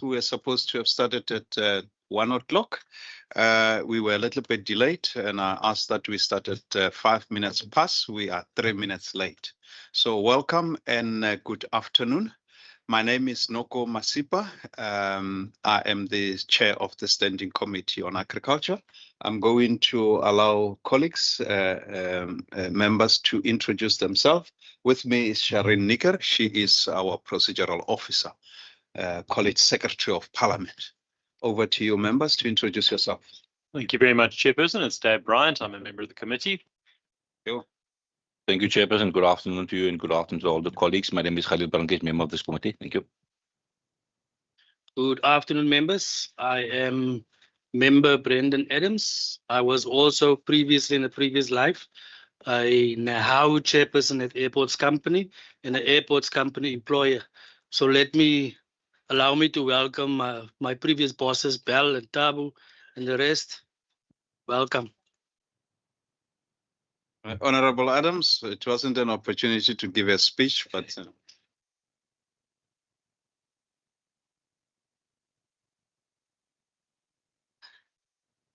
We were supposed to have started at 1 o'clock. We were a little bit delayed, and I asked that we start at 5 minutes past. We are 3 minutes late. So welcome and good afternoon. My name is Noko Masipa. I am the chair of the Standing Committee on Agriculture. I'm going to allow colleagues, members to introduce themselves. With me is Sharon Nicker. She is our procedural officer. College Secretary of Parliament. Over to you, members, to introduce yourself. Thank you very much, Chairperson. It's Dave Bryant. I'm a member of the committee. Thank you, Chairperson. Good afternoon to you and good afternoon to all the colleagues. My name is Khalil Barangesh, member of this committee. Thank you. Good afternoon, members. I am member Brendan Adams. I was also previously in a previous life a NAHAU chairperson at Airports Company and an Airports Company employer. So allow me to welcome my previous bosses, Bell and Tabu, and the rest. Welcome. Honorable Adams, it wasn't an opportunity to give a speech, but...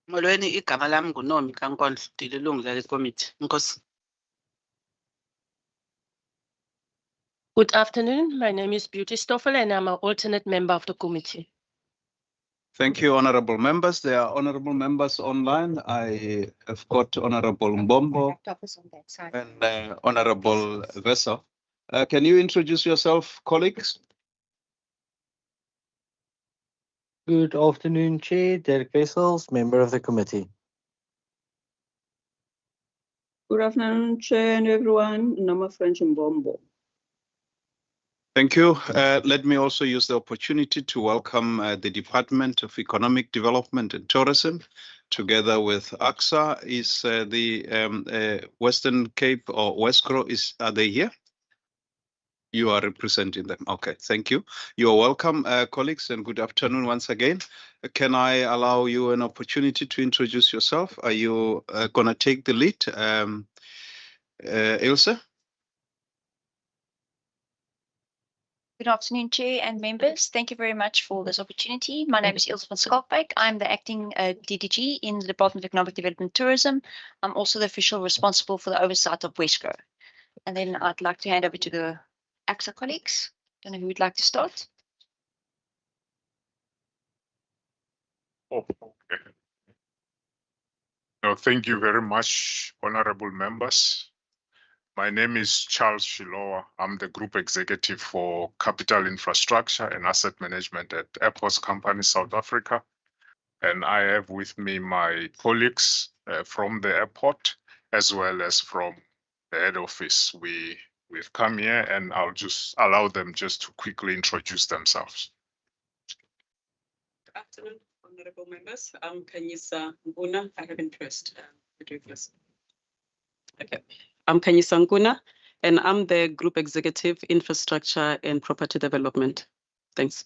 Molweni, igama lami nguNomi Kankondlo, ndililungu lale committee. Nkosi. Good afternoon. My name is Beauty Stoffel and I'm an alternate member of the committee. Thank you, honorable members. There are honorable members online. I have got Honorable Mbombo and Honorable Vessel. Can you introduce yourself, colleagues? Good afternoon, Chair. Derek Wessels, member of the committee. Good afternoon, Chair and everyone. Nama French Mbombo. Thank you. Let me also use the opportunity to welcome the Department of Economic Development and Tourism. Together with AXA is the Western Cape or Westgro. Are they here? You are representing them. Okay, thank you. You are welcome, colleagues, and good afternoon once again. Can I allow you an opportunity to introduce yourself? Are you going to take the lead? Ilse? Good afternoon, Chair and members. Thank you very much for this opportunity. My name is Ilse van Skalkbeek. I'm the acting DDG in the Department of Economic Development and Tourism. I'm also the official responsible for the oversight of Westgro. And then I'd like to hand over to the AXA colleagues. I don't know who would like to start. Oh, okay. No, thank you very much, honorable members. My name is Charles Shilowa. I'm the Group Executive for Capital Infrastructure and Asset Management at Airports Company South Africa. And I have with me my colleagues from the airport, as well as from the head office. We we've come here, and I'll just allow them just to quickly introduce themselves. Good afternoon, honorable members. I'm Kanyisa Nguna. I haven't pressed video first. Okay. I'm Kanyisa Nguna, and I'm the Group Executive Infrastructure and Property Development. Thanks.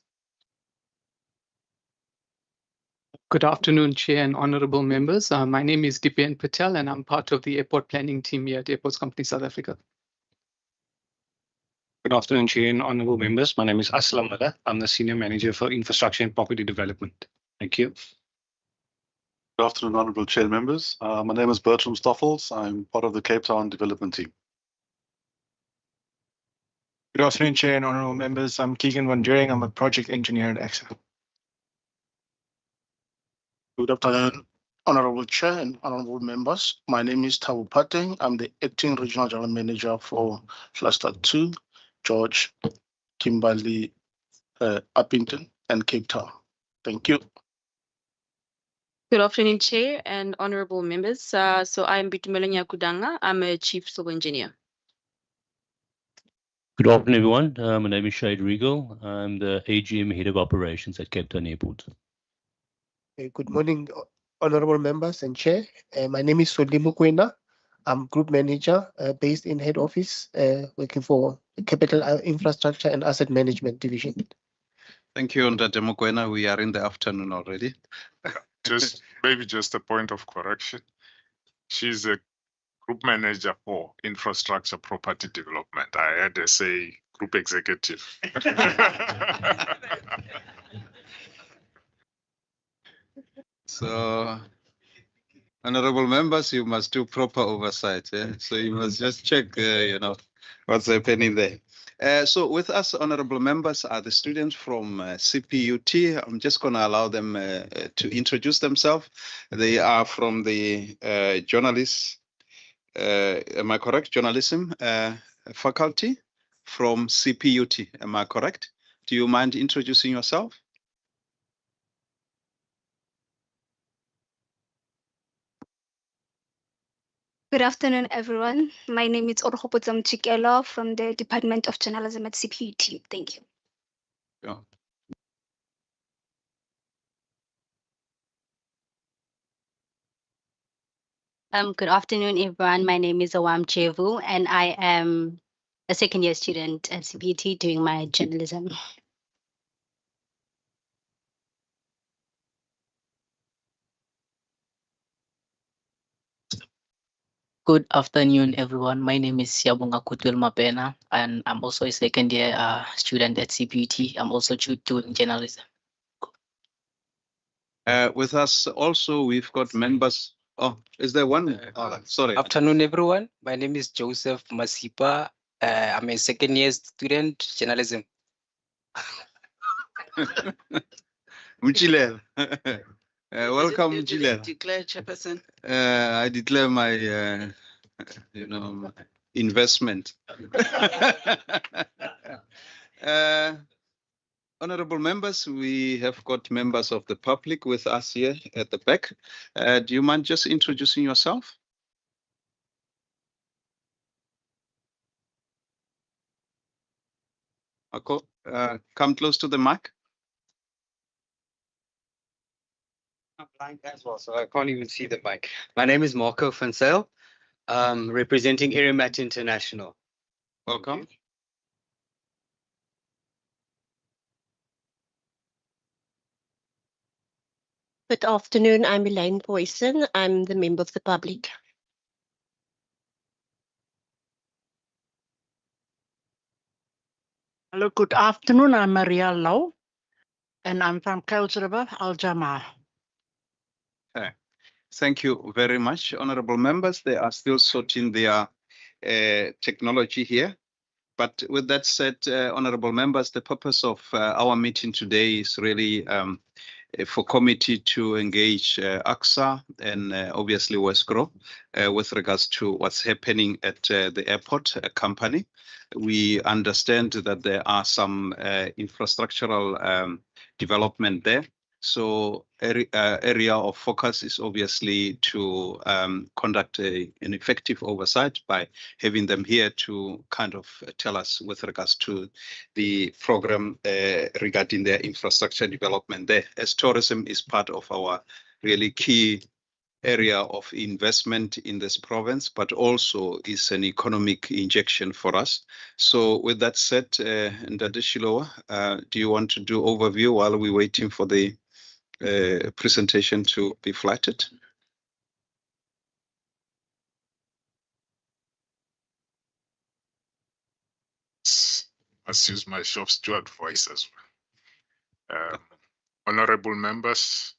Good afternoon, Chair and honorable members. My name is Dipen Patel, and I'm part of the airport planning team here at Airports Company South Africa. Good afternoon, Chair and honorable members. My name is Aslam Mada. I'm the Senior Manager for Infrastructure and Property Development. Thank you. Good afternoon, honorable Chair members. My name is Bertram Stoffels. I'm part of the Cape Town Development Team. Good afternoon, Chair and honorable members. I'm Keegan Van During. I'm a project engineer at AXA. Good afternoon, honorable Chair and honorable members. My name is Tabu Pateng. I'm the acting regional general manager for Cluster 2, George, Kimberley, Uppington, and Cape Town. Thank you. Good afternoon, Chair and honorable members. So I'm Bitumelanya Kudanga. I'm a chief civil engineer. Good afternoon, everyone. My name is Shade Regal. I'm the AGM Head of Operations at Cape Town Airport. Good morning, honorable members and chair. My name is Solimu Kwena. I'm group manager based in head office, working for Capital Infrastructure and Asset Management Division. Thank you, Ndate Mokwena. We are in the afternoon already. Maybe just a point of correction. She's a group manager for infrastructure property development. I had to say group executive. So, honorable members, you must do proper oversight. So you must just check, what's happening there. So with us, honorable members, are the students from CPUT. I'm just going to allow them to introduce themselves. They are from the journalists, am I correct? Journalism faculty from CPUT. Am I correct? Do you mind introducing yourself? Good afternoon, everyone. My name is Orhopotsam Chikelo from the Department of Journalism at CPUT. Thank you. Yeah. Good afternoon, everyone. My name is Awam Chevu, and I am a second-year student at CPUT doing my journalism. Good afternoon, everyone. My name is Siabunga Kutul Mapena, and I'm also a second-year student at CPUT. I'm also doing journalism. With us also, we've got members. Oh, is there one? Sorry. Afternoon, everyone. My name is Joseph Masipa. I'm a second-year student journalism. Mchile. Welcome, Mchile. Declare chairperson. I declare my, investment. Honorable members, we have got members of the public with us here at the back. Do you mind just introducing yourself? Ako, come close to the mic. I'm blind as well, so I can't even see the mic. My name is Marco van Zyl, representing Irimat International. Welcome. Good afternoon. I'm Elaine Poisson. I'm the member of the public. Hello, good afternoon. I'm Maria Lau, and I'm from Kuils River, Al Jama. Thank you very much, honorable members. They are still sorting their technology here. But with that said, honorable members, the purpose of our meeting today is really for committee to engage AXA and obviously Westgro with regards to what's happening at the airport company. We understand that there are some infrastructural development there. So area of focus is obviously to conduct an effective oversight by having them here to kind of tell us with regards to the program regarding their infrastructure development there, as tourism is part of our really key area of investment in this province, but also is an economic injection for us. So with that said, Ndade Shilowa, do you want to do overview while we're waiting for the presentation to be flattened? Must use my shop steward voice as well. Honorable members,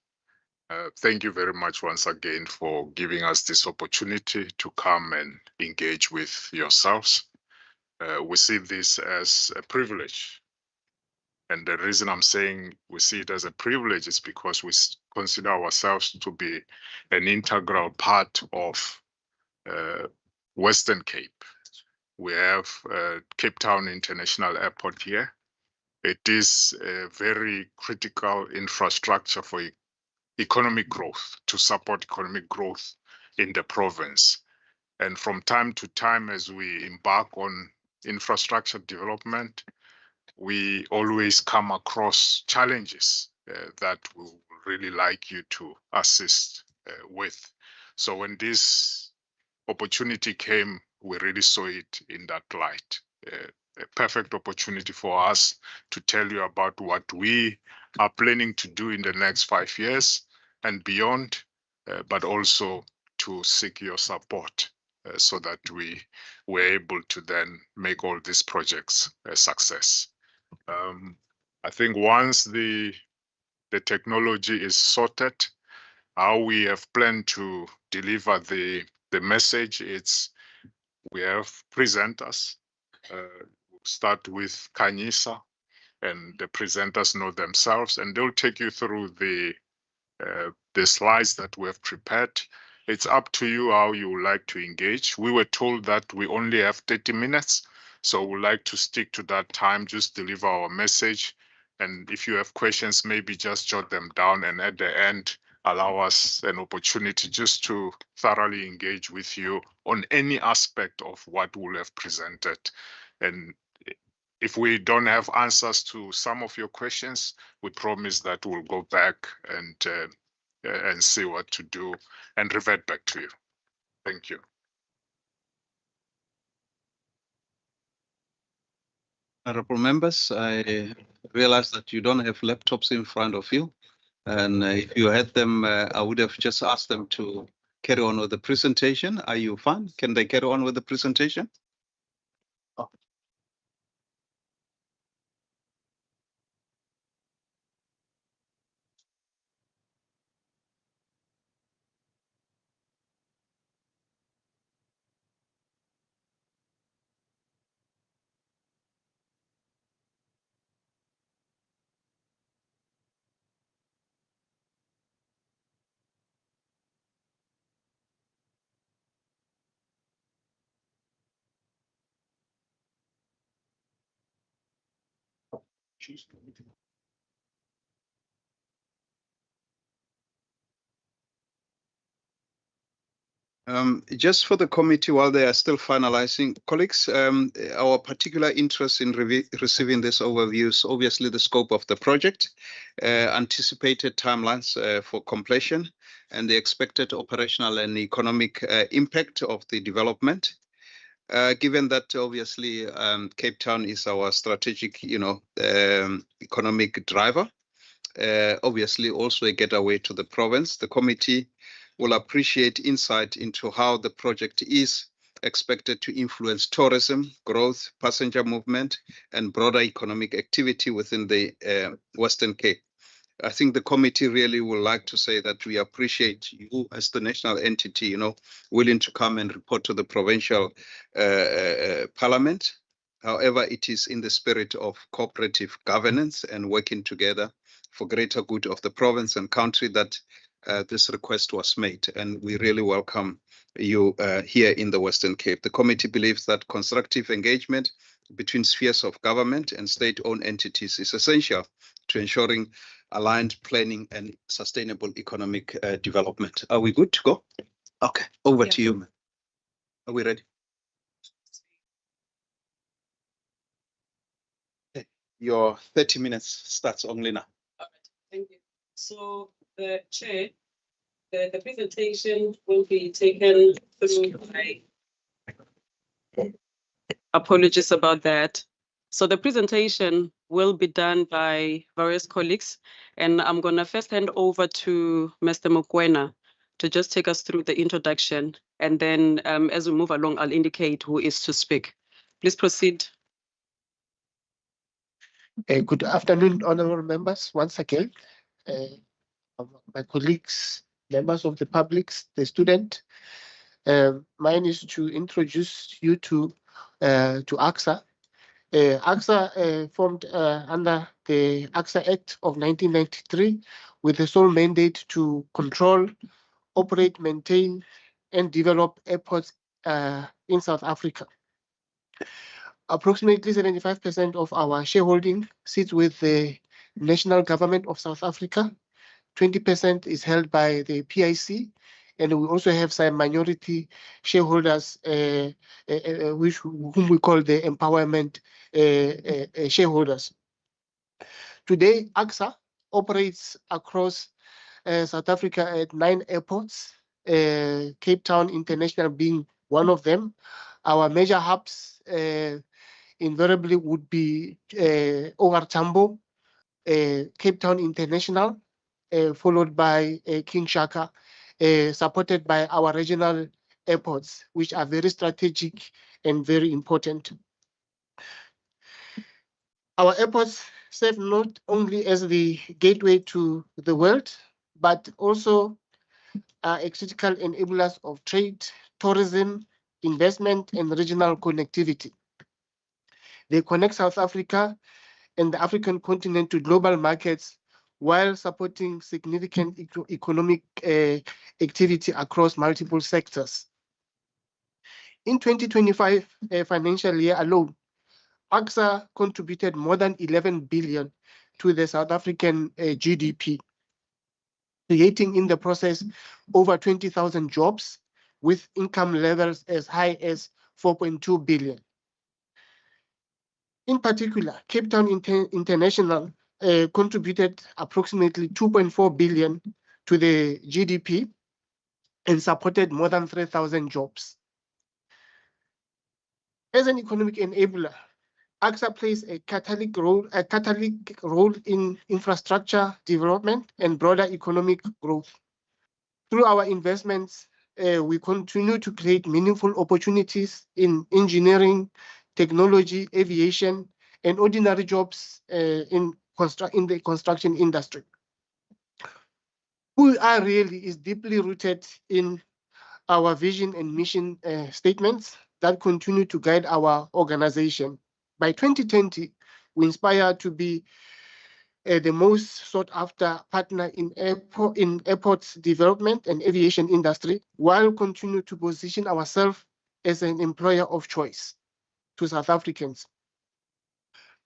thank you very much once again for giving us this opportunity to come and engage with yourselves. We see this as a privilege. And the reason I'm saying we see it as a privilege is because we consider ourselves to be an integral part of Western Cape. We have Cape Town International Airport here. It is a very critical infrastructure for economic growth, to support economic growth in the province. And from time to time, as we embark on infrastructure development, we always come across challenges that we would really like you to assist with. So when this opportunity came, we really saw it in that light. A perfect opportunity for us to tell you about what we are planning to do in the next 5 years and beyond, but also to seek your support so that we were able to then make all these projects a success. I think once the technology is sorted, how we have planned to deliver the message, it's we have presenters. We'll start with Kanyisa, and the presenters know themselves, and they'll take you through the slides that we have prepared. It's up to you how you would like to engage. We were told that we only have 30 minutes, so we'd like to stick to that time, just deliver our message. And if you have questions, maybe just jot them down, and at the end, allow us an opportunity just to thoroughly engage with you on any aspect of what we'll have presented. And if we don't have answers to some of your questions, we promise that we'll go back and see what to do and revert back to you. Thank you. Honorable members, I realize that you don't have laptops in front of you. And if you had them, I would have just asked them to carry on with the presentation. Are you fine? Can they carry on with the presentation? Oh. Just for the committee, while they are still finalizing, colleagues, our particular interest in receiving this overview is obviously the scope of the project, anticipated timelines for completion, and the expected operational and economic impact of the development. Given that obviously Cape Town is our strategic, economic driver, obviously also a gateway to the province, the committee will appreciate insight into how the project is expected to influence tourism, growth, passenger movement, and broader economic activity within the Western Cape. I think the committee really would like to say that we appreciate you as the national entity, willing to come and report to the provincial parliament. However, it is in the spirit of cooperative governance and working together for greater good of the province and country that this request was made, and we really welcome you here in the Western Cape. The committee believes that constructive engagement between spheres of government and state-owned entities is essential to ensuring aligned planning and sustainable economic development. Are we good to go? Okay, over to you, ma'am. Are we ready? Okay. Your 30 minutes starts only now. Thank you. So the chair, the presentation will be taken through by, apologies about that. So the presentation will be done by various colleagues, and I'm gonna first hand over to Mr. Mokoena to just take us through the introduction, and then as we move along, I'll indicate who is to speak. Please proceed. Good afternoon, honorable members, once again. My colleagues, members of the public, the student. Mine is to introduce you to AXA. AXA formed under the AXA Act of 1993 with the sole mandate to control, operate, maintain, and develop airports in South Africa. Approximately 75% of our shareholding sits with the national government of South Africa. 20% is held by the PIC, and we also have some minority shareholders, whom we call the empowerment shareholders. Today, AXA operates across South Africa at 9 airports, Cape Town International being one of them. Our major hubs invariably would be OR Tambo, Cape Town International, followed by King Shaka, supported by our regional airports, which are very strategic and very important. Our airports serve not only as the gateway to the world, but also are a critical enablers of trade, tourism, investment, and regional connectivity. They connect South Africa and the African continent to global markets while supporting significant economic activity across multiple sectors. In 2025 financial year alone, AXA contributed more than 11 billion to the South African GDP, creating in the process over 20,000 jobs with income levels as high as 4.2 billion. In particular, Cape Town International contributed approximately 2.4 billion to the GDP and supported more than 3,000 jobs. As an economic enabler, AXA plays a catalytic role in infrastructure development and broader economic growth. Through our investments, we continue to create meaningful opportunities in engineering, technology, aviation, and ordinary jobs in the construction industry. Who we are really is deeply rooted in our vision and mission statements that continue to guide our organization. By 2020, we inspire to be the most sought after partner in airports development and aviation industry, while continue to position ourselves as an employer of choice to South Africans.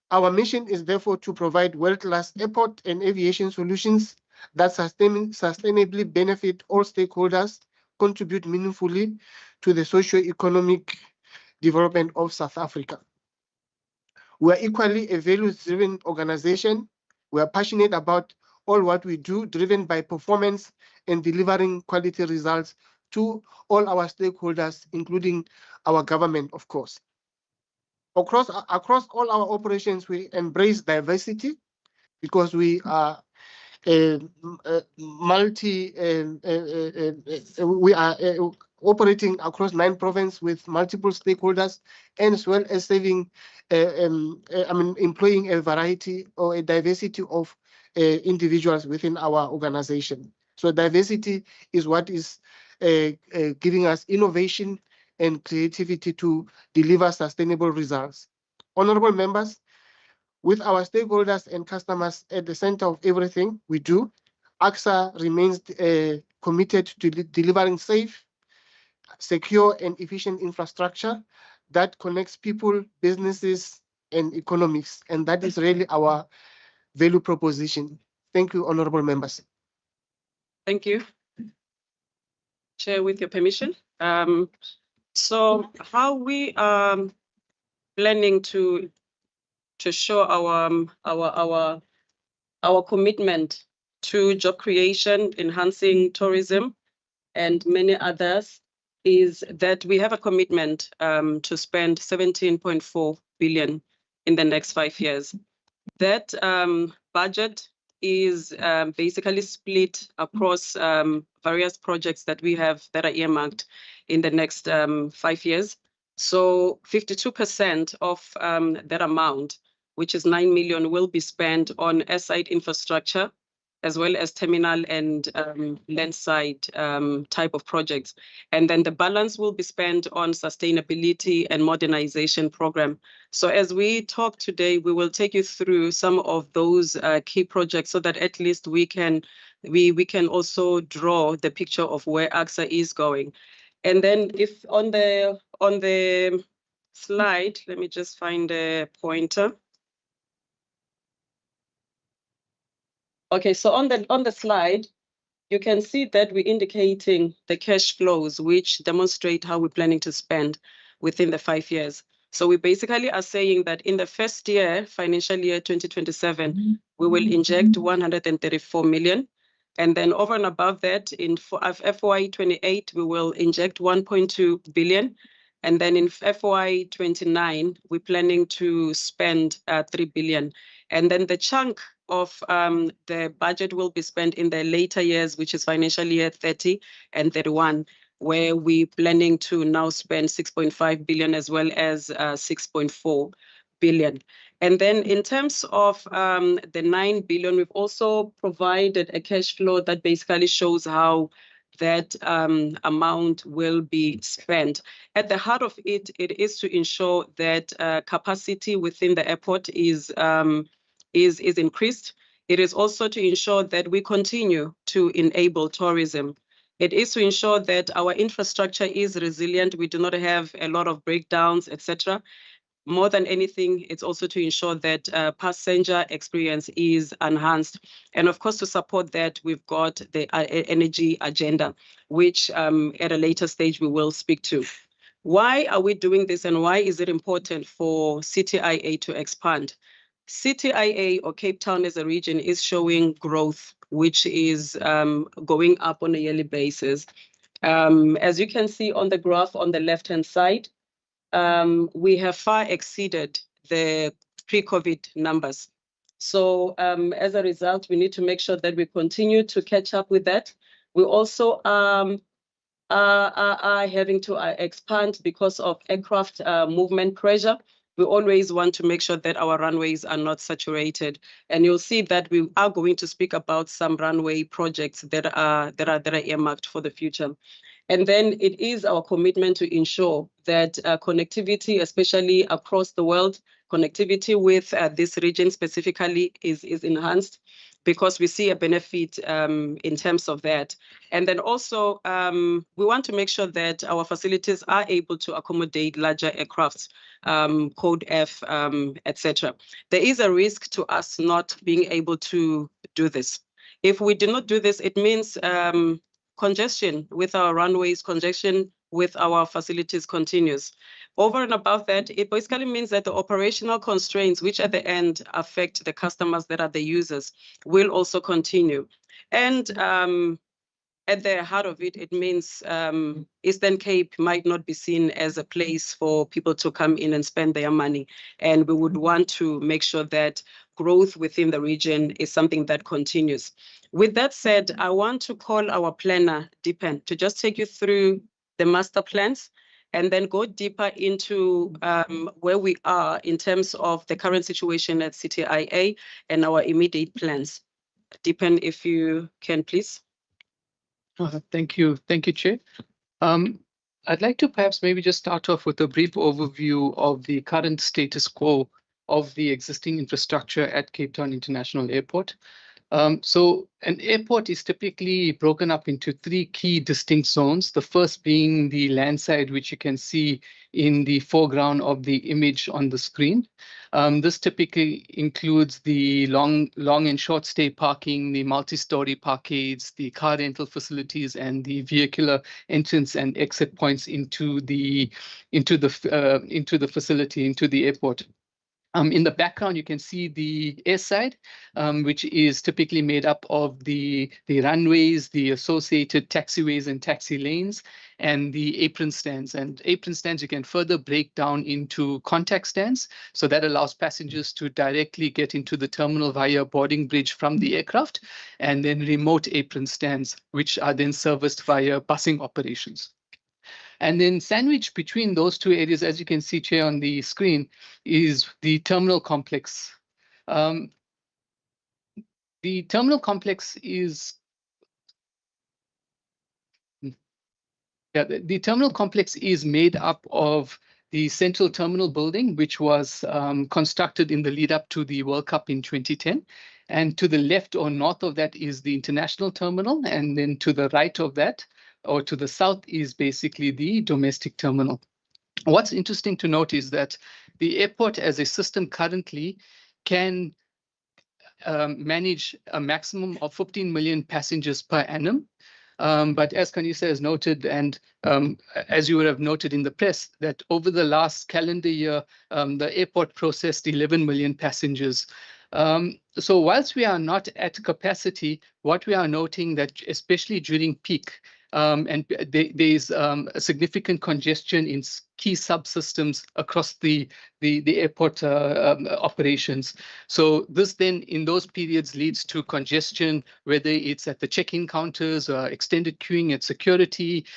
Our mission is therefore to provide world-class airport and aviation solutions that sustainably benefit all stakeholders, contribute meaningfully to the socio-economic development of South Africa. We are equally a values-driven organization. We are passionate about all what we do, driven by performance and delivering quality results to all our stakeholders, including our government, of course. Across all our operations, we embrace diversity because we are operating across 9 provinces with multiple stakeholders, and as well as employing a variety or a diversity of individuals within our organization. So diversity is what is giving us innovation and creativity to deliver sustainable results. Honorable members, with our stakeholders and customers at the center of everything we do, AXA remains committed to delivering safe, secure, and efficient infrastructure that connects people, businesses, and economics. And that is really our value proposition. Thank you, honorable members. Thank you. Chair, with your permission. So how we are planning to show our commitment to job creation, enhancing tourism, and many others is that we have a commitment to spend 17.4 billion in the next 5 years. That budget is basically split across various projects that we have that are earmarked in the next 5 years. So 52% of that amount, which is 9 million, will be spent on site infrastructure, as well as terminal and landside type of projects. And then the balance will be spent on sustainability and modernization program. So as we talk today, we will take you through some of those key projects so that at least we can also draw the picture of where AXA is going. And then if on the slide, let me just find a pointer. Okay, so on the slide, you can see that we're indicating the cash flows, which demonstrate how we're planning to spend within the 5 years. So we basically are saying that in the first year, financial year 2027, we will inject 134 million. And then over and above that, in FY28, we will inject 1.2 billion. And then in FY29, we're planning to spend 3 billion. And then the chunk of the budget will be spent in the later years, which is financial year 30 and 31, where we're planning to now spend 6.5 billion as well as 6.4 billion. And then in terms of the 9 billion, we've also provided a cash flow that basically shows how that amount will be spent. At the heart of it, it is to ensure that capacity within the airport is increased. It is also to ensure that we continue to enable tourism. It is to ensure that our infrastructure is resilient. We do not have a lot of breakdowns, etc. More than anything, it's also to ensure that passenger experience is enhanced. And of course, to support that, we've got the energy agenda, which at a later stage we will speak to. Why are we doing this, and why is it important for CTIA to expand? CTIA, or Cape Town as a region, is showing growth, which is going up on a yearly basis. As you can see on the graph on the left-hand side, we have far exceeded the pre-COVID numbers. So as a result, we need to make sure that we continue to catch up with that. We also are having to expand because of aircraft movement pressure. We always want to make sure that our runways are not saturated. And you'll see that we are going to speak about some runway projects that are earmarked for the future. And then it is our commitment to ensure that connectivity, especially across the world, connectivity with this region specifically is enhanced, because we see a benefit in terms of that. And then also, we want to make sure that our facilities are able to accommodate larger aircrafts, Code F, etc. There is a risk to us not being able to do this. If we do not do this, it means congestion with our runways, congestion with our facilities continues. Over and above that, it basically means that the operational constraints, which at the end affect the customers that are the users, will also continue. And at the heart of it, it means Eastern Cape might not be seen as a place for people to come in and spend their money. And we would want to make sure that growth within the region is something that continues. With that said, I want to call our planner, Deepan, to just take you through the master plans and then go deeper into where we are in terms of the current situation at CTIA and our immediate plans. Deepan, if you can, please. Thank you, Chair. I'd like to perhaps maybe just start off with a brief overview of the current status quo of the existing infrastructure at Cape Town International Airport. So an airport is typically broken up into 3 key distinct zones. The first being the land side, which you can see in the foreground of the image on the screen. This typically includes the long and short stay parking, the multi-story parkades, the car rental facilities, and the vehicular entrance and exit points into the facility, into the airport. In the background, you can see the airside, which is typically made up of the runways, the associated taxiways and taxi lanes, and the apron stands. And apron stands you can further break down into contact stands. So that allows passengers to directly get into the terminal via boarding bridge from the aircraft, and then remote apron stands, which are then serviced via busing operations. And then sandwiched between those 2 areas, as you can see here on the screen, is the terminal complex. The terminal complex is the terminal complex is made up of the central terminal building, which was constructed in the lead up to the World Cup in 2010. And to the left or north of that is the international terminal. And then to the right of that, or to the south, is basically the domestic terminal. What's interesting to note is that the airport as a system currently can manage a maximum of 15 million passengers per annum. But as Kanisa has noted, and as you would have noted in the press, that over the last calendar year, the airport processed 11 million passengers. So whilst we are not at capacity, what we are noting that especially during peak, and there's a significant congestion in key subsystems across the airport operations. So this then in those periods leads to congestion, whether it's at the check-in counters, extended queuing at security,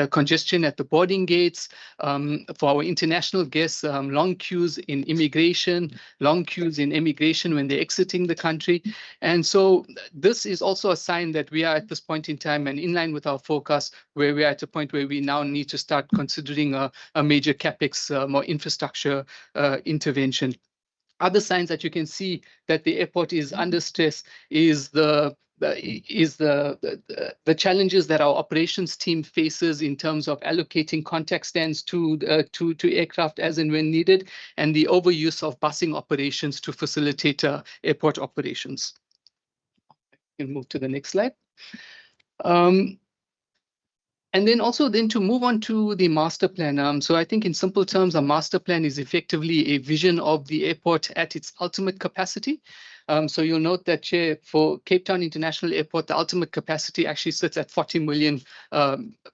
congestion at the boarding gates, for our international guests, long queues in immigration, long queues in immigration when they're exiting the country. And so this is also a sign that we are at this point in time and in line with our forecast, where we are at a point where we now need to start considering a major capex, more infrastructure intervention. Other signs that you can see that the airport is under stress is the challenges that our operations team faces in terms of allocating contact stands to aircraft as and when needed, and the overuse of busing operations to facilitate airport operations. You can move to the next slide. And then also to move on to the master plan. So I think in simple terms, a master plan is effectively a vision of the airport at its ultimate capacity. So you'll note that for Cape Town International Airport, the ultimate capacity actually sits at 40 million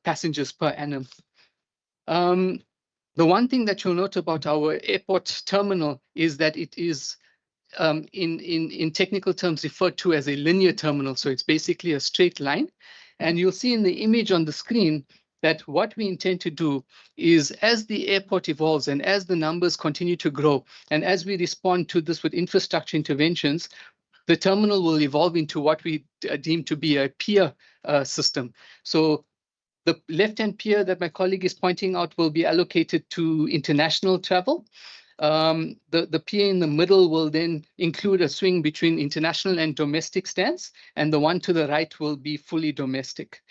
passengers per annum. The one thing that you'll note about our airport terminal is that it is in technical terms referred to as a linear terminal. So it's basically a straight line. And you'll see in the image on the screen that what we intend to do is, as the airport evolves and as the numbers continue to grow, and as we respond to this with infrastructure interventions, the terminal will evolve into what we deem to be a pier system. So the left-hand pier that my colleague is pointing out will be allocated to international travel. The pier in the middle will then include a swing between international and domestic stands, and the one to the right will be fully domestic.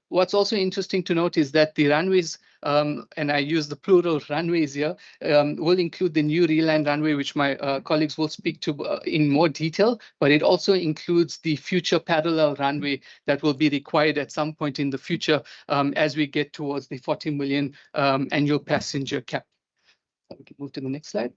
What's also interesting to note is that the runways, and I use the plural runways here, will include the new reline runway, which my colleagues will speak to in more detail, but it also includes the future parallel runway that will be required at some point in the future as we get towards the 40 million annual passenger cap. We can move to the next slide.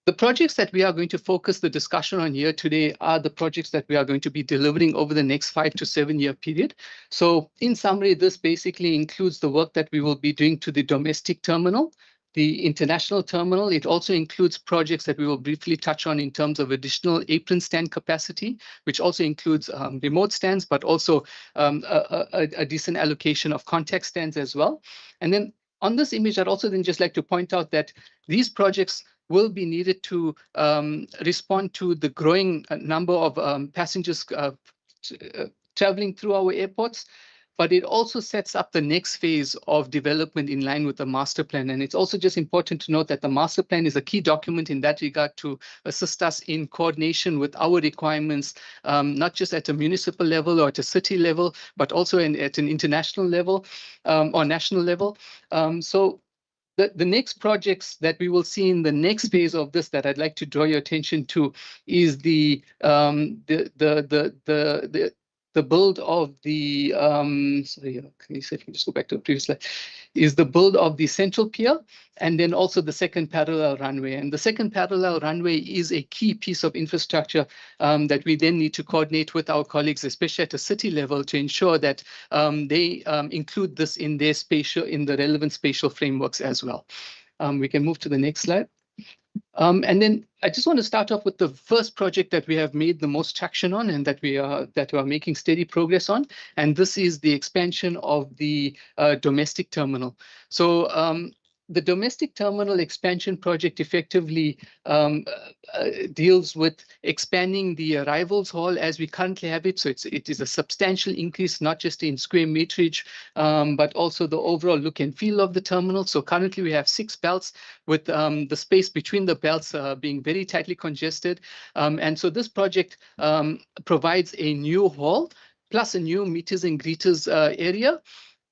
The projects that we are going to focus the discussion on here today are the projects that we are going to be delivering over the next 5 to 7 year period. So in summary, this basically includes the work that we will be doing to the domestic terminal, the international terminal. It also includes projects that we will briefly touch on in terms of additional apron stand capacity, which also includes remote stands, but also a decent allocation of contact stands as well. And then on this image, I'd also then just like to point out that these projects will be needed to respond to the growing number of passengers traveling through our airports. but it also sets up the next phase of development in line with the master plan. And it's also just important to note that the master plan is a key document in that regard to assist us in coordination with our requirements, not just at a municipal level or at a city level, but also at an international level or national level. So the next projects that we will see in the next phase of this that I'd like to draw your attention to is the build of the sorry, can you just go back to the previous slide? Is the build of the central pier and then also the second parallel runway. And the second parallel runway is a key piece of infrastructure that we then need to coordinate with our colleagues, especially at a city level, to ensure that they include this in their in the relevant spatial frameworks as well. We can move to the next slide. And then I just want to start off with the first project that we have made the most traction on and that we are making steady progress on. And this is the expansion of the domestic terminal. So the domestic terminal expansion project effectively deals with expanding the arrivals hall as we currently have it. So it is a substantial increase, not just in square meterage, but also the overall look and feel of the terminal. So currently we have 6 belts with the space between the belts being very tightly congested. And so this project provides a new hall plus a new meters and greeters area.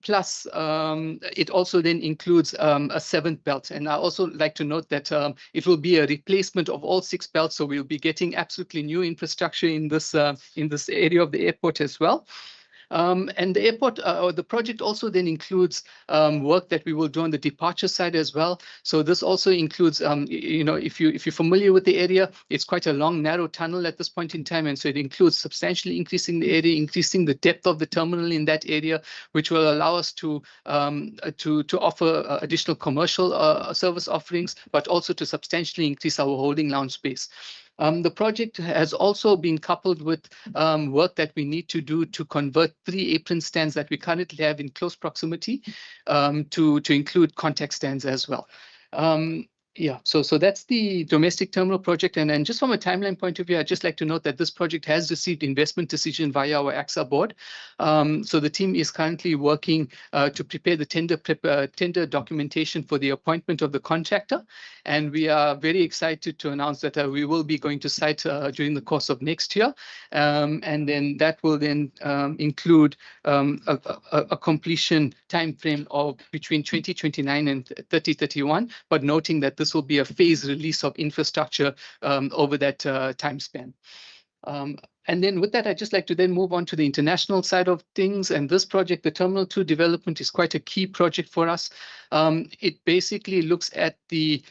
Plus, it also then includes a 7th belt. And I also like to note that it will be a replacement of all 6 belts. So we'll be getting absolutely new infrastructure in this area of the airport as well. And the airport, or the project also then includes work that we will do on the departure side as well. So this also includes, you know, if you're familiar with the area, it's quite a long, narrow tunnel at this point in time. And so it includes substantially increasing the area, increasing the depth of the terminal in that area, which will allow us to offer additional commercial service offerings, but also to substantially increase our holding lounge space. The project has also been coupled with work that we need to do to convert 3 apron stands that we currently have in close proximity to include contact stands as well. Yeah, so that's the domestic terminal project. And just from a timeline point of view, I'd just like to note that this project has received investment decision via our AXA board. So the team is currently working to prepare the tender documentation for the appointment of the contractor. And we are very excited to announce that we will be going to site during the course of next year. And then that will then include a completion timeframe of between 2029 and 3031, but noting that this will be a phased release of infrastructure over that time span. And then with that, I'd just like to then move on to the international side of things. And this project, the Terminal 2 development, is quite a key project for us. It basically looks at the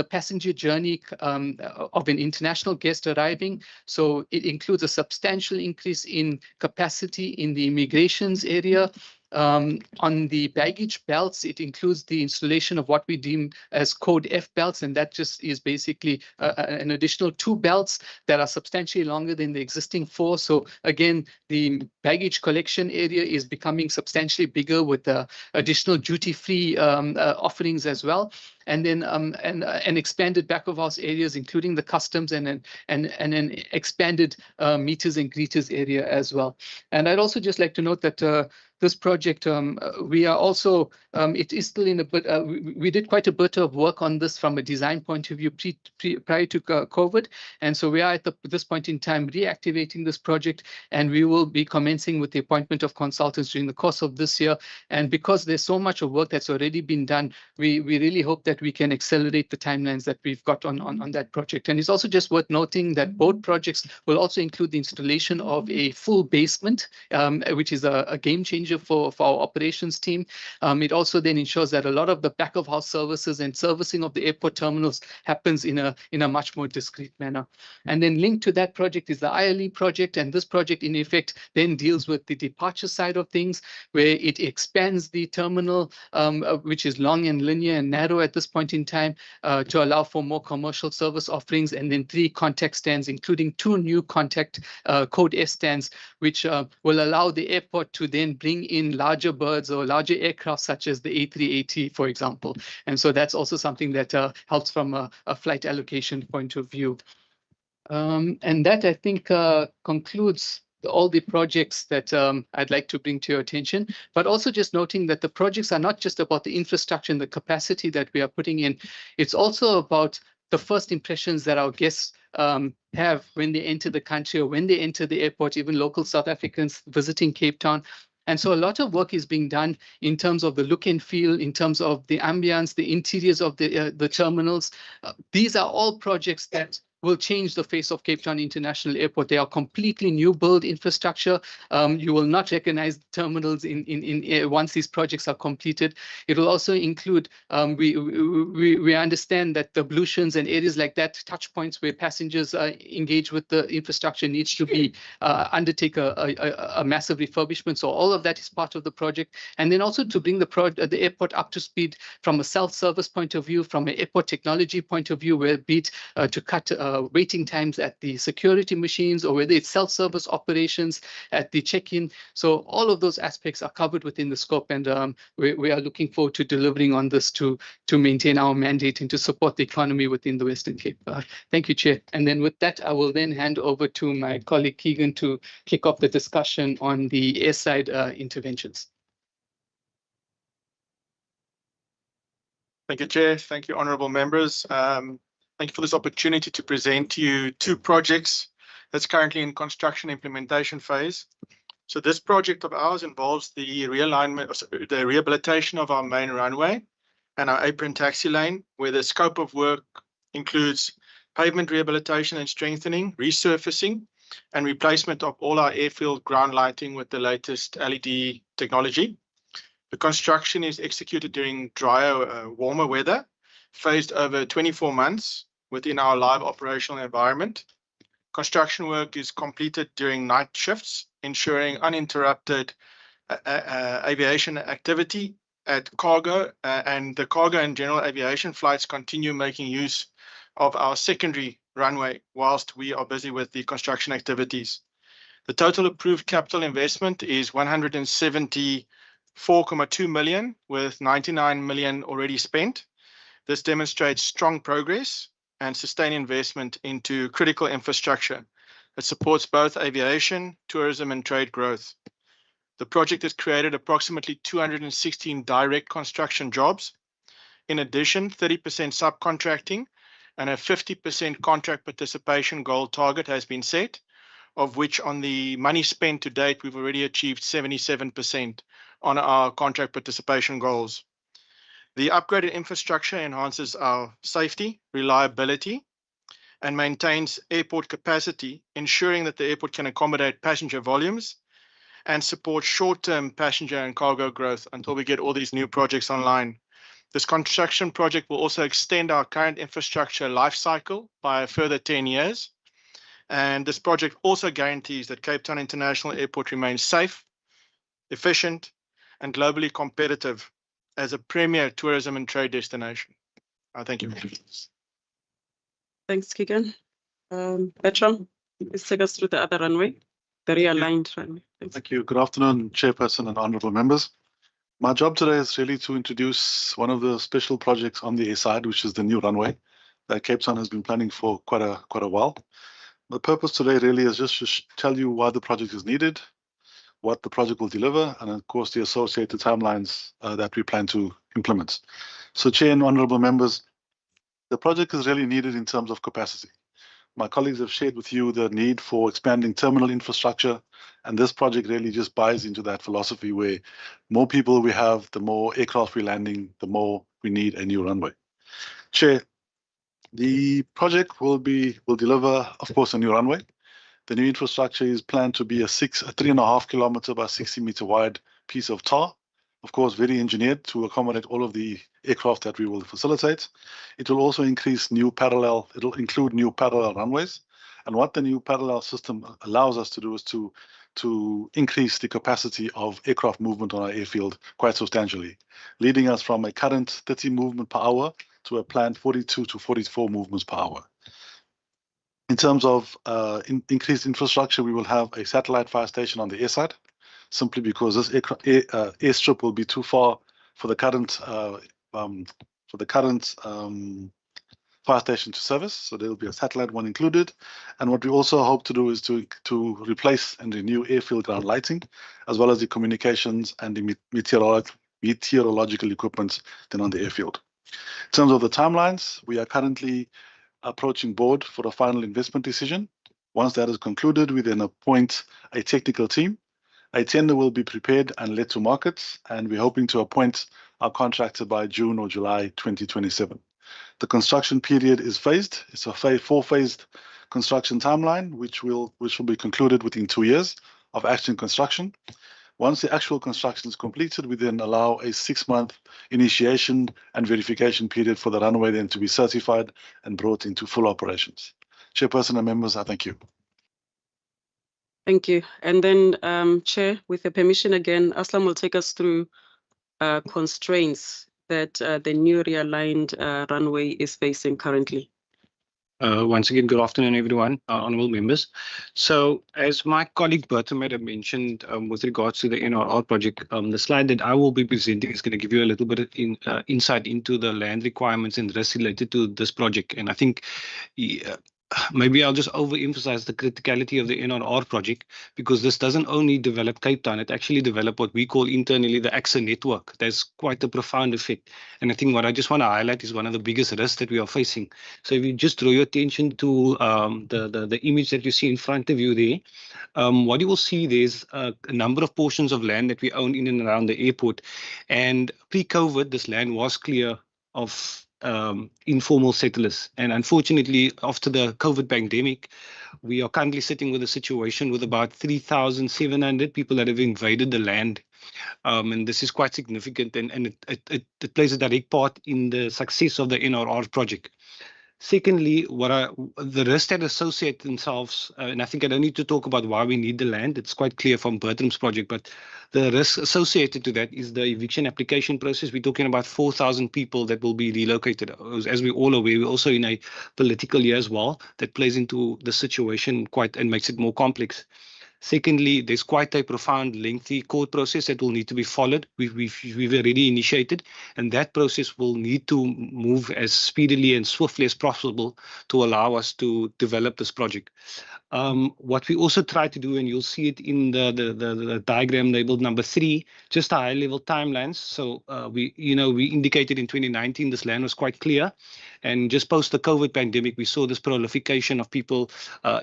passenger journey of an international guest arriving. So it includes a substantial increase in capacity in the immigrations area. On the baggage belts, it includes the installation of what we deem as code F belts, and that just is basically an additional 2 belts that are substantially longer than the existing 4. So again, the baggage collection area is becoming substantially bigger with additional duty-free offerings as well. And then an expanded back of house areas, including the customs and an expanded meters and greeters area as well. And I'd also just like to note that this project, we are also, it is still in a bit, we did quite a bit of work on this from a design point of view prior to COVID. And so we are at this point in time reactivating this project, and we will be commencing with the appointment of consultants during the course of this year. And because there's so much of work that's already been done, we really hope that we can accelerate the timelines that we've got on that project. And it's also just worth noting that both projects will also include the installation of a full basement, which is a game changer for our operations team. It also then ensures that a lot of the back of house services and servicing of the airport terminals happens in a much more discreet manner. And then linked to that project is the ILE project. And this project in effect then deals with the departure side of things, where it expands the terminal, which is long and linear and narrow at this point in time, to allow for more commercial service offerings, and then 3 contact stands, including 2 new contact code S stands, which will allow the airport to then bring in larger birds or larger aircraft such as the A380, for example. And so that's also something that helps from a flight allocation point of view. And that, I think, concludes all the projects that I'd like to bring to your attention, but also just noting that the projects are not just about the infrastructure and the capacity that we are putting in. It's also about the first impressions that our guests have when they enter the country or when they enter the airport, even local South Africans visiting Cape Town. And so a lot of work is being done in terms of the look and feel, in terms of the ambience, the interiors of the terminals. These are all projects that will change the face of Cape Town International Airport. They are completely new build infrastructure. You will not recognize the terminals once these projects are completed. It will also include, we understand that the ablutions and areas like that, touch points where passengers engage with the infrastructure needs to be undertake a massive refurbishment. So all of that is part of the project. And then also to bring the airport up to speed from a self-service point of view, from an airport technology point of view, where be it to cut waiting times at the security machines, or whether it's self-service operations at the check-in. So all of those aspects are covered within the scope, and we are looking forward to delivering on this to maintain our mandate and to support the economy within the Western Cape. Thank you, Chair. And then with that, I will then hand over to my colleague Keegan to kick off the discussion on the airside interventions. Thank you, Chair. Thank you, honourable members. Thank you for this opportunity to present to you two projects that's currently in construction implementation phase. So this project of ours involves the realignment, the rehabilitation of our main runway and our apron taxi lane, where the scope of work includes pavement rehabilitation and strengthening, resurfacing, and replacement of all our airfield ground lighting with the latest LED technology. The construction is executed during drier, warmer weather, phased over 24 months within our live operational environment. Construction work is completed during night shifts, ensuring uninterrupted aviation activity at cargo, and the cargo and general aviation flights continue making use of our secondary runway whilst we are busy with the construction activities. The total approved capital investment is 174.2 million, with 99 million already spent. This demonstrates strong progress and sustained investment into critical infrastructure that supports both aviation, tourism, and trade growth. The project has created approximately 216 direct construction jobs. In addition, 30% subcontracting and a 50% contract participation goal target has been set, of which on the money spent to date, we've already achieved 77% on our contract participation goals. The upgraded infrastructure enhances our safety, reliability, and maintains airport capacity, ensuring that the airport can accommodate passenger volumes and support short-term passenger and cargo growth until we get all these new projects online. This construction project will also extend our current infrastructure life cycle by a further 10 years. And this project also guarantees that Cape Town International Airport remains safe, efficient, and globally competitive as a premier tourism and trade destination. Thank you. Thanks, Keegan. Bertram, please take us through the other runway, the realigned runway. Thank you. Good afternoon, Chairperson and honourable members. My job today is really to introduce one of the special projects on the air side, which is the new runway that Cape Town has been planning for quite a while. The purpose today really is just to tell you why the project is needed, what the project will deliver, and of course the associated timelines that we plan to implement. So, Chair and honourable members, the project is really needed in terms of capacity. My colleagues have shared with you the need for expanding terminal infrastructure, and this project really just buys into that philosophy where more people we have, the more aircraft we're landing, the more we need a new runway. Chair, the project will deliver, of course, a new runway. The new infrastructure is planned to be a 3.5 kilometer by 60 meter wide piece of tar, of course, very engineered to accommodate all of the aircraft that we will facilitate. It will also it'll include new parallel runways. And what the new parallel system allows us to do is to increase the capacity of aircraft movement on our airfield quite substantially, leading us from a current 30 movement per hour to a planned 42 to 44 movements per hour. In terms of increased infrastructure, we will have a satellite fire station on the air side, simply because this airstrip will be too far for the current fire station to service. So there will be a satellite one included. And what we also hope to do is to replace and renew airfield ground lighting, as well as the communications and the meteorological equipment then on the airfield. In terms of the timelines, we are currently approaching board for a final investment decision. Once that is concluded, we then appoint a technical team. A tender will be prepared and led to markets, and we're hoping to appoint our contractor by June or July 2027. The construction period is phased. It's a four-phased construction timeline, which will be concluded within 2 years of actual construction. Once the actual construction is completed, we then allow a 6-month initiation and verification period for the runway then to be certified and brought into full operations. Chairperson and members, I thank you. Thank you. And then, Chair, with your permission again, Aslam will take us through constraints that the new realigned runway is facing currently. Once again, good afternoon, everyone, honorable members. So as my colleague Bertha might have mentioned with regards to the NRR project, the slide that I will be presenting is going to give you a little bit of insight into the land requirements and risks related to this project. And I think maybe I'll just overemphasize the criticality of the NRR project, because this doesn't only develop Cape Town, it actually developed what we call internally the AXA network. There's quite a profound effect. And I think what I just want to highlight is one of the biggest risks that we are facing. So if you just draw your attention to the image that you see in front of you there, what you will see, there's a number of portions of land that we own in and around the airport. And pre-COVID, this land was clear of informal settlers. And unfortunately, after the COVID pandemic, we are currently sitting with a situation with about 3,700 people that have invaded the land. And this is quite significant, and it plays a direct part in the success of the NRR project. Secondly, the risks that associate themselves, and I think I don't need to talk about why we need the land. It's quite clear from Bertram's project, but the risk associated to that is the eviction application process. We're talking about 4,000 people that will be relocated. As we're all aware, we're also in a political year as well that plays into the situation quite and makes it more complex. Secondly, there's quite a profound, lengthy court process that will need to be followed. We've already initiated, and that process will need to move as speedily and swiftly as possible to allow us to develop this project. What we also try to do, and you'll see it in the diagram labeled number 3, just a high-level timelines. So we indicated in 2019 this land was quite clear, and just post the COVID pandemic, we saw this proliferation of people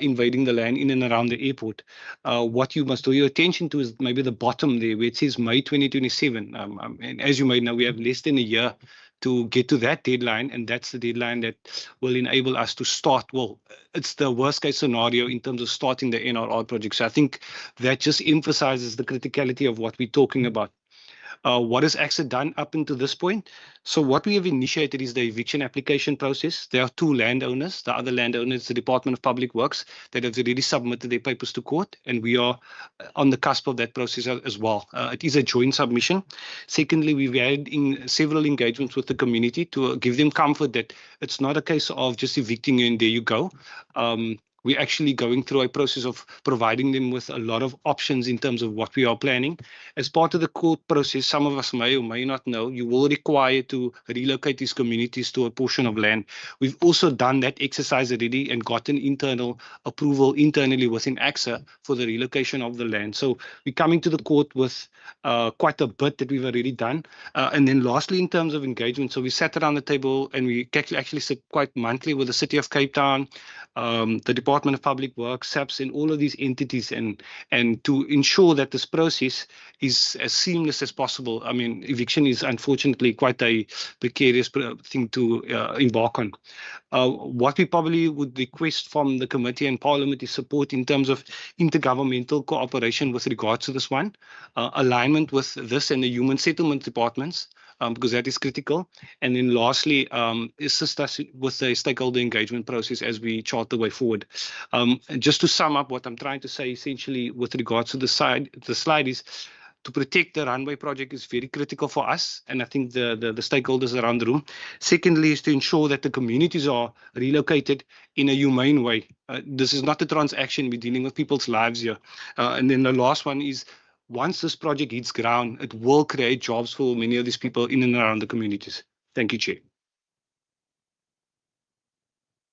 invading the land in and around the airport. What you must draw your attention to is maybe the bottom there, where it says May 2027. And as you may know, we have less than a year to get to that deadline, and that's the deadline that will enable us to start. Well, it's the worst case scenario in terms of starting the NRR project. So I think that just emphasizes the criticality of what we're talking about. What has AXA done up until this point? So what we have initiated is the eviction application process. There are 2 landowners. The other landowner is the Department of Public Works that have already submitted their papers to court, and we are on the cusp of that process as well. It is a joint submission. Secondly, we've had several engagements with the community to give them comfort that it's not a case of just evicting you and there you go. We're actually going through a process of providing them with a lot of options in terms of what we are planning. As part of the court process, some of us may or may not know, you will require to relocate these communities to a portion of land. We've also done that exercise already and gotten internal approval internally within AXA for the relocation of the land. So we're coming to the court with quite a bit that we've already done. And then lastly, in terms of engagement, so we sat around the table and we actually sit quite monthly with the City of Cape Town, the Department of Public Works, SAPS, and all of these entities, and to ensure that this process is as seamless as possible. I mean, eviction is unfortunately quite a precarious thing to embark on. What we probably would request from the committee and Parliament is support in terms of intergovernmental cooperation with regards to this one, alignment with this and the human settlement departments, because that is critical. And then lastly, assist us with the stakeholder engagement process as we chart the way forward. And just to sum up what I'm trying to say essentially with regards to the slide is, to protect the runway project is very critical for us, and I think the stakeholders around the room. Secondly, is to ensure that the communities are relocated in a humane way. This is not a transaction, we're dealing with people's lives here. And then the last one is, once this project hits ground, it will create jobs for many of these people in and around the communities. Thank you, Chair.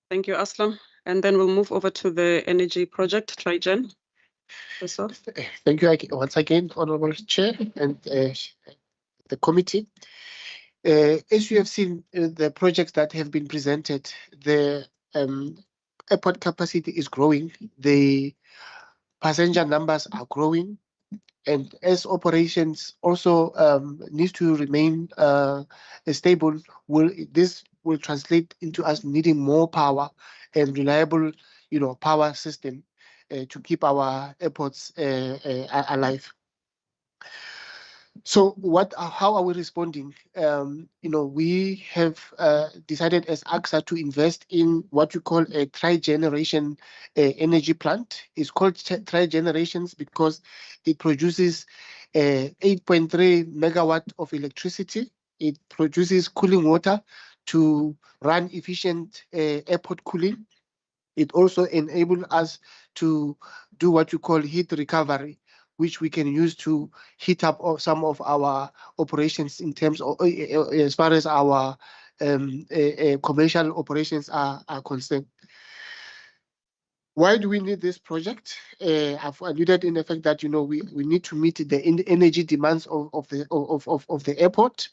Thank you, Aslam. And then we'll move over to the energy project, Trigen. Thank you once again, Honorable Chair and the committee. As you have seen, the projects that have been presented, the airport capacity is growing, the passenger numbers are growing, and as operations also needs to remain stable, this will translate into us needing more power and reliable, power system to keep our airports alive. So how are we responding? We have decided as AXA to invest in what we call a tri-generation energy plant. It's called tri-generations because it produces 8.3 megawatt of electricity. It produces cooling water to run efficient airport cooling. It also enables us to do what you call heat recovery, which we can use to heat up some of our operations in terms of as far as our commercial operations are concerned. Why do we need this project? I've alluded in the fact that we need to meet the energy demands of the airport.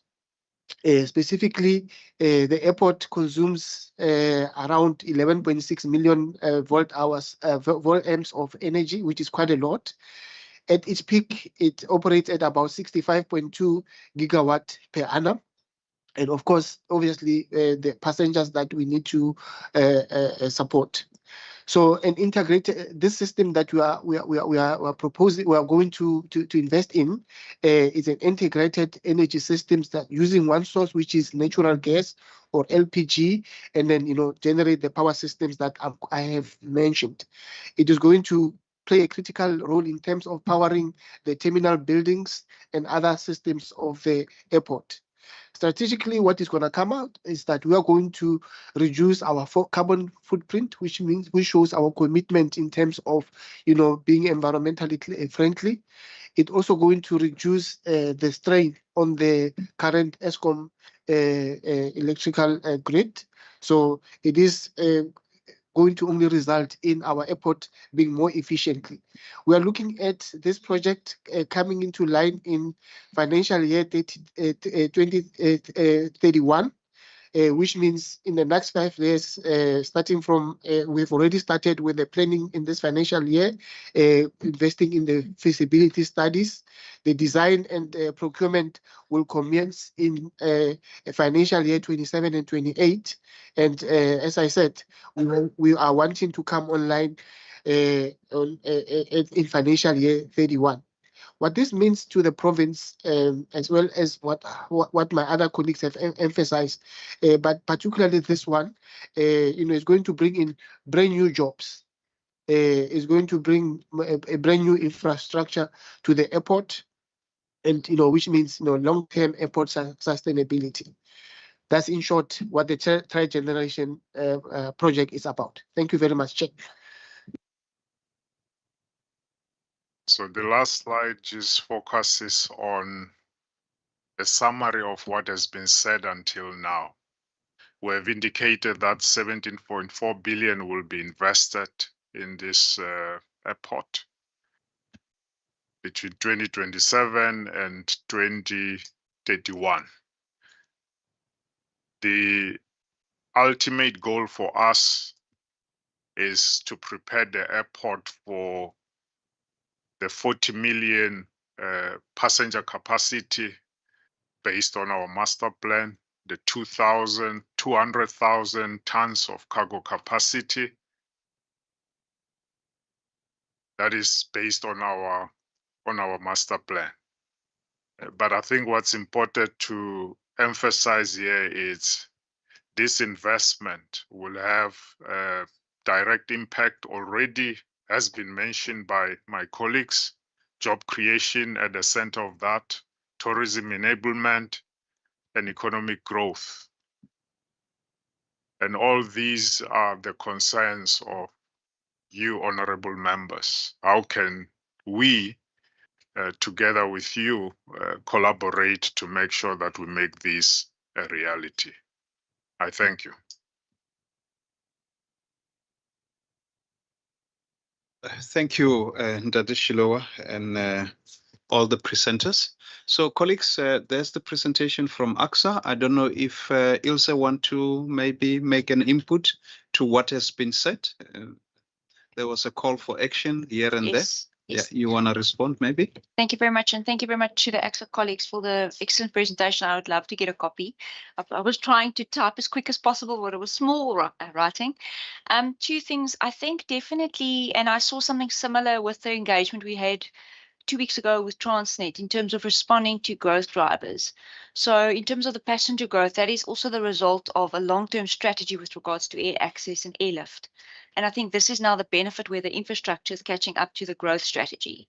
Specifically, the airport consumes around 11.6 million volt amps of energy, which is quite a lot. At its peak, it operates at about 65.2 gigawatt per annum. And of course, obviously, the passengers that we need to support. So an integrated this system that we are proposing, we are going to invest in is an integrated energy systems that using one source, which is natural gas or LPG, and then generate the power systems that I have mentioned. It is going to play a critical role in terms of powering the terminal buildings and other systems of the airport. Strategically, what is going to come out is that we are going to reduce our carbon footprint, which shows our commitment in terms of, being environmentally friendly. It's also going to reduce the strain on the current ESCOM electrical grid. So it is going to only result in our airport being more efficiently. We are looking at this project coming into line in financial year 2031, which means in the next 5 years, starting from, we've already started with the planning in this financial year, investing in the feasibility studies. The design and procurement will commence in financial year 27 and 28. And as I said, we are wanting to come online in financial year 31. What this means to the province, as well as what my other colleagues have emphasized, but particularly this one, is going to bring in brand new jobs. Is going to bring a brand new infrastructure to the airport, and which means long-term airport sustainability. That's in short what the tri-generation project is about. Thank you very much, Chair. So the last slide just focuses on a summary of what has been said until now. We have indicated that 17.4 billion will be invested in this airport between 2027 and 2031. The ultimate goal for us is to prepare the airport for the 40 million passenger capacity based on our master plan, the 200,000 tons of cargo capacity. That is based on our master plan. But I think what's important to emphasize here is this investment will have a direct impact already, has been mentioned by my colleagues, job creation at the center of that, tourism enablement, and economic growth. And all these are the concerns of you, honorable members. How can we, together with you, collaborate to make sure that we make this a reality? I thank you. Thank you, Ndade Shilowa, and all the presenters. So, colleagues, there's the presentation from AXA. I don't know if Ilse want to maybe make an input to what has been said. There was a call for action here and Yes, there. yes. Yeah, you want to respond maybe? Thank you very much. And thank you very much to the AXA colleagues for the excellent presentation. I would love to get a copy. I was trying to type as quick as possible, but it was small writing. Two things, I think definitely, and I saw something similar with the engagement we had 2 weeks ago with Transnet in terms of responding to growth drivers. So in terms of the passenger growth, that is also the result of a long-term strategy with regards to air access and airlift. And I think this is now the benefit where the infrastructure is catching up to the growth strategy.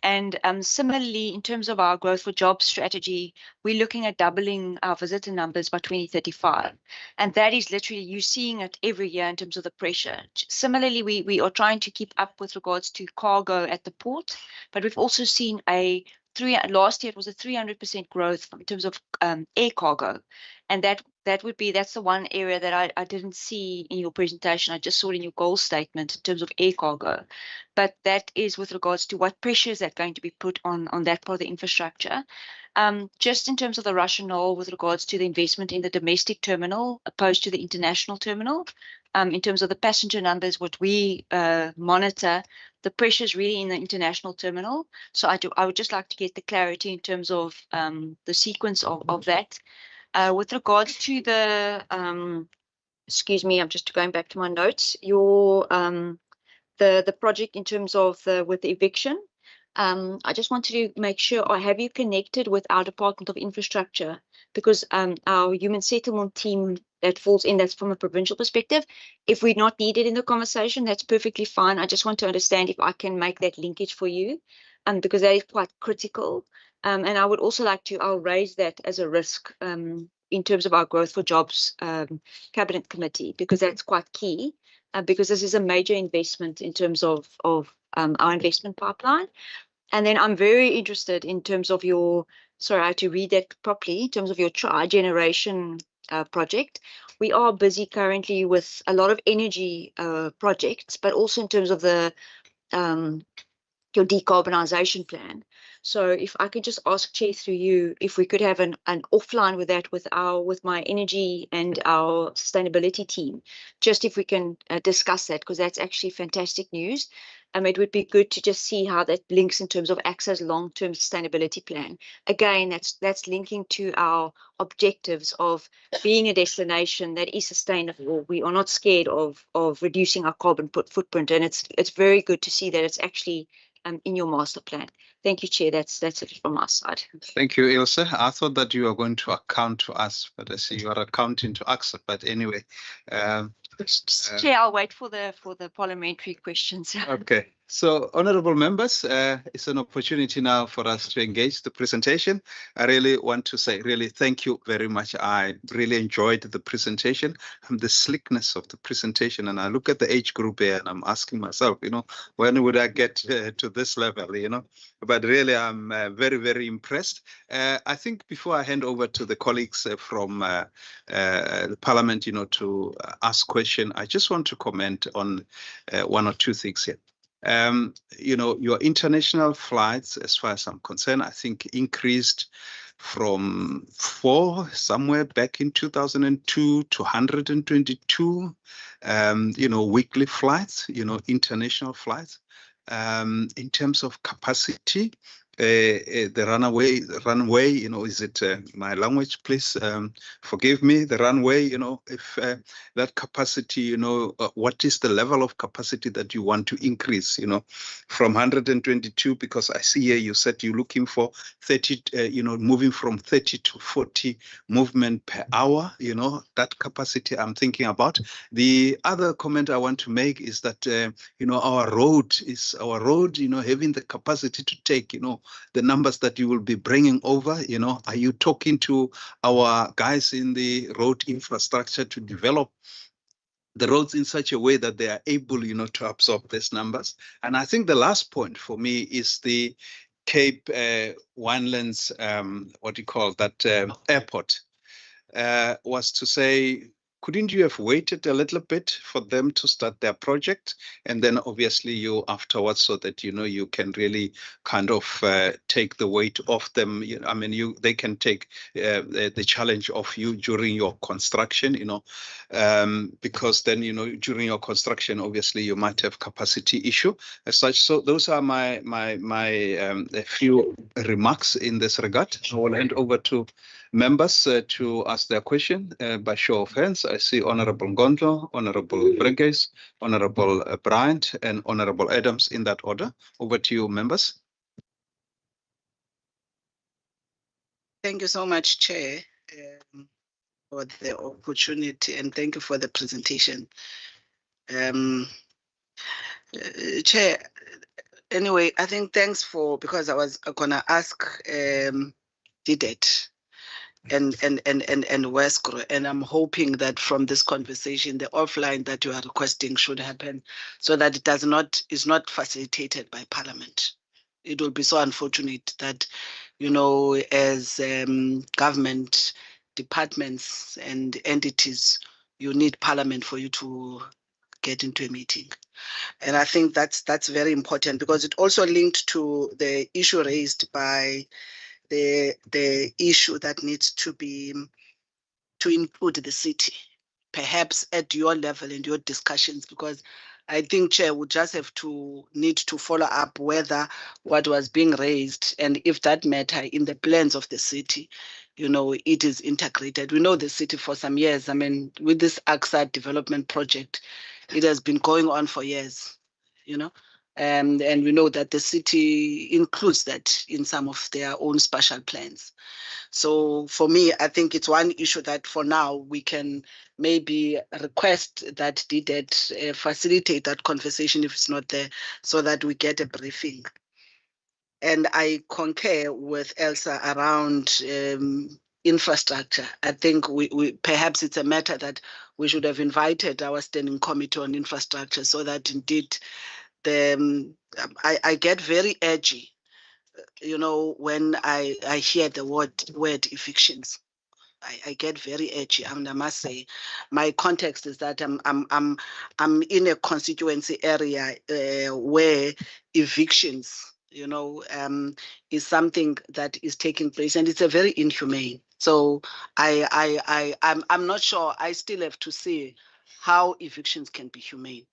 And similarly, in terms of our growth for jobs strategy, we're looking at doubling our visitor numbers by 2035. And that is literally, you're seeing it every year in terms of the pressure. Similarly, we are trying to keep up with regards to cargo at the port, but we've also seen last year it was a 300% growth in terms of air cargo. And that's the one area that I didn't see in your presentation. I just saw it in your goal statement in terms of air cargo. But that is with regards to what pressure is that going to be put on that part of the infrastructure. Just in terms of the rationale with regards to the investment in the domestic terminal opposed to the international terminal, in terms of the passenger numbers, what we monitor, the pressure is really in the international terminal. So I would just like to get the clarity in terms of the sequence of that. With regards to the, excuse me, I'm just going back to my notes, the project in terms of with the eviction. I just wanted to make sure, or have you connected with our Department of Infrastructure? Because our human settlement team that falls in, that's from a provincial perspective. If we're not needed in the conversation, that's perfectly fine. I just want to understand if I can make that linkage for you, because that is quite critical. And I would also like to, I'll raise that as a risk in terms of our growth for jobs cabinet committee, because that's quite key. Because this is a major investment in terms of our investment pipeline. And then I'm very interested in terms of your, sorry, I have to read that properly, in terms of your tri-generation project. We are busy currently with a lot of energy projects, but also in terms of the your decarbonization plan. So if I could just ask Chair through you, if we could have an offline with that with my energy and our sustainability team, just if we can discuss that, because that's actually fantastic news. It would be good to just see how that links in terms of AXA's long-term sustainability plan. Again, that's linking to our objectives of being a destination that is sustainable. We are not scared of reducing our carbon footprint, and it's very good to see that it's actually in your master plan. Thank you, Chair. That's it from my side. Thank you, Ilse. I thought that you were going to account to us, but I see you are accounting to AXA. But anyway, Chair, I'll wait for the parliamentary questions. okay. So, honorable members, it's an opportunity now for us to engage the presentation. I really want to say really thank you very much. I really enjoyed the presentation and the slickness of the presentation. And I look at the age group here and I'm asking myself, when would I get to this level, But really, I'm very, very impressed. I think before I hand over to the colleagues from the Parliament, to ask question, I just want to comment on one or two things here. Your international flights, as far as I'm concerned, I think increased from 4 somewhere back in 2002 to 122, weekly flights, international flights. In terms of capacity, the runway, is it my language, please forgive me, the runway, if that capacity, what is the level of capacity that you want to increase, from 122, because I see here you said you're looking for 30, moving from 30 to 40 movement per hour, that capacity I'm thinking about. The other comment I want to make is that, our road, having the capacity to take, the numbers that you will be bringing over, are you talking to our guys in the road infrastructure to develop the roads in such a way that they are able, to absorb these numbers? And I think the last point for me is the Cape Winelands, airport, was to say, couldn't you have waited a little bit for them to start their project, and then obviously you afterwards, so that you can really kind of take the weight off them? I mean, they can take the challenge of you during your construction, because then during your construction, obviously you might have capacity issue as such. So those are my a few remarks in this regard. I will hand over to members to ask their question by show of hands. I see Honorable Gondlo, Honorable Breges, Honorable Bryant, and Honorable Adams in that order. Over to you, members. Thank you so much, Chair, for the opportunity, and thank you for the presentation. Chair, anyway, I think thanks because I was gonna ask DDET and Westgro, and I'm hoping that from this conversation, the offline that you are requesting should happen, so that it is not facilitated by Parliament. It will be so unfortunate that, as government departments and entities, you need Parliament for you to get into a meeting. And I think that's very important, because it also linked to the issue raised by the issue that needs to include the city, perhaps at your level and your discussions, because I think Chair would just need to follow up whether what was being raised, and if that matter in the plans of the city, it is integrated. We know the city for some years. I mean, with this AXA development project, it has been going on for years, and we know that the city includes that in some of their own spatial plans. So for me, I think it's one issue that for now we can maybe request that DDET facilitate that conversation if it's not there, so that we get a briefing. And I concur with Elsa around infrastructure. I think we perhaps it's a matter that we should have invited our standing committee on infrastructure, so that indeed I get very edgy, when I hear the word evictions. I get very edgy, and I must say, my context is that I'm in a constituency area where evictions, is something that is taking place, and it's a very inhumane. So I'm not sure. I still have to see how evictions can be humane.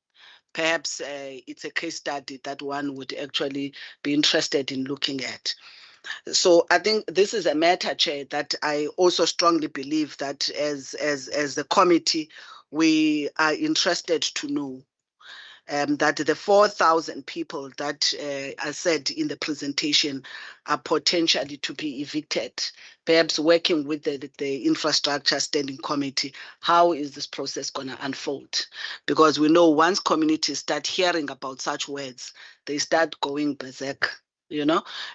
Perhaps it's a case study that one would actually be interested in looking at. So I think this is a matter, Chair, that I also strongly believe that as the committee, we are interested to know that the 4,000 people that are said in the presentation are potentially to be evicted. Perhaps working with the infrastructure standing committee, how is this process going to unfold? Because we know once communities start hearing about such words, they start going berserk.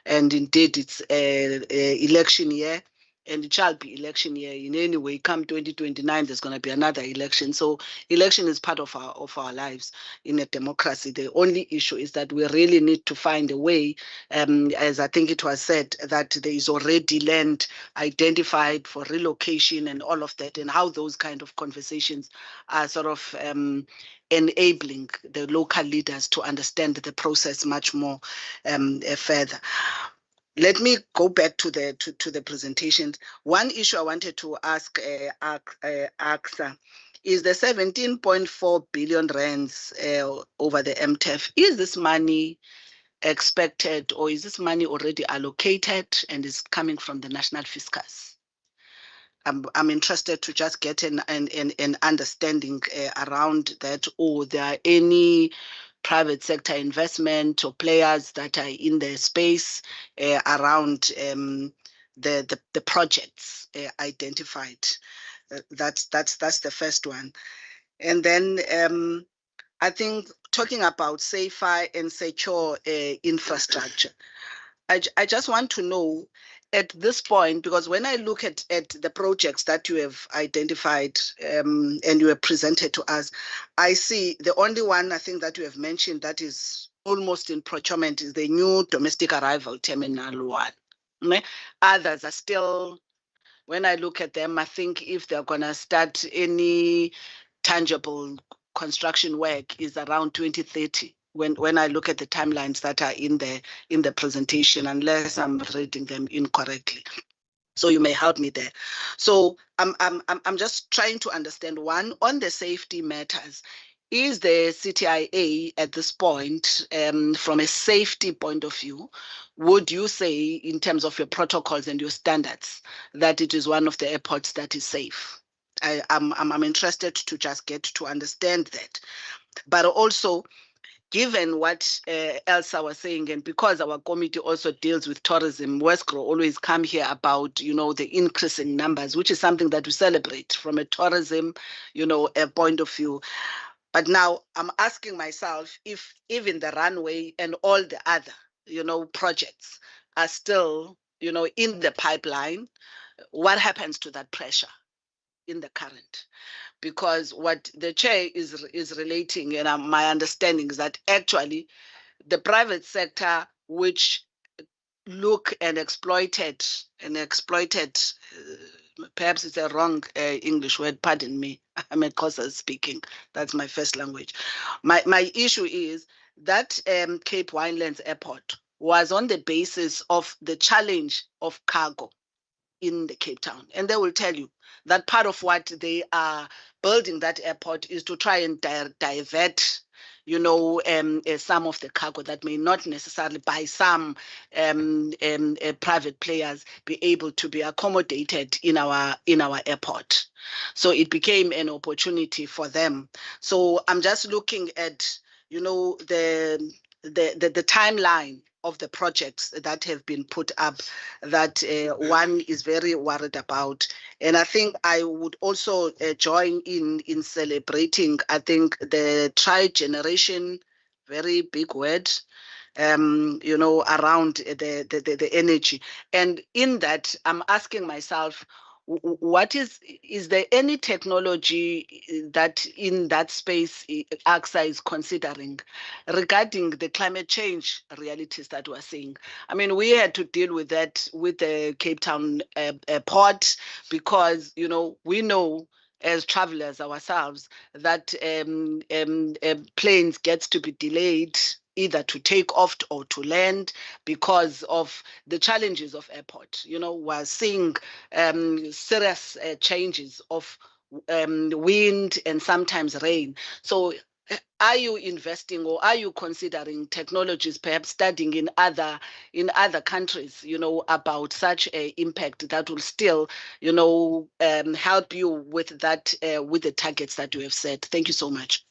And indeed it's election year, and it shall be election year. In any way, come 2029, there's going to be another election. So election is part of our lives in a democracy. The only issue is that we really need to find a way, as I think it was said, that there is already land identified for relocation and all of that, and how those kind of conversations are sort of enabling the local leaders to understand the process much more further. Let me go back to the presentation. One issue I wanted to ask AXA is the 17.4 billion rands over the MTEF. Is this money expected, or is this money already allocated and is coming from the national fiscus? I'm interested to just get an understanding around that, or there are any private sector investment or players that are in the space around the projects identified. That's the first one. And then I think talking about safer and secure infrastructure, I just want to know at this point, because when I look at the projects that you have identified and you have presented to us, I see the only one I think that you have mentioned that is almost in procurement is the new domestic arrival terminal 1. Others are still, when I look at them, I think if they're going to start any tangible construction work is around 2030. When I look at the timelines that are in the presentation, unless I'm reading them incorrectly. So you may help me there. So I'm just trying to understand, one, on the safety matters. Is the CTIA at this point, from a safety point of view, would you say, in terms of your protocols and your standards, that it is one of the airports that is safe? I'm interested to just get to understand that. But also, given what Elsa was saying, and because our committee also deals with tourism, Westgro always come here about, the increasing numbers, which is something that we celebrate from a tourism, a point of view. But now I'm asking myself if even the runway and all the other, projects are still, in the pipeline, what happens to that pressure in the current? Because what the chair is relating, and my understanding is that actually the private sector, which look and exploited, perhaps it's a wrong English word, pardon me, I'm a Xhosa speaking, that's my first language. My issue is that Cape Winelands Airport was on the basis of the challenge of cargo in the Cape Town. And they will tell you that part of what they are building that airport is to try and divert, some of the cargo that may not necessarily by some private players be able to be accommodated in our airport. So it became an opportunity for them. So I'm just looking at, the timeline of the projects that have been put up that one is very worried about. And I think I would also join in celebrating, I think, the tri-generation, very big word, around the energy. And in that, I'm asking myself, what is there any technology that in that space AXA is considering regarding the climate change realities that we're seeing? I mean, we had to deal with that with the Cape Town port because, we know as travelers ourselves that planes gets to be delayed either to take off or to land because of the challenges of airport. We're seeing serious changes of wind and sometimes rain. So are you investing or are you considering technologies, perhaps studying in other countries, about such an impact that will still, help you with that, with the targets that you have set? Thank you so much.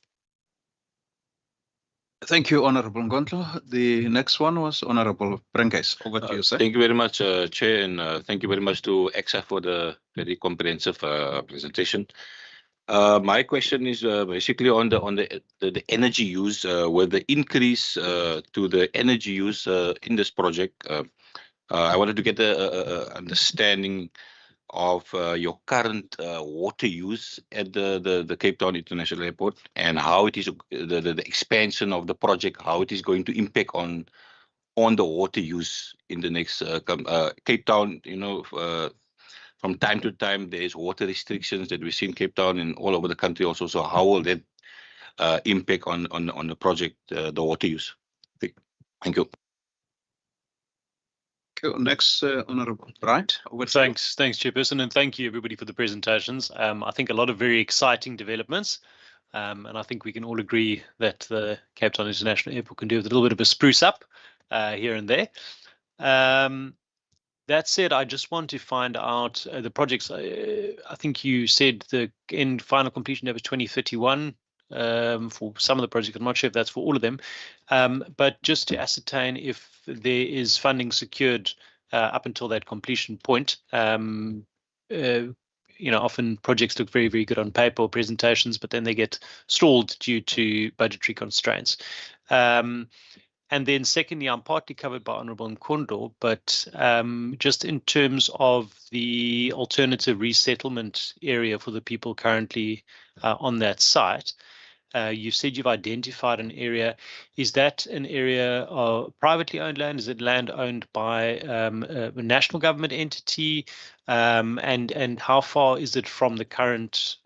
Thank you, Honorable Ngontlo. The next one was Honorable Brenkes. Over to you, sir. Thank you very much, Chair, and thank you very much to AXA for the very comprehensive presentation. My question is basically on the energy use, with the increase to the energy use in this project. I wanted to get a understanding of your current water use at the Cape Town International Airport and how it is the expansion of the project, how it is going to impact on the water use in the next Cape Town. From time to time there is water restrictions that we see in Cape Town and all over the country also. So how will that impact on the project, the water use? Thank you. Next, Honorable Bright. Thanks, Chairperson, and thank you everybody for the presentations. I think a lot of very exciting developments, and I think we can all agree that the Cape Town International Airport can do with a little bit of a spruce up here and there. That said, I just want to find out the projects. I think you said the final completion date was 2031 for some of the projects. I'm not sure if that's for all of them, but just to ascertain if there is funding secured up until that completion point. Often projects look very, very good on paper or presentations, but then they get stalled due to budgetary constraints. And then secondly, I'm partly covered by Honourable Mkondo, but just in terms of the alternative resettlement area for the people currently on that site, You said you've identified an area. Is that an area of privately owned land? Is it land owned by a national government entity? And how far is it from the current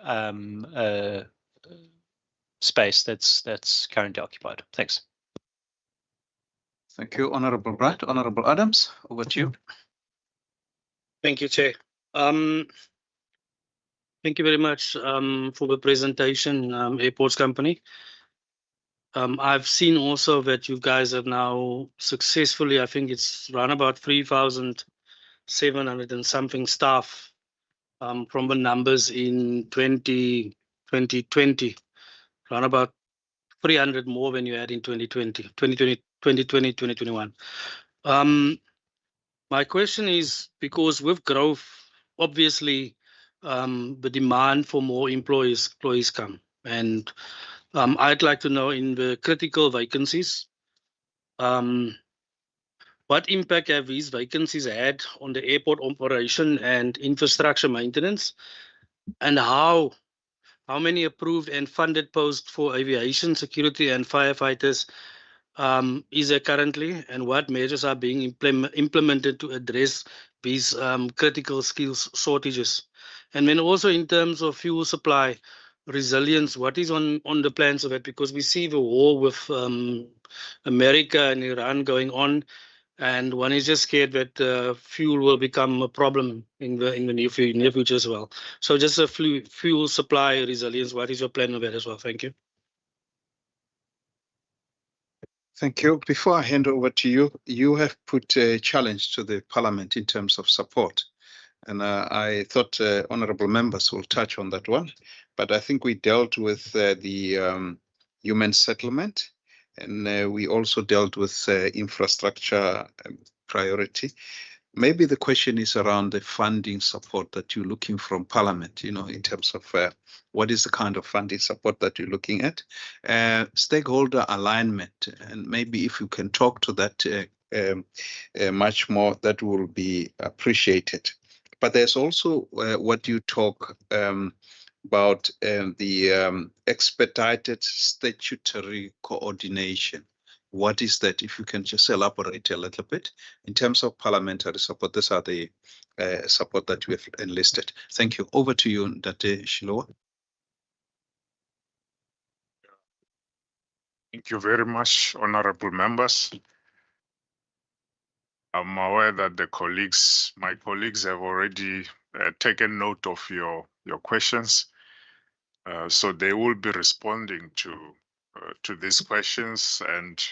space that's currently occupied? Thanks. Thank you, Honorable Bright. Honorable Adams, over to you. Thank you, Chair. Thank you very much for the presentation, Airports Company. I've seen also that you guys have now successfully, I think it's around about 3,700 and something staff from the numbers in 2020, around about 300 more than you had in 2021. My question is, because with growth, obviously, the demand for more employees come. And I'd like to know in the critical vacancies, what impact have these vacancies had on the airport operation and infrastructure maintenance? And how many approved and funded posts for aviation security and firefighters is there currently, and what measures are being implemented to address these critical skills shortages? And then also in terms of fuel supply resilience, what is on the plans of it? Because we see the war with America and Iran going on, and one is just scared that fuel will become a problem in the near future as well. So just a fuel supply resilience, what is your plan of that as well? Thank you. Thank you. Before I hand over to you, you have put a challenge to the Parliament in terms of support. And I thought honorable members will touch on that one. But I think we dealt with the human settlement, and we also dealt with infrastructure priority. Maybe the question is around the funding support that you're looking from Parliament, in terms of what is the kind of funding support that you're looking at, stakeholder alignment, and maybe if you can talk to that much more, that will be appreciated. But there's also what you talk about the expedited statutory coordination. What is that? If you can just elaborate a little bit in terms of parliamentary support, these are the support that we have enlisted. Thank you. Over to you, Date Shilowa. Thank you very much, honorable members. I'm aware that my colleagues have already taken note of your questions. So they will be responding to these questions, and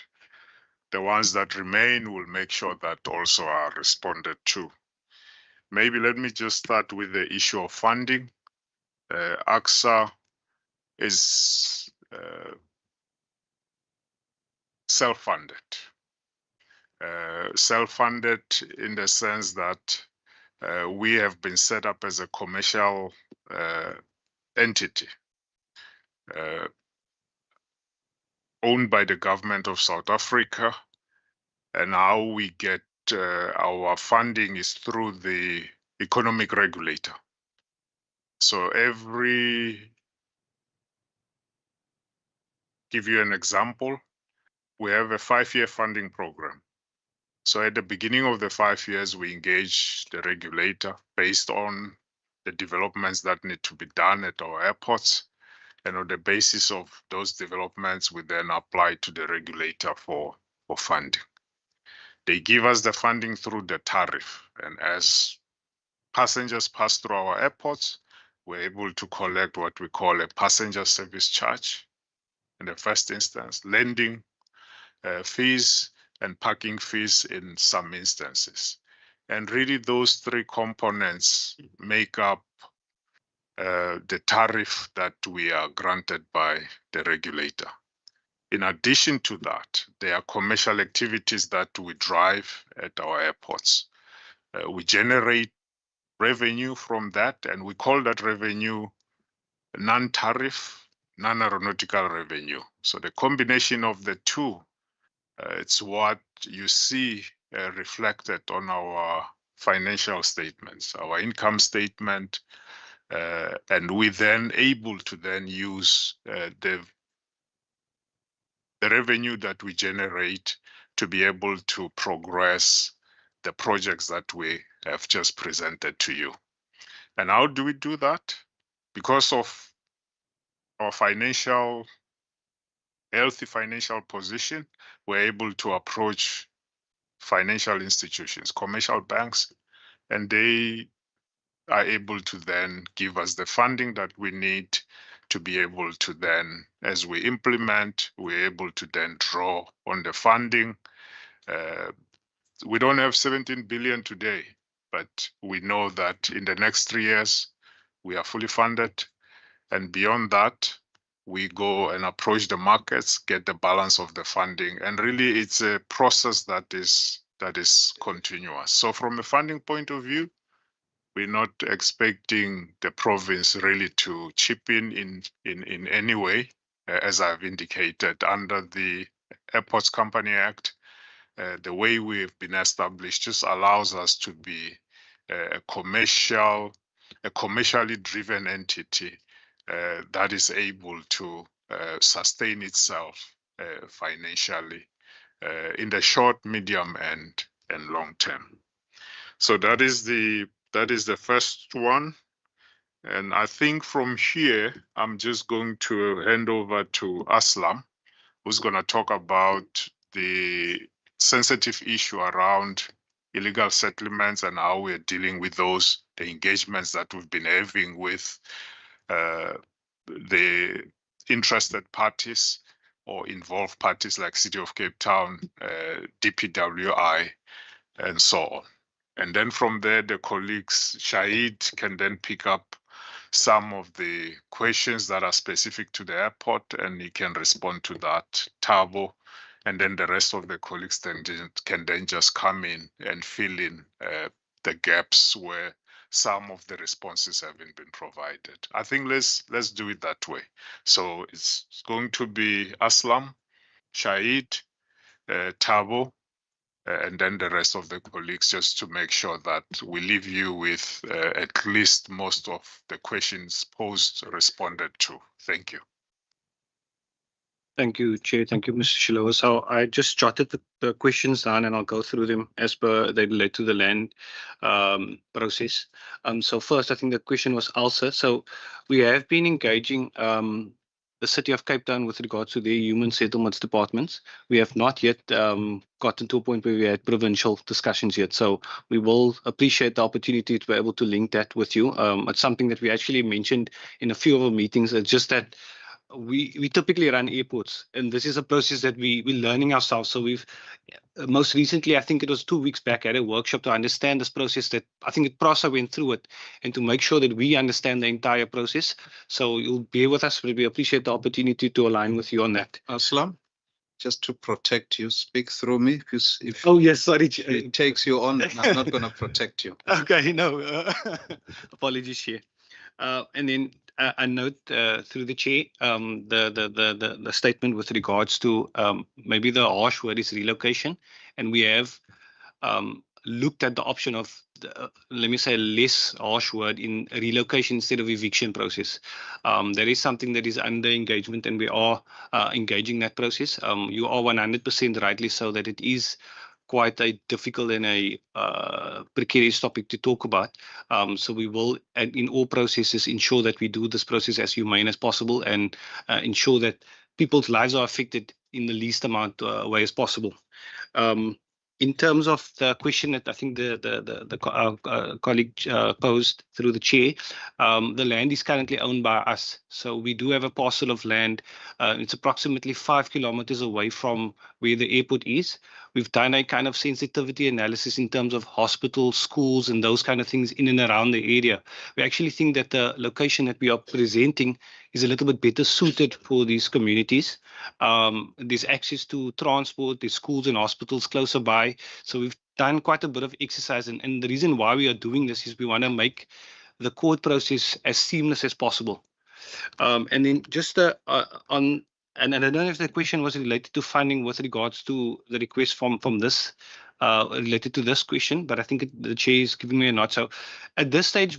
the ones that remain will make sure that also are responded to. Maybe let me just start with the issue of funding. AXA is self-funded. Self-funded in the sense that we have been set up as a commercial entity owned by the government of South Africa, and how we get our funding is through the economic regulator. So give you an example, we have a 5-year funding program. So at the beginning of the 5 years, we engage the regulator based on the developments that need to be done at our airports. And on the basis of those developments, we then apply to the regulator for funding. They give us the funding through the tariff. And as passengers pass through our airports, we're able to collect what we call a passenger service charge in the first instance, landing fees and parking fees in some instances. And really those three components make up the tariff that we are granted by the regulator. In addition to that, there are commercial activities that we drive at our airports. We generate revenue from that, and we call that revenue non-tariff, non-aeronautical revenue. So the combination of the two, it's what you see reflected on our financial statements, our income statement, and we then able to then use the the revenue that we generate to be able to progress the projects that we have just presented to you. And how do we do that? Because of our healthy financial position, we're able to approach financial institutions, commercial banks, and they are able to then give us the funding that we need to be able to then, as we implement, we're able to then draw on the funding. We don't have 17 billion today, but we know that in the next 3 years, we are fully funded. And beyond that, we go and approach the markets, get the balance of the funding. And really, it's a process that is continuous. So from a funding point of view, we're not expecting the province really to chip in any way, as I've indicated, under the Airports Company Act. The way we've been established just allows us to be a commercially driven entity that is able to sustain itself financially in the short, medium, and long term. So that is the first one. And I think from here, I'm just going to hand over to Aslam, who's going to talk about the sensitive issue around illegal settlements and how we're dealing with those, the engagements that we've been having with the interested parties or involved parties like City of Cape Town, DPWI, and so on. And then from there, the colleagues, Shahid can then pick up some of the questions that are specific to the airport, and he can respond to that, Tabo. And then the rest of the colleagues can then just come in and fill in the gaps where some of the responses haven't been provided. I think let's do it that way. So it's going to be Aslam, Shahid, Tabo, and then the rest of the colleagues, just to make sure that we leave you with at least most of the questions posed responded to. Thank you. Thank you, Chair. Thank you, Mr. Shilowa. So I just jotted the questions down and I'll go through them as per they relate to the land process. So first, I think the question was ALSA. So we have been engaging the City of Cape Town with regards to their human settlements departments. We have not yet gotten to a point where we had provincial discussions yet. So we will appreciate the opportunity to be able to link that with you. It's something that we actually mentioned in a few of our meetings. It's just that we typically run airports, and this is a process that we're learning ourselves. So we've most recently, I think it was 2 weeks back, at a workshop to understand this process that I think PRASA went through it, and to make sure that we understand the entire process. So you'll bear with us, but we appreciate the opportunity to align with you on that. Aslam, just to protect you, speak through me, because if oh yes, sorry, it takes you on, I'm not going to protect you. Okay, no, apologies, Chair. And then I note through the Chair the statement with regards to maybe the harsh word is relocation, and we have looked at the option of let me say less harsh word in relocation instead of eviction process. There is something that is under engagement, and we are engaging that process. You are 100% rightly so that it is quite a difficult and a precarious topic to talk about. So we will, in all processes, ensure that we do this process as humane as possible and ensure that people's lives are affected in the least amount way as possible. In terms of the question that I think the colleague posed through the Chair, the land is currently owned by us. So we do have a parcel of land. It's approximately 5 kilometers away from where the airport is. We've done a kind of sensitivity analysis in terms of hospitals, schools, and those kind of things in and around the area. We actually think that the location that we are presenting is a little bit better suited for these communities. There's access to transport, there's schools and hospitals closer by. So we've done quite a bit of exercise. And the reason why we are doing this is we want to make the court process as seamless as possible. And then just on, and I don't know if the question was related to funding with regards to the request from this, related to this question, but I think the Chair is giving me a nod. So at this stage,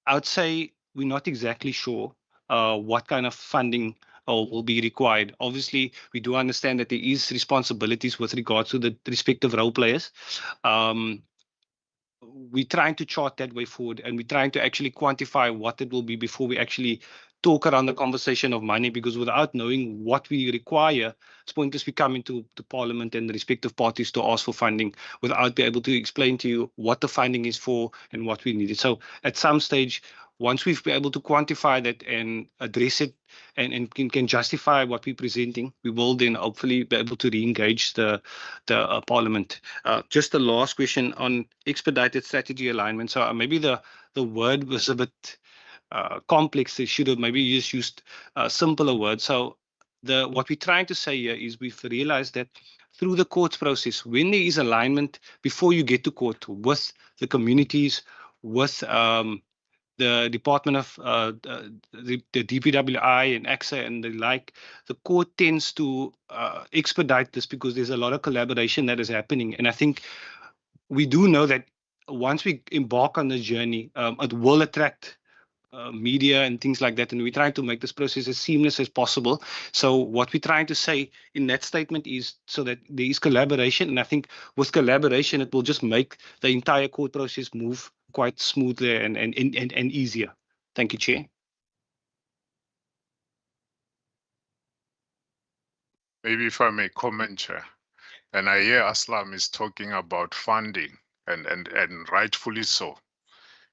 I would say we're not exactly sure what kind of funding or will be required. Obviously, we do understand that there is responsibilities with regards to the respective role players. We're trying to chart that way forward, and we're trying to actually quantify what it will be before we actually talk around the conversation of money, because without knowing what we require, it's pointless we come into the parliament and the respective parties to ask for funding without being able to explain to you what the funding is for and what we needed. So at some stage, once we've been able to quantify that and address it and can justify what we're presenting, we will then hopefully be able to re-engage the parliament. Just the last question on expedited strategy alignment. So maybe the word was a bit complex. They should have maybe just used simpler words. So what we're trying to say here is we've realized that through the courts process, when there is alignment before you get to court with the communities, with the Department of the DPWI and AXA and the like, the court tends to expedite this because there's a lot of collaboration that is happening. And I think we do know that once we embark on this journey, it will attract media and things like that, and we're trying to make this process as seamless as possible. So what we're trying to say in that statement is so that there is collaboration, and I think with collaboration it will just make the entire court process move quite smoothly and easier. Thank you, Chair. Maybe if I may comment, Chair. And I hear Aslam is talking about funding, and rightfully so,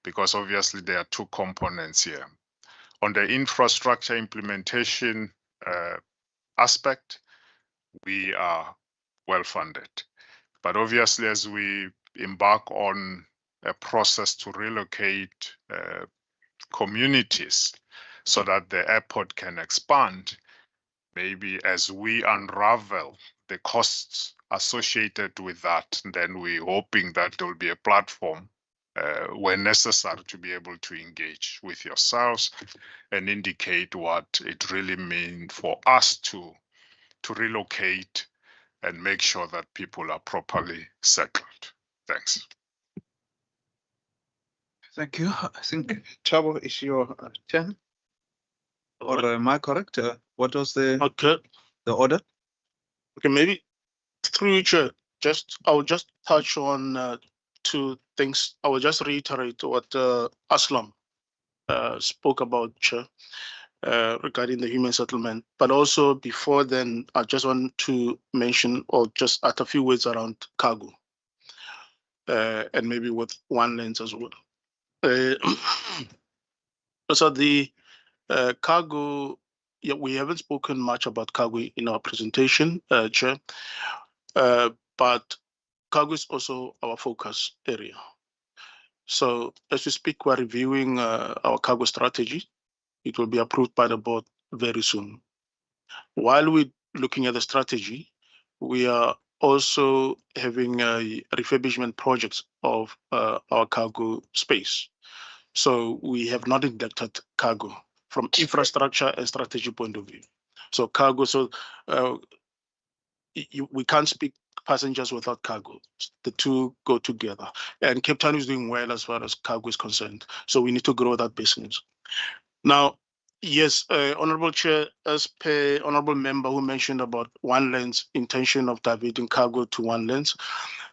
because obviously there are two components here. On the infrastructure implementation aspect, we are well funded. But obviously, as we embark on a process to relocate communities so that the airport can expand, maybe as we unravel the costs associated with that, then we're hoping that there will be a platform when necessary to be able to engage with yourselves and indicate what it really means for us to relocate and make sure that people are properly settled. Thanks. Thank you. I think Chabo is your turn. Or am I correct? What was the order? Okay, maybe through you, Chair, I will just touch on two things. I will just reiterate what Aslam spoke about, Chair, regarding the human settlement. But also before then, I just want to mention or just add a few words around cargo, and maybe with one lens as well. So the cargo, yeah, we haven't spoken much about cargo in our presentation, Chair, but cargo is also our focus area. So as we speak, we're reviewing our cargo strategy. It will be approved by the board very soon. While we're looking at the strategy, we are also having refurbishment projects of our cargo space. So we have not neglected cargo from infrastructure and strategy point of view. So cargo, we can't speak passengers without cargo. The two go together. And Cape Town is doing well as far as cargo is concerned. So we need to grow that business. Now, yes, Honorable Chair, as per Honorable Member who mentioned about one lens, intention of diverting cargo to one lens.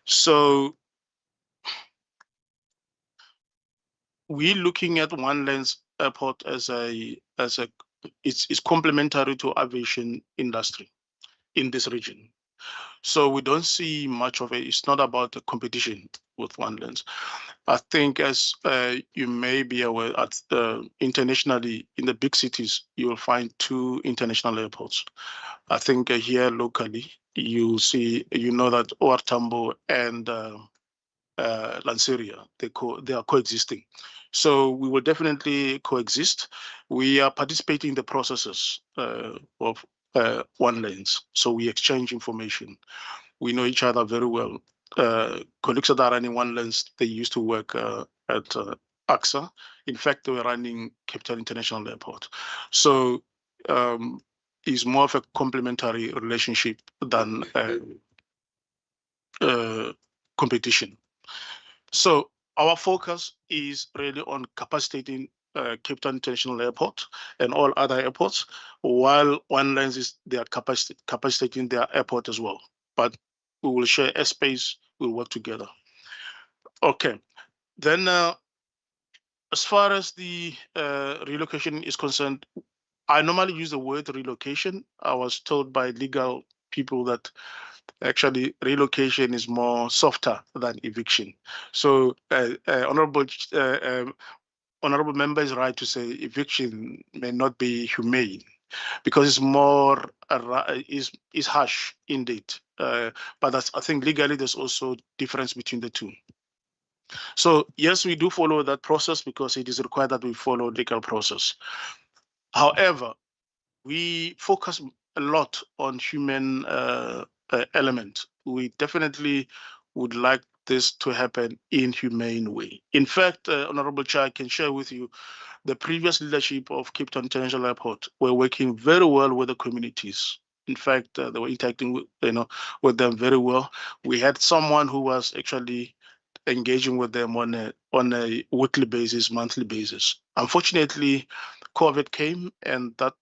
So we're looking at one lens airport as it's complementary to aviation industry in this region. So we don't see much of it. It's not about a competition with one lens. I think as you may be aware, internationally in the big cities, you will find two international airports. I think here locally, you know that OR Tambo and Lanseria, they are coexisting. So we will definitely coexist. We are participating in the processes of one lens. So we exchange information. We know each other very well. Colleagues that are running one lens, they used to work at AXA. In fact, they were running Cape Town International Airport. So it's more of a complementary relationship than competition. So our focus is really on capacitating Cape Town International Airport and all other airports, while One Lens is their capacitating their airport as well. But we will share airspace, we'll work together. Okay, then as far as the relocation is concerned, I normally use the word relocation. I was told by legal people that actually relocation is more softer than eviction. So honorable member is right to say eviction may not be humane because it's more is harsh indeed. But that's, I think legally there's also difference between the two. So yes, we do follow that process because it is required that we follow legal process. However, we focus a lot on human element. We definitely would like this to happen in humane way. In fact, Honorable Chair, I can share with you the previous leadership of Cape Town International Airport were working very well with the communities. In fact, they were interacting with, with them very well. We had someone who was actually engaging with them on a weekly basis, monthly basis. Unfortunately, COVID came, and that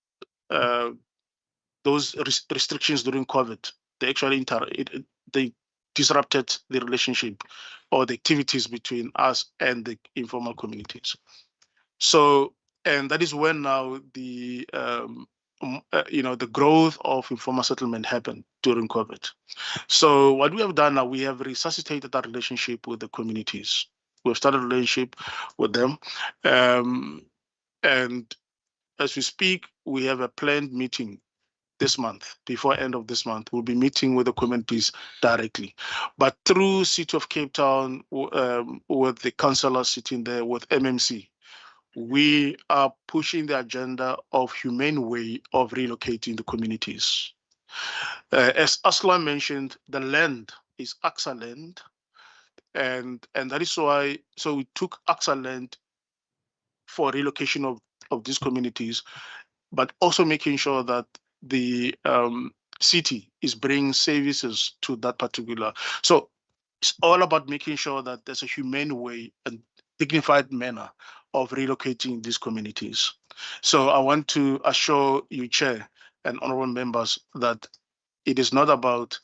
those restrictions during COVID, they actually they disrupted the relationship or the activities between us and the informal communities. So, and that is when now the the growth of informal settlement happened during COVID. So what we have done now, we have resuscitated that relationship with the communities. We've started a relationship with them, and as we speak, we have a planned meeting this month. Before end of this month, we'll be meeting with the communities directly, but through City of Cape Town, with the councillors sitting there, with MMC, we are pushing the agenda of humane way of relocating the communities. As Aslan mentioned, the land is AXA land, and that is why, so we took AXA land for relocation of these communities, but also making sure that the city is bringing services to that particular. So it's all about making sure that there's a humane way and dignified manner of relocating these communities. So I want to assure you, Chair and honorable members, that it is not about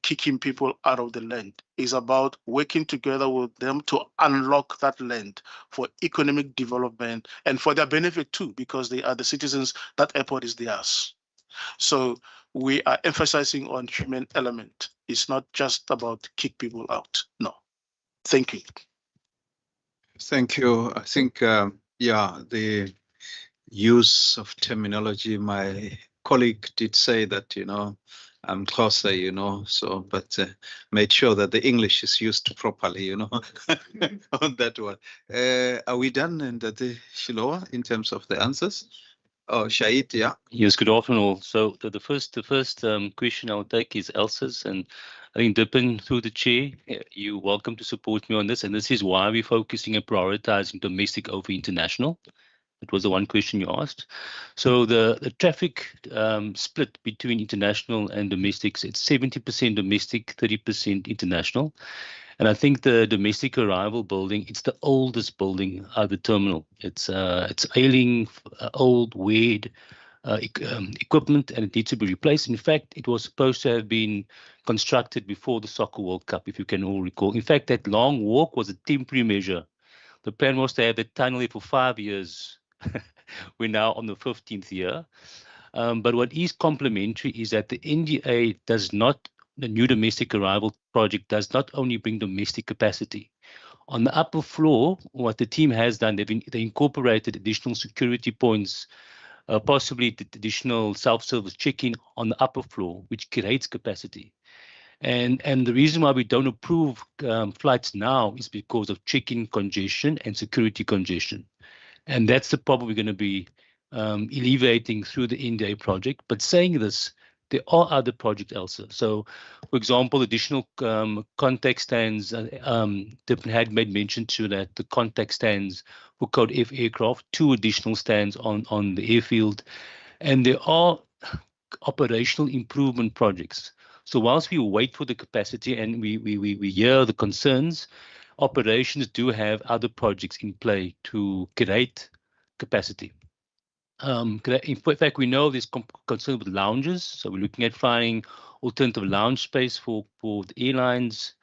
kicking people out of the land. It's about working together with them to unlock that land for economic development and for their benefit too, because they are the citizens. That airport is theirs. So we are emphasizing on human element. It's not just about kick people out. No. Thank you. Thank you. I think, yeah, the use of terminology, my colleague did say that, I'm closer, so, but made sure that the English is used properly, on that one. Are we done, and the Shiloh, in terms of the answers? Oh, Shahid, yeah. Yes, good afternoon. So the first question I'll take is Elsa's, and I think Dippin, through the chair, you're welcome to support me on this, and this is why we're focusing and prioritizing domestic over international. It was the one question you asked. So the traffic split between international and domestics, it's 70% domestic, 30% international. And I think the domestic arrival building, it's the oldest building of the terminal. It's ailing, old, weird equipment, and it needs to be replaced. In fact, it was supposed to have been constructed before the Soccer World Cup, if you can all recall. In fact, that long walk was a temporary measure. The plan was to have the tunnel for 5 years. We're now on the 15th year. But what is complementary is that the NDA does not, the new domestic arrival project does not only bring domestic capacity. On the upper floor, what the team has done, they incorporated additional security points, possibly the additional self-service check-in on the upper floor, which creates capacity. And the reason why we don't approve flights now is because of check-in congestion and security congestion. And that's the problem we're going to be alleviating through the NDA project. But saying this, there are other projects also. So, for example, additional contact stands, Dippin had made mention to that, the contact stands for Code F aircraft, 2 additional stands on the airfield. And there are operational improvement projects. So whilst we wait for the capacity and we hear the concerns, operations do have other projects in play to create capacity. In fact, we know there's concern with lounges, so we're looking at finding alternative lounge space for the airlines.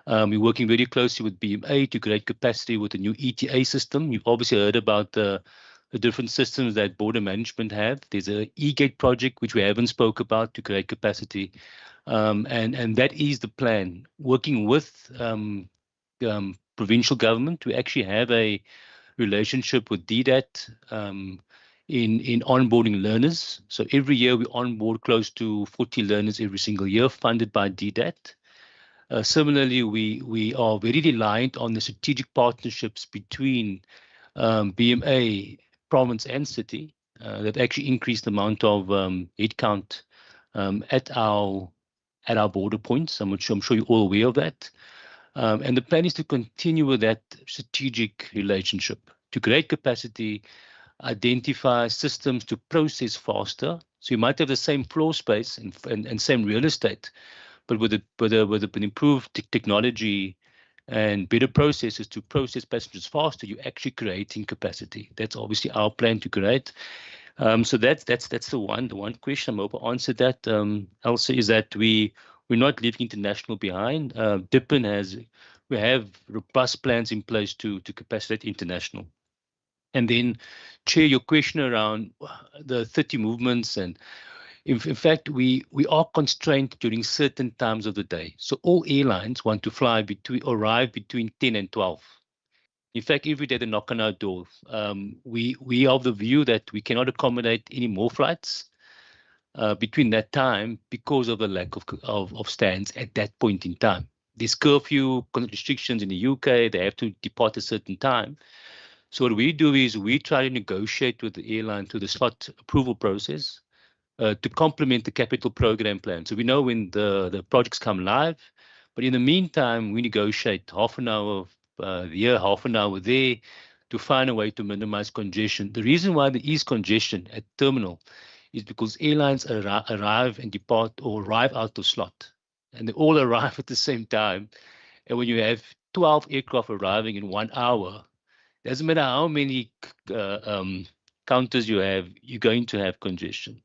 We're working very closely with BMA to create capacity with the new ETA system. You've obviously heard about the different systems that border management have. There's a e-gate project, which we haven't spoke about, to create capacity. And that is the plan. Working with provincial government, we actually have a relationship with DDAT in onboarding learners. So every year we onboard close to 40 learners every single year, funded by DDAT. Similarly, we are very reliant on the strategic partnerships between BMA, province and city that actually increased the amount of headcount at our border points. I'm sure you're all aware of that. And the plan is to continue with that strategic relationship to create capacity, identify systems to process faster. So you might have the same floor space and same real estate, but with an improved technology and better processes to process passengers faster, you're actually creating capacity. That's obviously our plan to create. So that's the one question. I hope I answered that. Also, is that we're not leaving international behind. We have robust plans in place to capacitate international. And then, Chair, your question around the 30 movements, and in fact, we are constrained during certain times of the day. So all airlines want to arrive between 10 and 12. In fact, every day they knock on our door. We are of the view that we cannot accommodate any more flights between that time because of the lack of stands at that point in time. There's curfew restrictions in the UK. They have to depart a certain time. So what we do is we try to negotiate with the airline through the slot approval process to complement the capital program plan. So we know when the projects come live, but in the meantime, we negotiate half an hour here, half an hour there to find a way to minimize congestion. The reason why there is congestion at terminal is because airlines arrive and depart or arrive out of slot, and they all arrive at the same time. And when you have 12 aircraft arriving in 1 hour, doesn't matter how many counters you have, you're going to have congestion.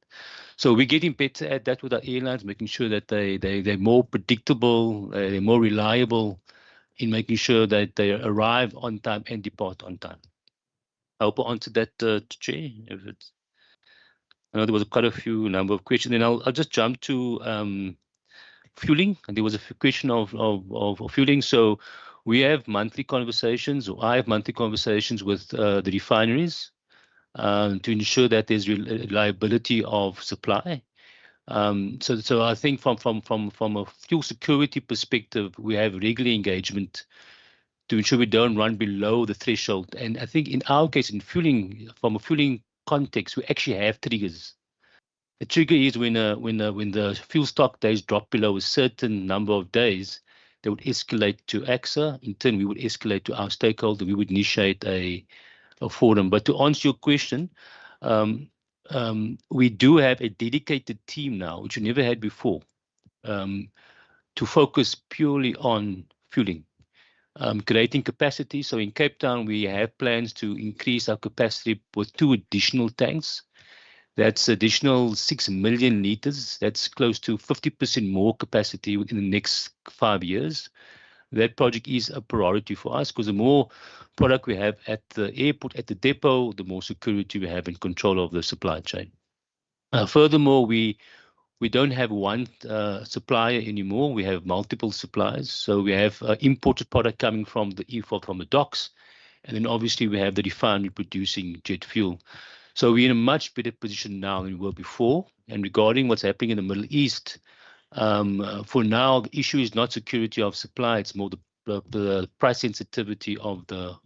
So we're getting better at that with our airlines, making sure that they're more predictable, they're more reliable in making sure that they arrive on time and depart on time. I hope I answered that, Chair. I know there was quite a few number of questions, and I'll just jump to fueling. And there was a question of fueling. So we have monthly conversations, or I have monthly conversations with the refineries to ensure that there's reliability of supply. So I think from a fuel security perspective, we have regular engagement to ensure we don't run below the threshold. And I think in our case, in fueling, from a fueling context, we actually have triggers. The trigger is when the fuel stock days drop below a certain number of days, they would escalate to AXA. In turn, we would escalate to our stakeholder. We would initiate a forum. But to answer your question, we do have a dedicated team now, which we never had before, to focus purely on fueling, creating capacity. So in Cape Town, we have plans to increase our capacity with 2 additional tanks. That's additional 6 million liters. That's close to 50% more capacity within the next 5 years. That project is a priority for us because the more product we have at the airport, at the depot, the more security we have in control of the supply chain. Furthermore, we don't have one supplier anymore. We have multiple suppliers. So we have imported product coming from the docks, and then obviously we have the refinery producing jet fuel. So we're in a much better position now than we were before. And regarding what's happening in the Middle East, for now, the issue is not security of supply. It's more the price sensitivity of the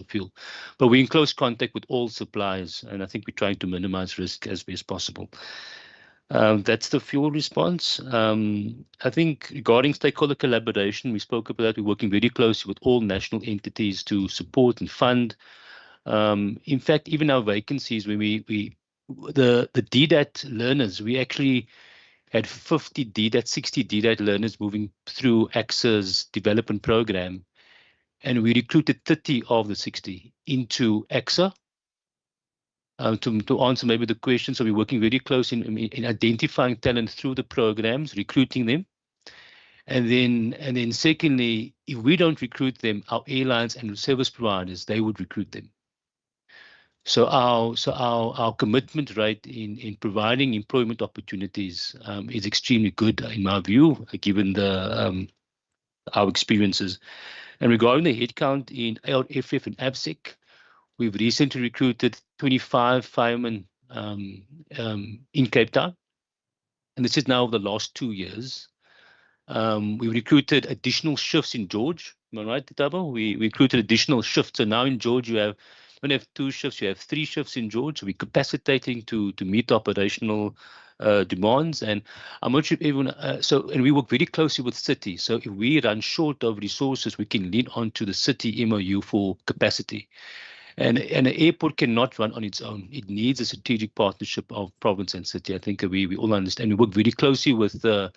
fuel. But we're in close contact with all suppliers, and I think we're trying to minimize risk as best possible. That's the fuel response. I think regarding stakeholder collaboration, we spoke about that. We're working very closely with all national entities to support and fund. In fact, even our vacancies, when the DDAT learners, we actually had 50 DDAT, 60 DDAT learners moving through AXA's development program, and we recruited 30 of the 60 into AXA. To answer maybe the question, so we're working very close in identifying talent through the programs, recruiting them. And then secondly, if we don't recruit them, our airlines and service providers, they would recruit them. So our commitment rate in providing employment opportunities is extremely good in my view, given our experiences. And regarding the headcount in ALFF and ABSEC, we've recently recruited 25 firemen in Cape Town, and this is now over the last 2 years. We recruited additional shifts in George. Am I right, Tabo? We recruited additional shifts. So now in George, you don't have 2 shifts, you have 3 shifts in George. We're capacitating to meet operational demands. And I'm not sure if everyone, and we work very closely with City. So if we run short of resources, we can lean onto the City MOU for capacity. And an airport cannot run on its own. It needs a strategic partnership of province and city. I think we all understand. We work very closely with the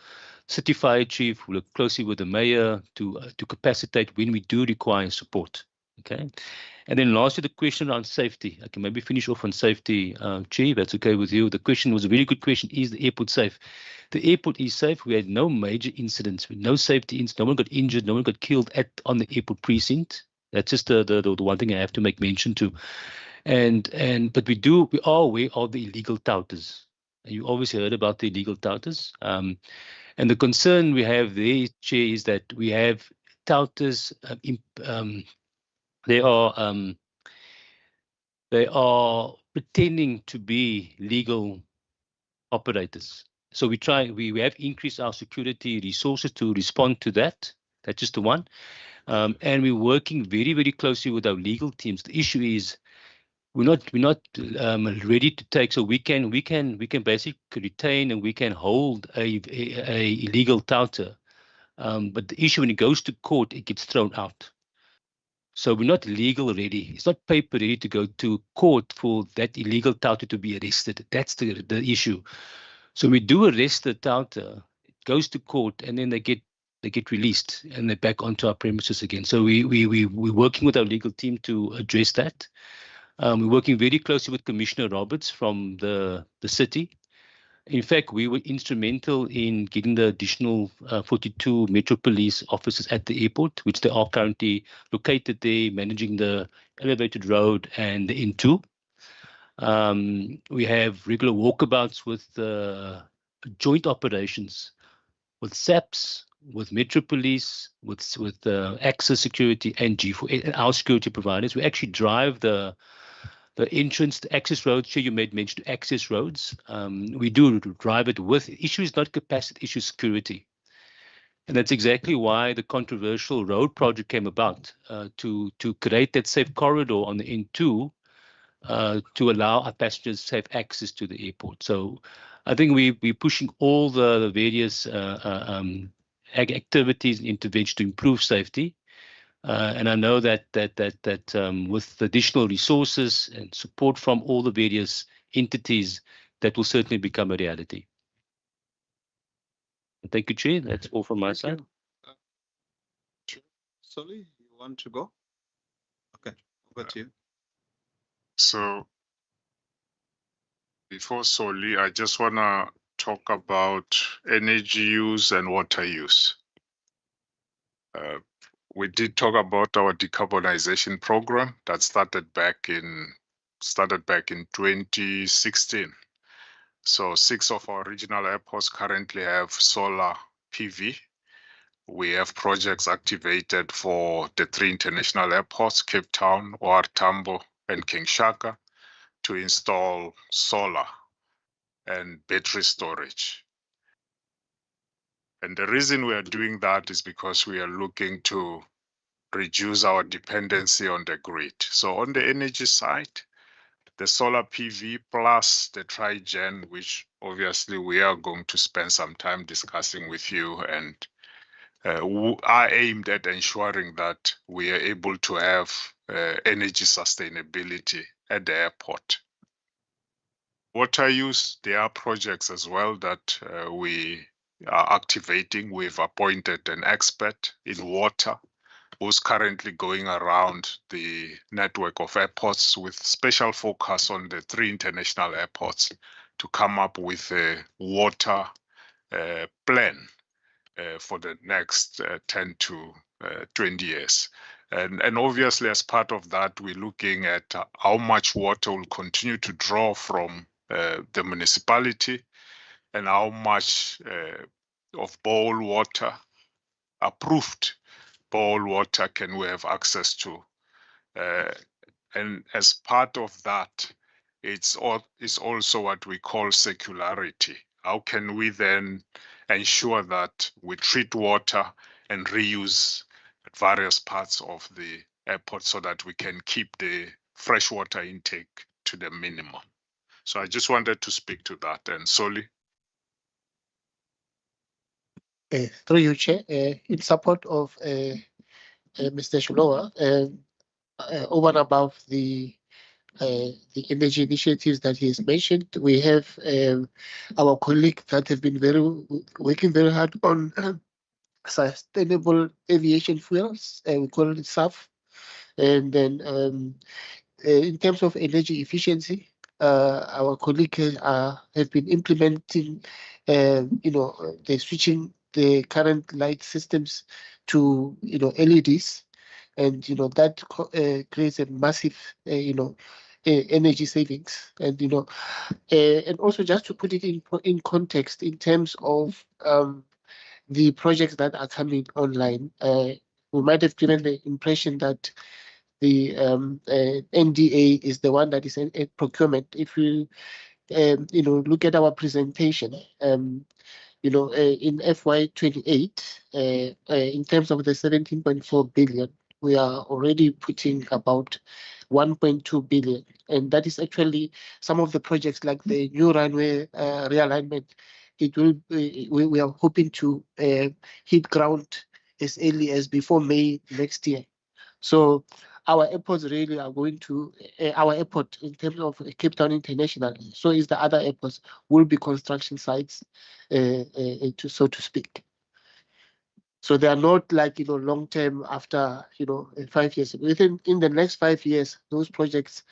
city fire chief. We work closely with the mayor to capacitate when we do require support. Okay. And then lastly, the question around safety. I can maybe finish off on safety, Chief. That's okay with you. The question was a very good question. Is the airport safe? The airport is safe. We had no major incidents, no safety incidents. No one got injured. No one got killed on the airport precinct. That's just the one thing I have to make mention to. But we are aware of the illegal touters. And you obviously heard about the illegal touters. And the concern we have there, Chair, is that we have touters. They are pretending to be legal operators. So we have increased our security resources to respond to that. That's just the one. And we're working very, very closely with our legal teams. The issue is we're not ready to take. So we can basically retain and we can hold a illegal touter. But the issue when it goes to court, it gets thrown out. So we're not legal ready. It's not paper ready to go to court for that illegal touter to be arrested. That's the issue. So we do arrest the touter, it goes to court, and then they get released and they're back onto our premises again. So we're working with our legal team to address that. We're working very closely with Commissioner Roberts from the city. In fact, we were instrumental in getting the additional 42 Metro Police officers at the airport, which they are currently located there, managing the elevated road and the N2. We have regular walkabouts with joint operations with SAPS, with Metro Police, with Access Security and G4, and our security providers. We actually drive the entrance, the access roads. Sure, you made mention to access roads. We do drive it with. The issue is not capacity, issue is security. And that's exactly why the controversial road project came about, to create that safe corridor on the N2 to allow our passengers safe access to the airport. So I think we're pushing all the various activities and interventions to improve safety. And I know that with additional resources and support from all the various entities, that will certainly become a reality. Thank you, Chair. That's all from my side. Solly, you want to go? Okay, over to you. So before Solly, I just want to talk about energy use and water use. We did talk about our decarbonization program that started back in 2016. So 6 of our regional airports currently have solar PV. We have projects activated for the 3 international airports, Cape Town, OR Tambo, and King Shaka, to install solar and battery storage. And the reason we are doing that is because we are looking to reduce our dependency on the grid. So on the energy side, the solar PV plus the Trigen, which obviously we are going to spend some time discussing with you, and are aimed at ensuring that we are able to have energy sustainability at the airport. Water use, there are projects as well that we are activating. We've appointed an expert in water who's currently going around the network of airports with special focus on the 3 international airports to come up with a water plan for the next 10 to 20 years. And obviously, as part of that, we're looking at how much water will continue to draw from the municipality and how much of bowl water, approved bowl water, can we have access to. And as part of that, it's also what we call circularity. How can we then ensure that we treat water and reuse at various parts of the airport so that we can keep the freshwater intake to the minimum? So I just wanted to speak to that. And Soli? Through you, Chair, in support of Mr. Shilowa, over and above the energy initiatives that he has mentioned, we have our colleagues that have been working very hard on sustainable aviation fuels. We call it SAF. And then in terms of energy efficiency, our colleagues have been implementing, they're switching the current light systems to, LEDs, and that creates a massive, energy savings, and and also just to put it in context in terms of the projects that are coming online. We might have given the impression that the NDA is the one that is in procurement. If you look at our presentation, in FY28, in terms of the 17.4 billion, we are already putting about 1.2 billion, and that is actually some of the projects like the new runway realignment. It will we are hoping to hit ground as early as before May next year. So our airports really are going to, our airport in terms of Cape Town International, so is the other airports, will be construction sites, so to speak. So they are not like, long term after, 5 years. In the next 5 years, those projects,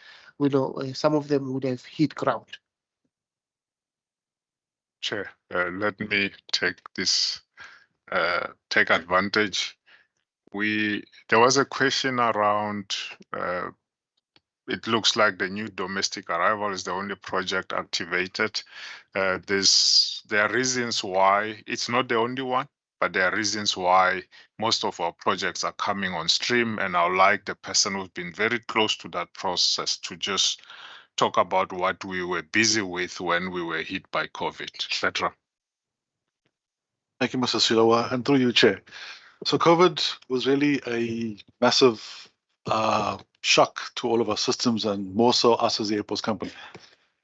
some of them would have hit ground. Chair, let me take advantage. There was a question around, it looks like the new domestic arrival is the only project activated. There are reasons why, it's not the only one, but there are reasons why most of our projects are coming on stream, and I would like the person who's been very close to that process to just talk about what we were busy with when we were hit by COVID, etc. Thank you, Mr. Shilowa, and through you, Chair. So COVID was really a massive shock to all of our systems, and more so us as the airports company.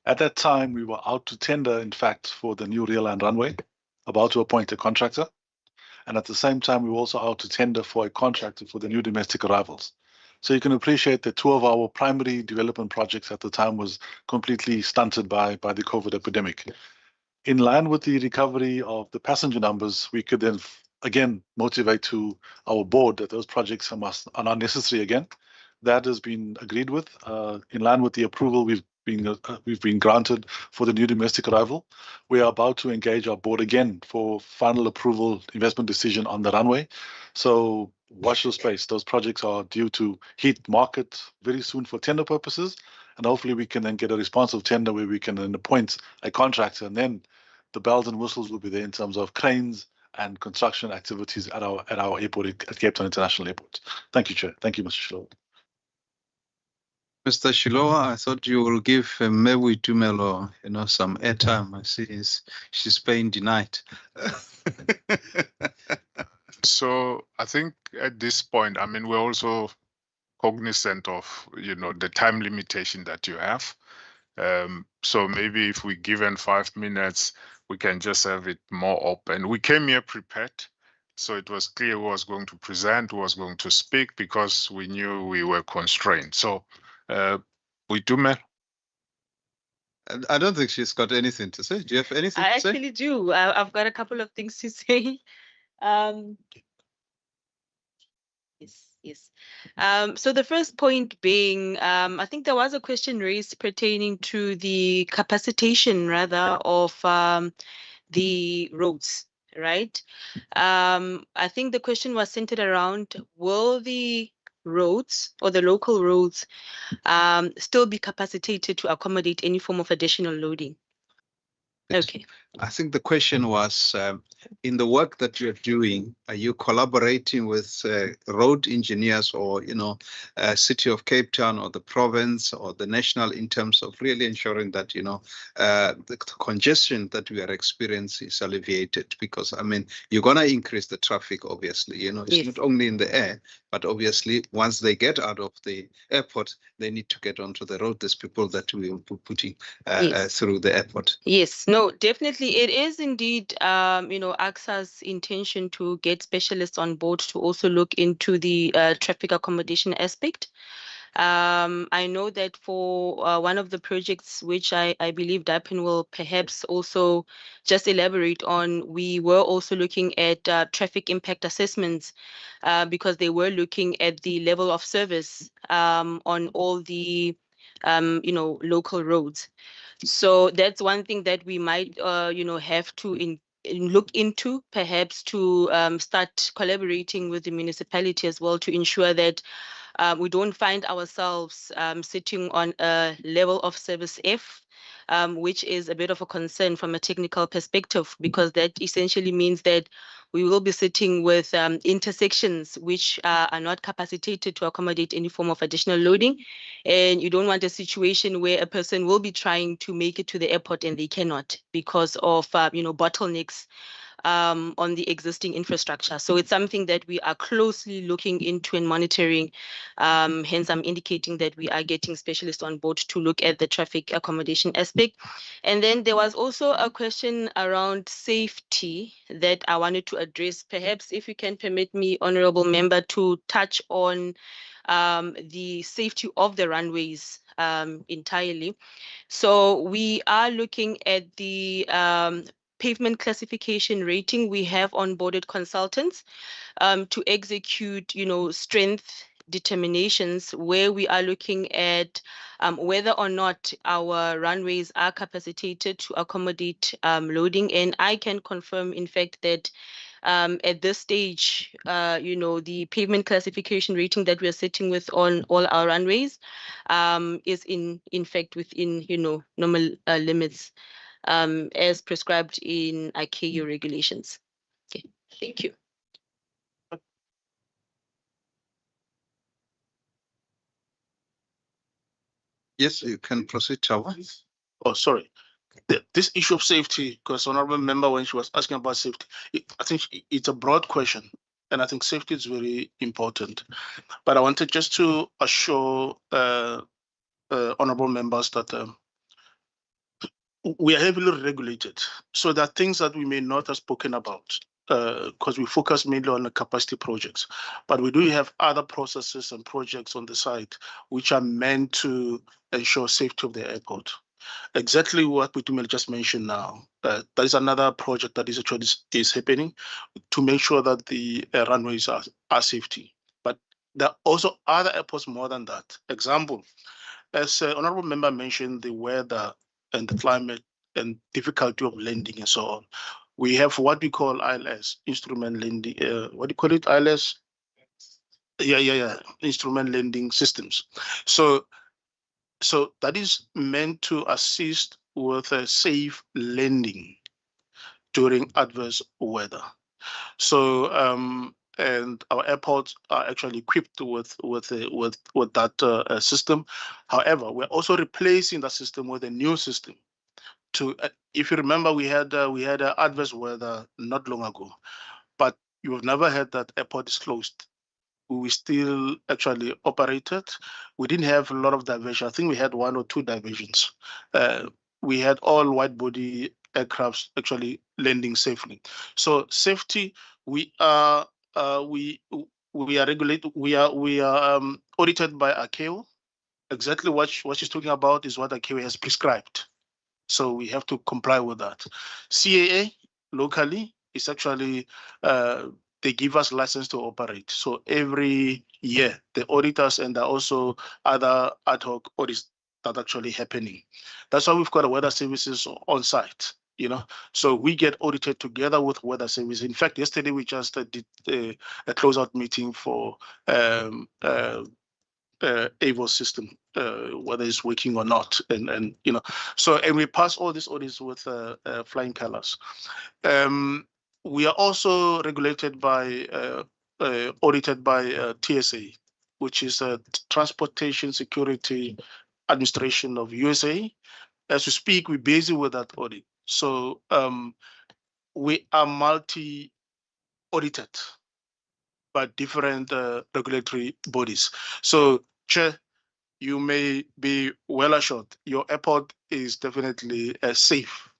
At that time, we were out to tender, in fact, for the new real land runway, about to appoint a contractor. And at the same time, we were also out to tender for a contractor for the new domestic arrivals. So you can appreciate that 2 of our primary development projects at the time was completely stunted by the COVID epidemic. In line with the recovery of the passenger numbers, we could then again motivate to our board that those projects are not necessary again. That has been agreed with. In line with the approval we've been granted for the new domestic arrival. We are about to engage our board again for final approval investment decision on the runway. So watch the space. Those projects are due to hit market very soon for tender purposes, and hopefully we can then get a responsive tender where we can then appoint a contractor, and then the bells and whistles will be there in terms of cranes and construction activities at our airport at Cape Town International Airport. Thank you, Chair. Thank you, Mr. Shilowa. Mr. Shilowa, I thought you will give Mewi Tumelo, some airtime. I see she's paying denied. So I think at this point, we're also cognizant of, the time limitation that you have. So maybe if we given 5 minutes, we can just have it more open. We came here prepared, so it was clear who was going to present, who was going to speak, because we knew we were constrained. So we do, Mel. I don't think she's got anything to say. Do you have anything I to say? actually do. I've got a couple of things to say. Yes. Yes. So the first point being, I think there was a question raised pertaining to the capacitation rather of the roads, right? I think the question was centered around, will the roads or the local roads still be capacitated to accommodate any form of additional loading? Okay. I think the question was, in the work that you're doing, are you collaborating with road engineers or, City of Cape Town or the province or the national in terms of really ensuring that, the congestion that we are experiencing is alleviated? Because, I mean, you're going to increase the traffic, obviously, it's Yes. not only in the air, but obviously once they get out of the airport, they need to get onto the road. There's people that we will be putting Yes. through the airport. Yes, no, definitely. It is indeed, AXA's intention to get specialists on board to also look into the traffic accommodation aspect. I know that for one of the projects, which I believe Dapen will perhaps also just elaborate on, we were also looking at traffic impact assessments because they were looking at the level of service on all the, local roads. So that's one thing that we might, have to look into, perhaps to start collaborating with the municipality as well to ensure that we don't find ourselves sitting on a level of service F, which is a bit of a concern from a technical perspective, because that essentially means that we will be sitting with intersections which are not capacitated to accommodate any form of additional loading. And you don't want a situation where a person will be trying to make it to the airport and they cannot because of, bottlenecks on the existing infrastructure. So it's something that we are closely looking into and monitoring. Hence, I'm indicating that we are getting specialists on board to look at the traffic accommodation aspect. And then there was also a question around safety that I wanted to address. Perhaps if you can permit me, Honorable Member, to touch on the safety of the runways entirely. So we are looking at the pavement classification rating. We have onboarded consultants to execute, strength determinations where we are looking at whether or not our runways are capacitated to accommodate loading. And I can confirm, in fact, that at this stage, the pavement classification rating that we are sitting with on all our runways is in fact within, normal limits as prescribed in ICAO regulations. Okay, thank you. Yes, you can proceed, Chawa. Oh, sorry. This issue of safety, because honorable member, when she was asking about safety, I think it's a broad question, and I think safety is very important. But I wanted just to assure honorable members that we are heavily regulated. So there are things that we may not have spoken about because we focus mainly on the capacity projects. But we do have other processes and projects on the side which are meant to ensure safety of the airport. Exactly what Putumel just mentioned now. That is another project that is actually is happening to make sure that the runways are safety. But there are also other airports more than that. Example, as honorable member mentioned, the weather and the climate and difficulty of landing and so on. We have what we call ILS, instrument landing. What do you call it? ILS? Yeah. Instrument landing systems. So that is meant to assist with a safe landing during adverse weather. So and our airports are actually equipped with that system. However, we're also replacing that system with a new system. To if you remember, we had adverse weather not long ago, but you've never had that airport is closed. We still actually operated. We didn't have a lot of diversion. I think we had 1 or 2 diversions. We had all wide body aircrafts actually landing safely. So safety, we are regulated. We are audited by ICAO. Exactly what she's talking about is what ICAO has prescribed. So we have to comply with that. CAA locally is actually they give us license to operate. So every year, the auditors and there are also other ad hoc audits that are actually happening. That's why we've got a weather services on site, you know. So we get audited together with weather services. In fact, yesterday we just did a closeout meeting for AVOS system, whether it's working or not, and you know, so and we pass all these audits with flying colors. We are also regulated by, audited by TSA, which is Transportation Security Administration of USA. As we speak, we're busy with that audit. So we are multi-audited by different regulatory bodies. So, Chair, you may be well assured your airport is definitely safe.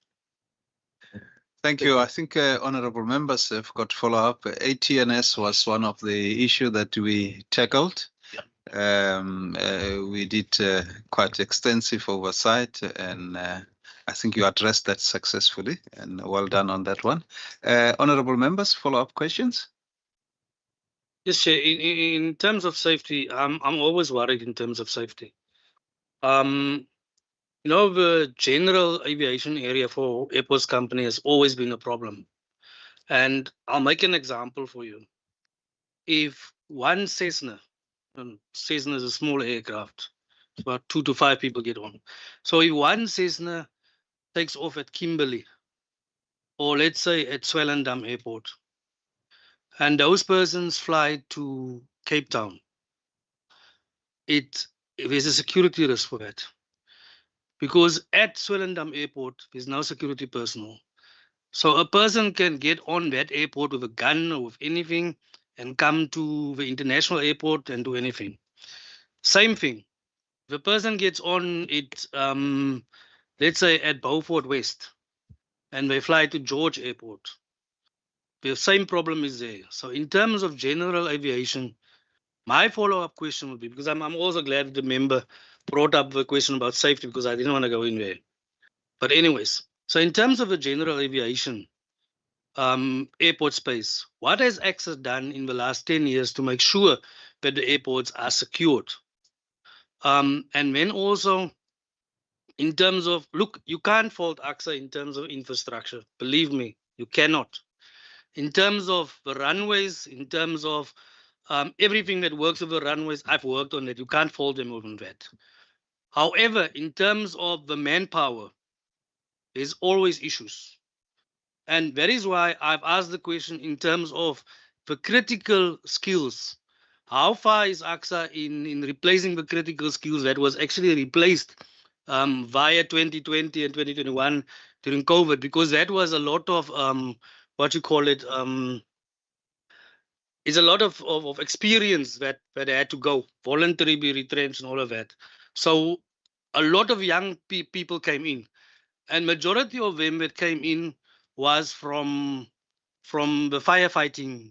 Thank you. I think honorable members have got follow-up. ATNS was one of the issue that we tackled. We did quite extensive oversight, and I think you addressed that successfully, and well done on that one. Honorable members, follow-up questions? Yes, Chair. In terms of safety, I'm always worried in terms of safety. You know, the general aviation area for airports company has always been a problem. And I'll make an example for you. If one Cessna, and Cessna is a small aircraft, about 2 to 5 people get on. So if one Cessna takes off at Kimberley, or let's say at Swellendam Airport, and those persons fly to Cape Town, there's a security risk for that. Because at Swellendam Airport, there's no security personnel. So a person can get on that airport with a gun or with anything and come to the international airport and do anything. Same thing. If a person gets on it, let's say at Beaufort West, and they fly to George Airport, the same problem is there. So in terms of general aviation, my follow-up question would be, because I'm also glad the member brought up the question about safety, because I didn't want to go in there. But anyways, so in terms of the general aviation, airport space, what has AXA done in the last 10 years to make sure that the airports are secured? And then also, in terms of, look, you can't fault AXA in terms of infrastructure. Believe me, you cannot. In terms of the runways, in terms of everything that works with the runways, I've worked on it. You can't fault them on that. However, in terms of the manpower, there's always issues. And that is why I've asked the question in terms of the critical skills. How far is AXA in replacing the critical skills that was actually replaced via 2020 and 2021 during COVID? Because that was a lot of, what you call it, is a lot of experience that had to go, voluntary be retrenched and all of that. So a lot of young people came in. And majority of them that came in was from the firefighting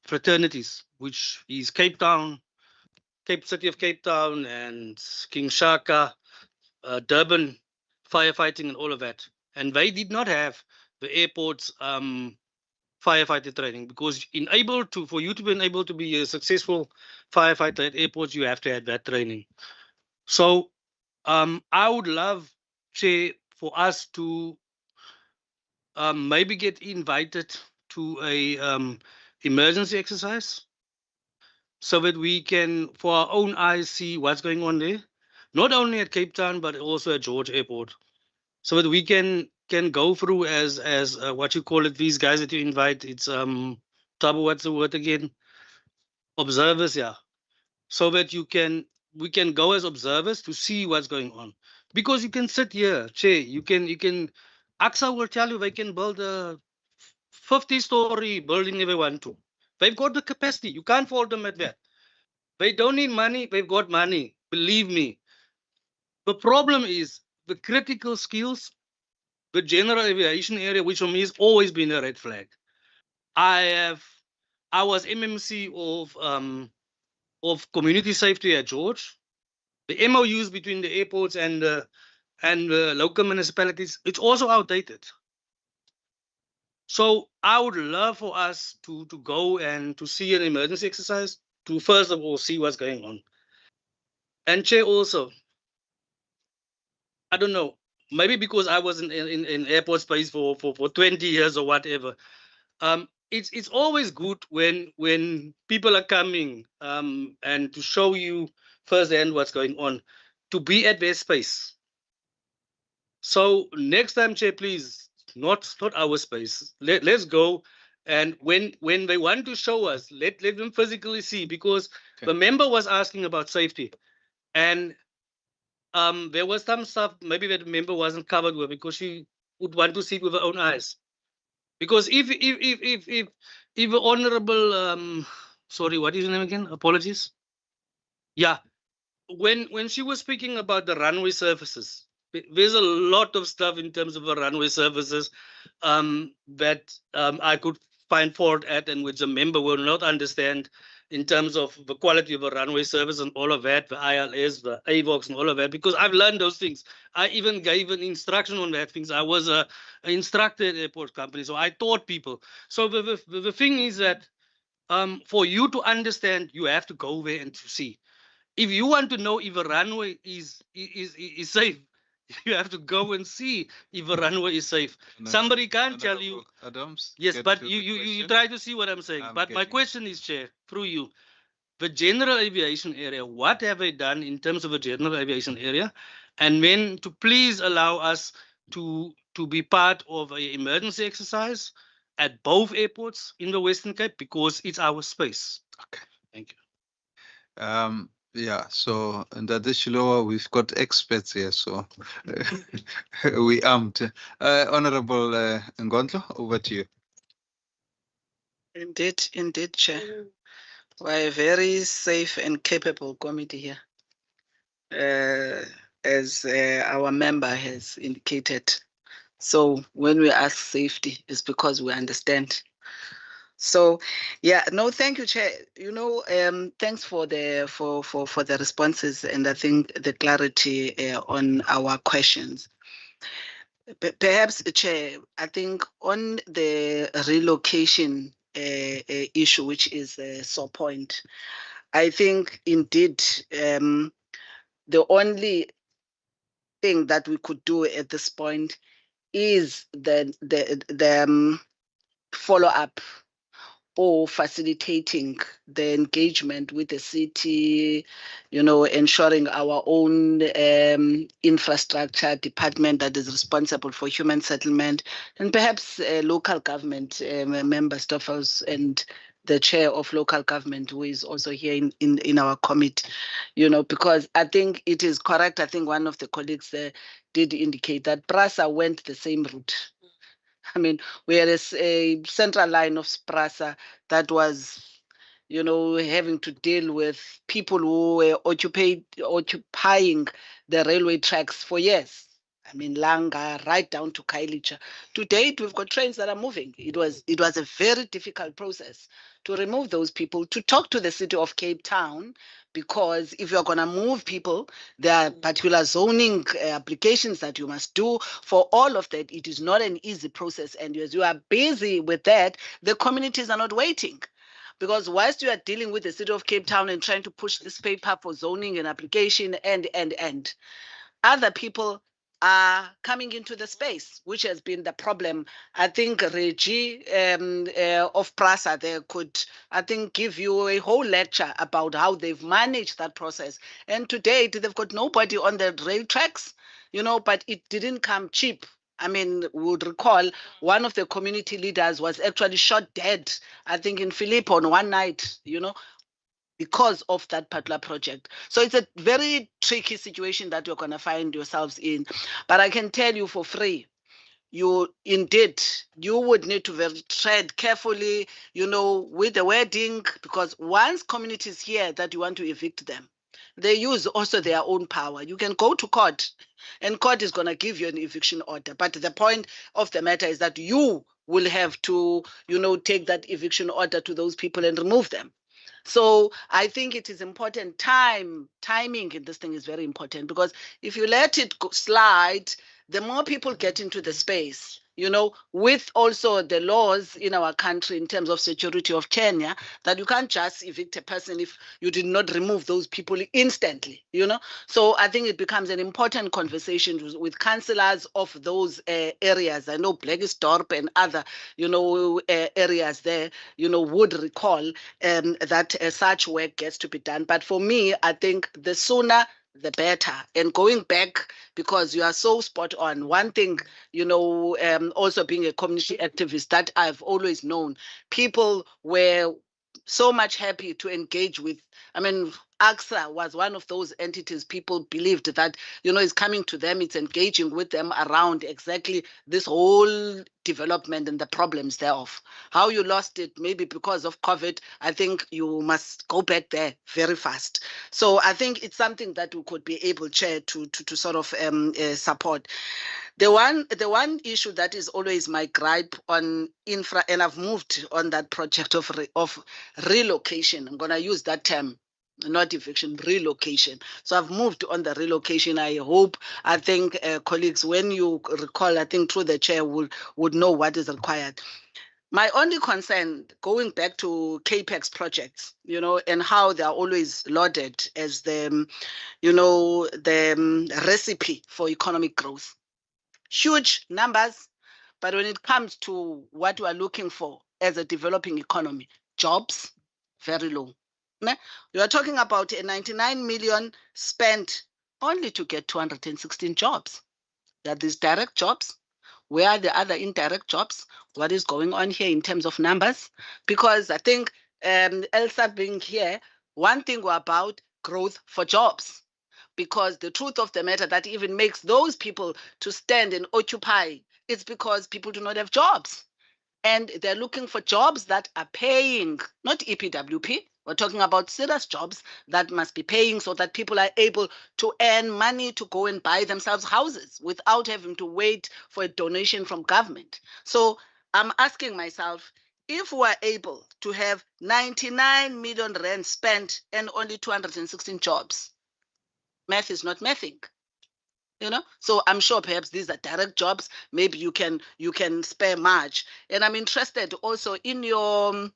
fraternities, which is Cape Town, City of Cape Town, and King Shaka, Durban firefighting and all of that. And they did not have the airport's firefighter training, because for you to be able to be a successful firefighter at airports, you have to have that training. So I would love, Chair, for us to maybe get invited to a emergency exercise, so that we can, for our own eyes, see what's going on there, not only at Cape Town but also at George Airport, so that we can go through as what you call it, these guys that you invite. It's Tabu, what's the word again? Observers, yeah. So that we can go as observers to see what's going on. Because you can sit here, Chair, you can AXA will tell you they can build a 50-story building if they want to. They've got the capacity. You can't fault them at that. They don't need money. They've got money. Believe me. The problem is the critical skills, the general aviation area, which for me has always been a red flag. I was MMC of community safety at George. The MOUs between the airports and the local municipalities, it's also outdated. So I would love for us to go and to see an emergency exercise, to first of all see what's going on. And Chair also, I don't know, maybe because I was in airport space for 20 years or whatever. It's always good when people are coming and to show you firsthand what's going on, to be at their space. So next time, Chair, please, not our space. Let's go. And when they want to show us, let them physically see, because the member was asking about safety. And there was some stuff maybe that the member wasn't covered with, because she would want to see it with her own eyes. Because if the honorable sorry, what is your name again? Apologies. Yeah, when she was speaking about the runway surfaces, there's a lot of stuff in terms of the runway surfaces that I could find fault at, and which a member will not understand in terms of the quality of a runway service and all of that, the ILS, the AVOX and all of that, because I've learned those things. I even gave an instruction on that things. I was an instructor at airport company, so I taught people. So the thing is that for you to understand, you have to go there and to see. If you want to know if a runway is safe, you have to go and see if a runway is safe. Somebody can't tell you. Adams. Yes, but you try to see what I'm saying. But my question is, Chair, through you, the general aviation area, what have they done in terms of the general aviation area? And then to please allow us to be part of an emergency exercise at both airports in the Western Cape, because it's our space. Okay. Thank you. Yeah, so and additionally, we've got experts here, so we armed. Honorable Ngondlo, over to you. Indeed, Chair. We're a very safe and capable committee here. As our member has indicated. So when we ask safety, it's because we understand. So, yeah, no, thank you, Chair. You know, thanks for the responses, and I think the clarity on our questions. Perhaps, Chair, I think on the relocation issue, which is a sore point, I think indeed the only thing that we could do at this point is the follow up or facilitating the engagement with the city, you know, ensuring our own infrastructure department that is responsible for human settlement, and perhaps local government member Stoffels and the chair of local government, who is also here in our committee, you know, because I think it is correct. I think one of the colleagues did indicate that PRASA went the same route. I mean, we had a central line of Sprasa that was, you know, having to deal with people who were occupying the railway tracks for years. I mean, Langa, right down to Kailicha. To date, we've got trains that are moving. It was a very difficult process to remove those people, to talk to the city of Cape Town, because if you're going to move people, there are particular zoning applications that you must do. For all of that, it is not an easy process. And as you are busy with that, the communities are not waiting. Because whilst you are dealing with the city of Cape Town and trying to push this paper for zoning and application and other people are coming into the space, which has been the problem. I think Reggie of Prasa there could, I think, give you a whole lecture about how they've managed that process. And to date, they've got nobody on the rail tracks, you know, but it didn't come cheap. I mean, we would recall one of the community leaders was actually shot dead, I think, in Philip on one night, you know, because of that particular project. So it's a very tricky situation that you're going to find yourselves in. But I can tell you for free, you would need to tread carefully, you know, with the wording, because once communities hear that you want to evict them, they use also their own power. You can go to court and court is going to give you an eviction order. But the point of the matter is that you will have to, you know, take that eviction order to those people and remove them. So I think it is important. Timing in this thing is very important, because if you let it slide, the more people get into the space, you know, with also the laws in our country in terms of security of tenure, that you can't just evict a person if you did not remove those people instantly, you know. So I think it becomes an important conversation with councillors of those areas. I know Blackisdorp and other, you know, areas there, you know, would recall that such work gets to be done. But for me, I think the sooner the better. And going back, because you are so spot on, one thing, you know, also being a community activist, that I've always known, people were so much happy to engage with. I mean, AXA was one of those entities people believed that, you know, is coming to them, it's engaging with them around exactly this whole development and the problems thereof. How you lost it, maybe because of COVID, I think you must go back there very fast. So I think it's something that we could be able, Chair, to sort of support. The one issue that is always my gripe on infra, and I've moved on that project of relocation. I'm going to use that term, not eviction, relocation. So I've moved on the relocation. I think colleagues, when you recall, I think through the chair would know what is required. My only concern, going back to CAPEX projects, you know, and how they are always lauded as the, you know, the recipe for economic growth. Huge numbers, but when it comes to what we are looking for as a developing economy, jobs, very low. You are talking about a 99 million spent only to get 216 jobs. There are these direct jobs. Where are the other indirect jobs? What is going on here in terms of numbers? Because I think Elsa being here, one thing we're about growth for jobs. Because the truth of the matter that even makes those people to stand and occupy, it's because people do not have jobs. And they're looking for jobs that are paying, not EPWP. We're talking about serious jobs that must be paying so that people are able to earn money to go and buy themselves houses without having to wait for a donation from government. So I'm asking myself, if we're able to have 99 million rand spent and only 216 jobs, math is not mathing, you know. So I'm sure perhaps these are direct jobs. Maybe you can spare much. And I'm interested also in your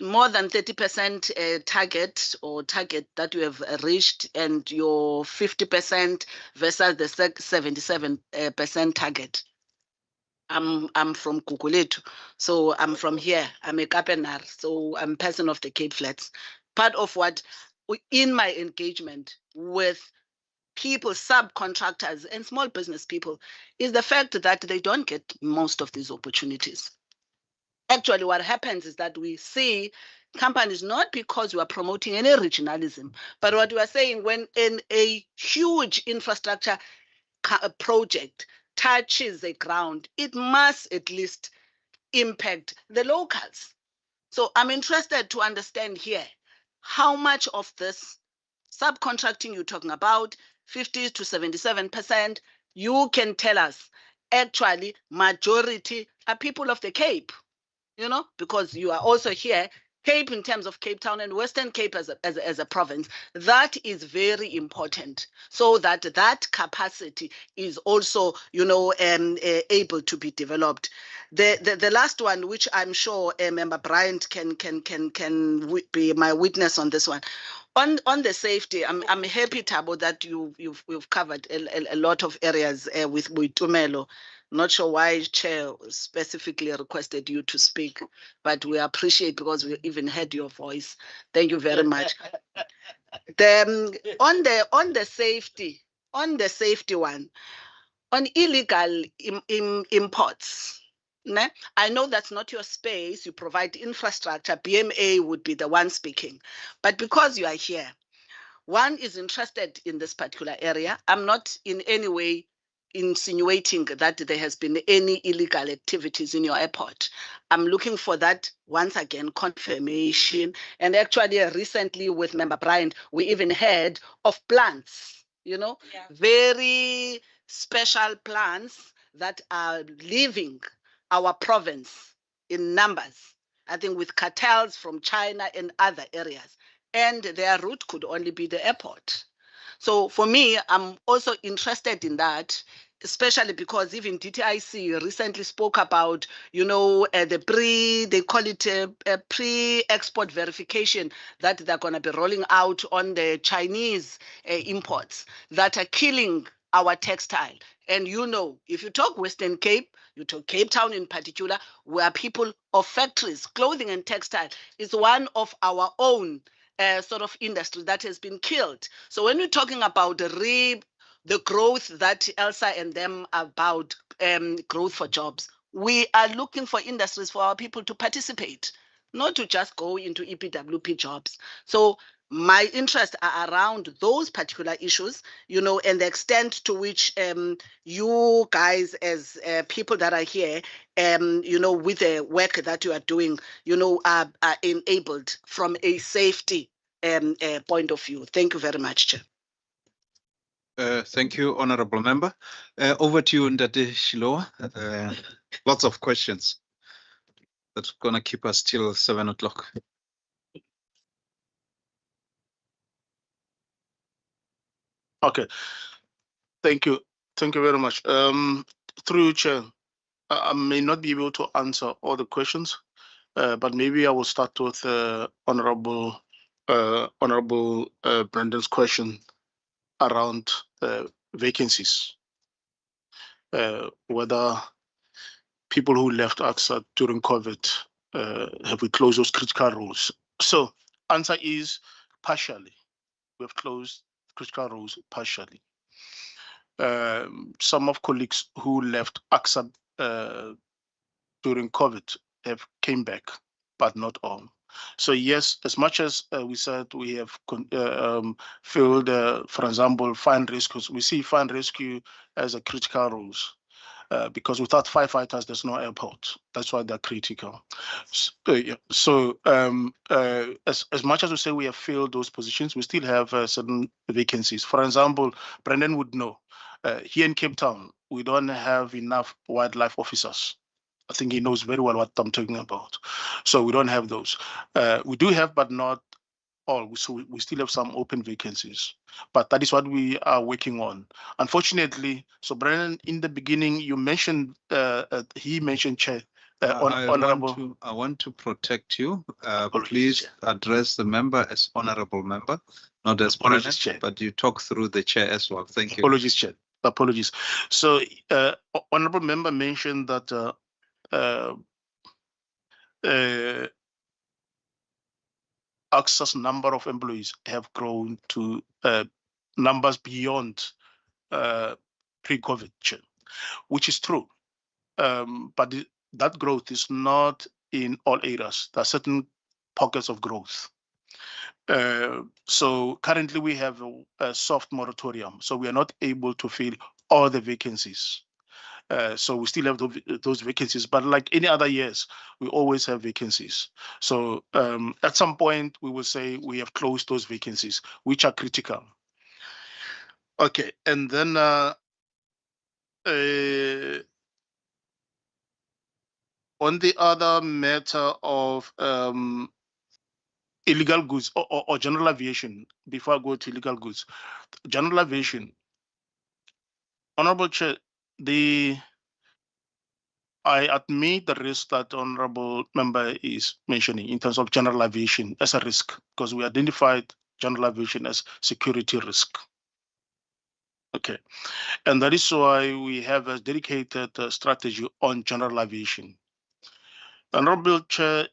more than 30% target that you have reached, and your 50% versus the 77% target. I'm from Gugulethu, so I'm from here. I'm a Kapenar, so I'm a person of the Cape Flats. Part of what in my engagement with people, subcontractors and small business people, is the fact that they don't get most of these opportunities. Actually, what happens is that we see companies, not because we are promoting any regionalism, but what we are saying, when in a huge infrastructure project touches the ground, it must at least impact the locals. So I'm interested to understand here how much of this subcontracting you're talking about, 50 to 77%, you can tell us actually majority are people of the Cape, you know, because you are also here. Cape in terms of Cape Town and Western Cape as a province, that is very important, so that capacity is also, you know, able to be developed. The last one, which I'm sure Member Bryant can be my witness on this one, on the safety. I'm happy, Thabo, that you've covered a lot of areas with Tumelo. Not sure why Chair specifically requested you to speak, but we appreciate, because we even heard your voice. Thank you very much. On the safety one, on illegal imports. I know that's not your space. You provide infrastructure. BMA would be the one speaking, but because you are here, one is interested in this particular area. I'm not in any way insinuating that there has been any illegal activities in your airport. I'm looking for that, once again, confirmation. And actually, recently with Member Bryant, we even heard of plants, you know, very special plants that are leaving our province in numbers, I think with cartels from China and other areas. And their route could only be the airport. So for me, I'm also interested in that. especially because even DTIC recently spoke about, they call it a pre-export verification that they're going to be rolling out on the Chinese imports that are killing our textile. And if you talk Western Cape, you talk Cape Town in particular, where people of factories, clothing and textile is one of our own sort of industry that has been killed. So when we're talking about the growth that Elsa and them about growth for jobs, we are looking for industries for our people to participate, not to just go into EPWP jobs. So my interests are around those particular issues, and the extent to which you guys as people that are here, with the work that you are doing, are enabled from a safety point of view. Thank you very much, Chair. Thank you, Honorable Member. Over to you, Ndate Shilowa. Lots of questions. That's going to keep us till 7 o'clock. Okay. Thank you. Thank you very much. Through you, Chair, I may not be able to answer all the questions, but maybe I will start with Honorable Brendan's question around vacancies. Whether people who left AXA during COVID, have we closed those critical roles? So answer is partially. We have closed critical roles partially. Some of colleagues who left AXA during COVID have came back, but not all. So yes, as much as we said we have filled, for example, fire and rescue, we see fire and rescue as a critical roles. Because without firefighters, there's no airport. That's why they're critical. So as much as we say we have filled those positions, we still have certain vacancies. For example, Brendan would know, here in Cape Town, we don't have enough wildlife officers. I think he knows very well what I'm talking about. So we don't have those. We do have, but not all. So we still have some open vacancies, but that is what we are working on. Unfortunately, so Brennan, in the beginning, you mentioned, he mentioned Chair. Honorable. I want to protect you. Please address the member as honorable member, not as Brennan, Chair. but you talk through the chair as well. Thank you. Apologies, Chair. Apologies. So, honorable member mentioned that AXA's number of employees have grown to numbers beyond pre-COVID, which is true. But that growth is not in all areas. There are certain pockets of growth. So currently we have a soft moratorium, so we are not able to fill all the vacancies. So we still have those vacancies, but like any other years, we always have vacancies. So at some point, we will say we have closed those vacancies, which are critical. Okay, and then on the other matter of illegal goods or general aviation, before I go to illegal goods, general aviation, Honorable Chair, I admit the risk that Honorable Member is mentioning in terms of general aviation as a risk, because we identified general aviation as security risk. Okay, and that is why we have a dedicated strategy on general aviation. Honorable Chair,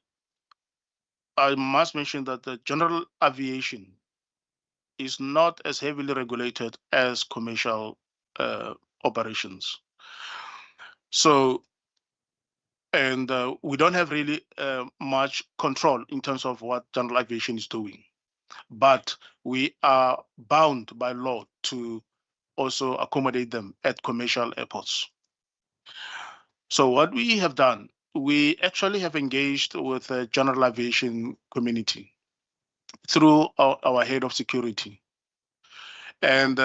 I must mention that the general aviation is not as heavily regulated as commercial operations. So, and we don't have really much control in terms of what general aviation is doing, but we are bound by law to also accommodate them at commercial airports. So what we have done, we actually have engaged with the general aviation community through our head of security, and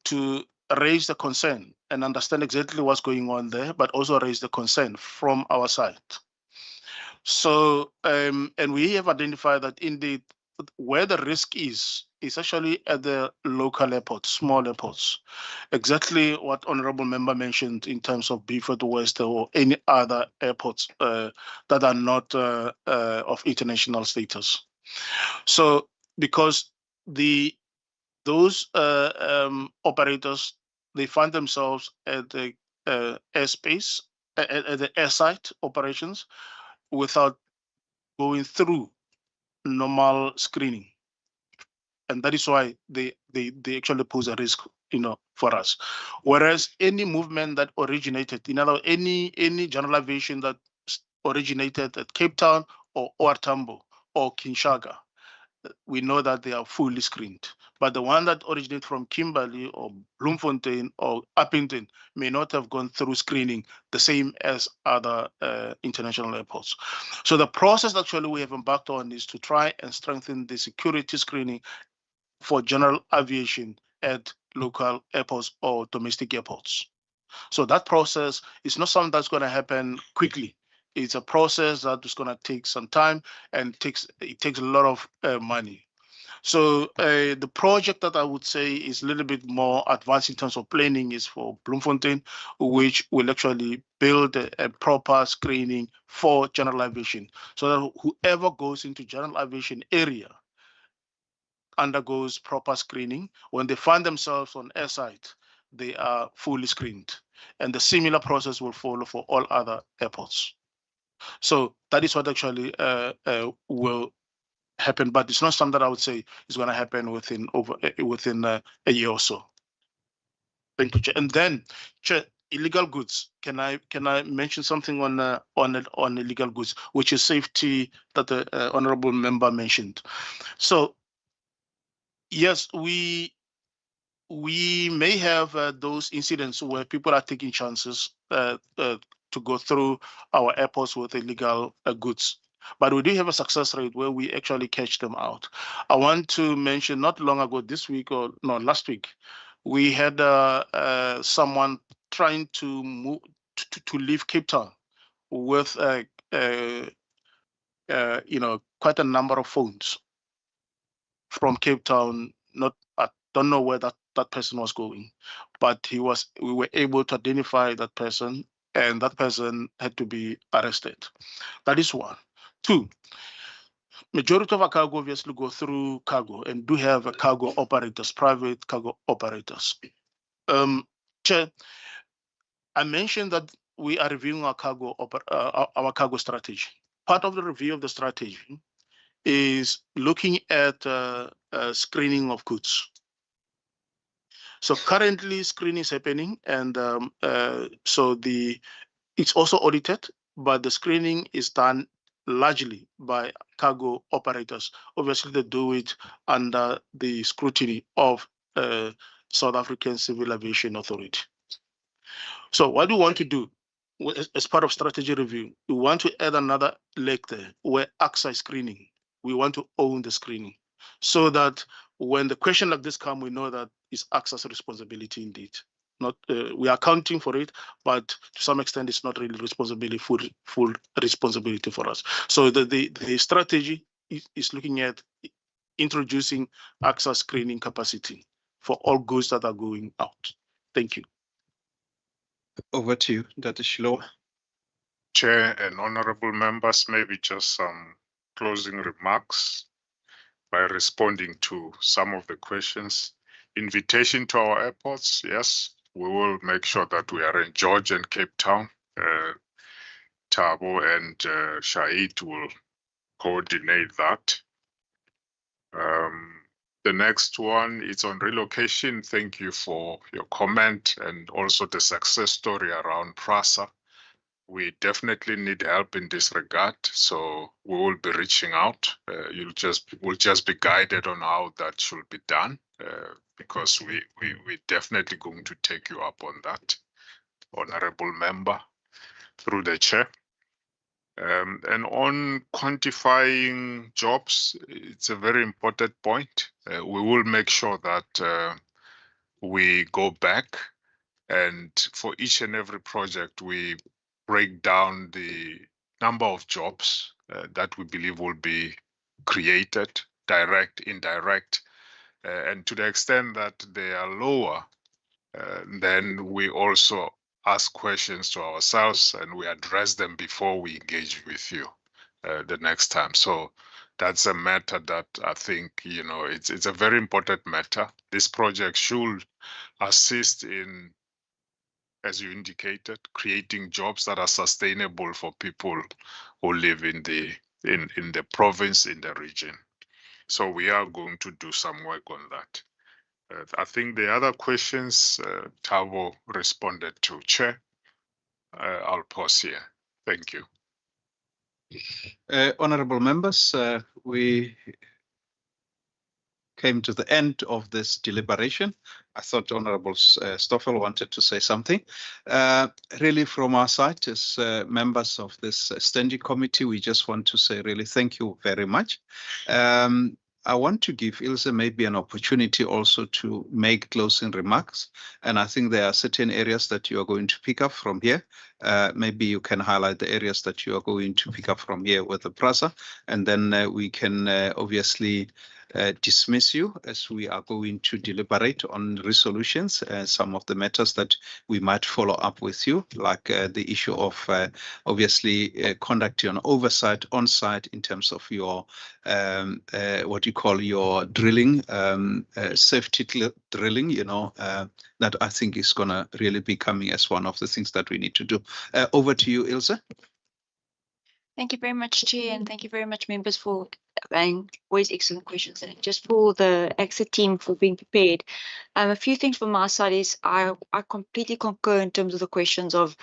to raise the concern and understand exactly what's going on there, but also raise the concern from our side. So, and we have identified that indeed where the risk is actually at the local airports, small airports. Exactly what Honorable Member mentioned in terms of Beaufort West or any other airports that are not of international status. So because those operators, they find themselves at the airspace, at the airside operations without going through normal screening. And that is why they actually pose a risk, for us. Whereas any movement that originated, any general aviation that originated at Cape Town or OR Tambo or Kinshasa, we know that they are fully screened. But the one that originated from Kimberley or Bloemfontein or Uppington may not have gone through screening the same as other international airports. So the process actually we have embarked on is to try and strengthen the security screening for general aviation at local airports or domestic airports. So that process is not something that's going to happen quickly. It's a process that is going to take some time and it takes a lot of money. So the project that I would say is a little bit more advanced in terms of planning is for Bloemfontein, which will actually build a proper screening for general aviation, so that whoever goes into general aviation area undergoes proper screening. When they find themselves on airside, they are fully screened. And the similar process will follow for all other airports. So that is what actually will happen, but it's not something that I would say is going to happen within a year or so. Thank you, Chair. And then, Chair, illegal goods. Can I mention something on illegal goods, which is safety that the honourable member mentioned? So yes, we may have those incidents where people are taking chances to go through our airports with illegal goods. But we do have a success rate where we actually catch them out. I want to mention not long ago, this week or no, last week, we had someone trying to move to leave Cape Town with quite a number of phones from Cape Town. I don't know where that person was going, but we were able to identify that person, and that person had to be arrested. That is one. Two, majority of our cargo obviously go through cargo and do have cargo operators, private cargo operators. Chair, I mentioned that we are reviewing our cargo strategy. Part of the review of the strategy is looking at screening of goods. So currently screening is happening, and so it's also audited, but the screening is done largely by cargo operators. Obviously, they do it under the scrutiny of South African Civil Aviation Authority. So what do we want to do as part of strategy review? We want to add another leg there where AXA screening. We want to own the screening so that when the question like this comes, we know that it's AXA's responsibility indeed. Not we are accounting for it, but to some extent, it's not really responsibility, full responsibility for us. So the strategy is looking at introducing AXA screening capacity for all goods that are going out. Thank you. Over to you, Dr. Shiloh. Chair and honorable members, maybe just some closing remarks by responding to some of the questions. Invitation to our airports, yes, we will make sure that we are in George and Cape Town. Thabo and Shahid will coordinate that. The next one is on relocation. Thank you for your comment and also the success story around PRASA. We definitely need help in this regard, so we will be reaching out. We'll just be guided on how that should be done, because we're definitely going to take you up on that, honorable member, through the chair. And on quantifying jobs, it's a very important point. We will make sure that we go back and for each and every project, we break down the number of jobs that we believe will be created direct, indirect, and to the extent that they are lower, then we also ask questions to ourselves and we address them before we engage with you the next time. So that's a matter that I think, you know, it's a very important matter. This project should assist in, as you indicated, creating jobs that are sustainable for people who live in the province, in the region. So we are going to do some work on that. I think the other questions Tavo responded to. Chair, I'll pause here. Thank you. Honorable members, we came to the end of this deliberation. I thought Honorable Stoffel wanted to say something. Really, from our side, as members of this standing committee, we just want to say really thank you very much. I want to give Ilse maybe an opportunity also to make closing remarks. And I think there are certain areas that you are going to pick up from here. Maybe you can highlight the areas that you are going to pick up from here with the PRASA, and then we can obviously dismiss you as we are going to deliberate on resolutions, some of the matters that we might follow up with you, like the issue of obviously conducting an oversight on site in terms of your what you call your drilling, safety drilling, you know, that I think is going to really be coming as one of the things that we need to do. Over to you, Ilse. Thank you very much, Chair, and thank you very much, members, for always excellent questions. And just for the AXA team for being prepared. A few things from my side is I completely concur in terms of the questions of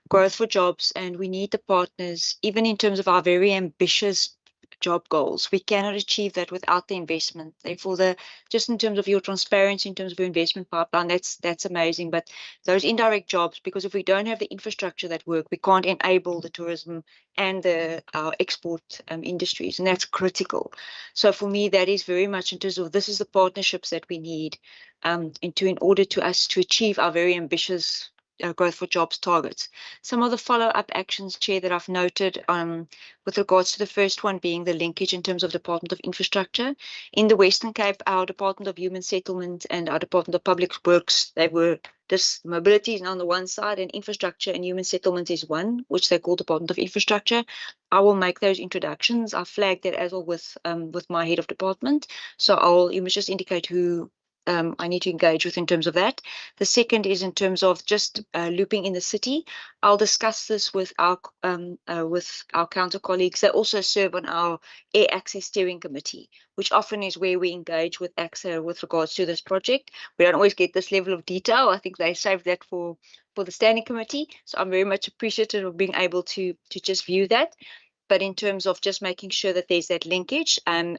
growth for jobs, and we need the partners, even in terms of our very ambitious job goals. We cannot achieve that without the investment. Therefore, just in terms of your transparency, in terms of your investment pipeline, that's amazing. But those indirect jobs, because if we don't have the infrastructure that work, we can't enable the tourism and our export industries, and that's critical. So for me, that is very much in terms of this is the partnerships that we need in order to us to achieve our very ambitious growth for jobs targets. Some of the follow-up actions, Chair, that I've noted with regards to the first one being the linkage in terms of Department of Infrastructure. In the Western Cape, our Department of Human Settlement and our Department of Public Works, they were this mobility is on the one side and infrastructure and human settlement is one, which they call Department of Infrastructure. I will make those introductions. I flagged that as well with my head of department. So you must just indicate who I need to engage with in terms of that. The second is in terms of just looping in the city. I'll discuss this with our council colleagues that also serve on our Air Access Steering Committee, which often is where we engage with AXA with regards to this project. We don't always get this level of detail. I think they save that for the standing committee. So I'm very much appreciative of being able to just view that. But in terms of just making sure that there's that linkage and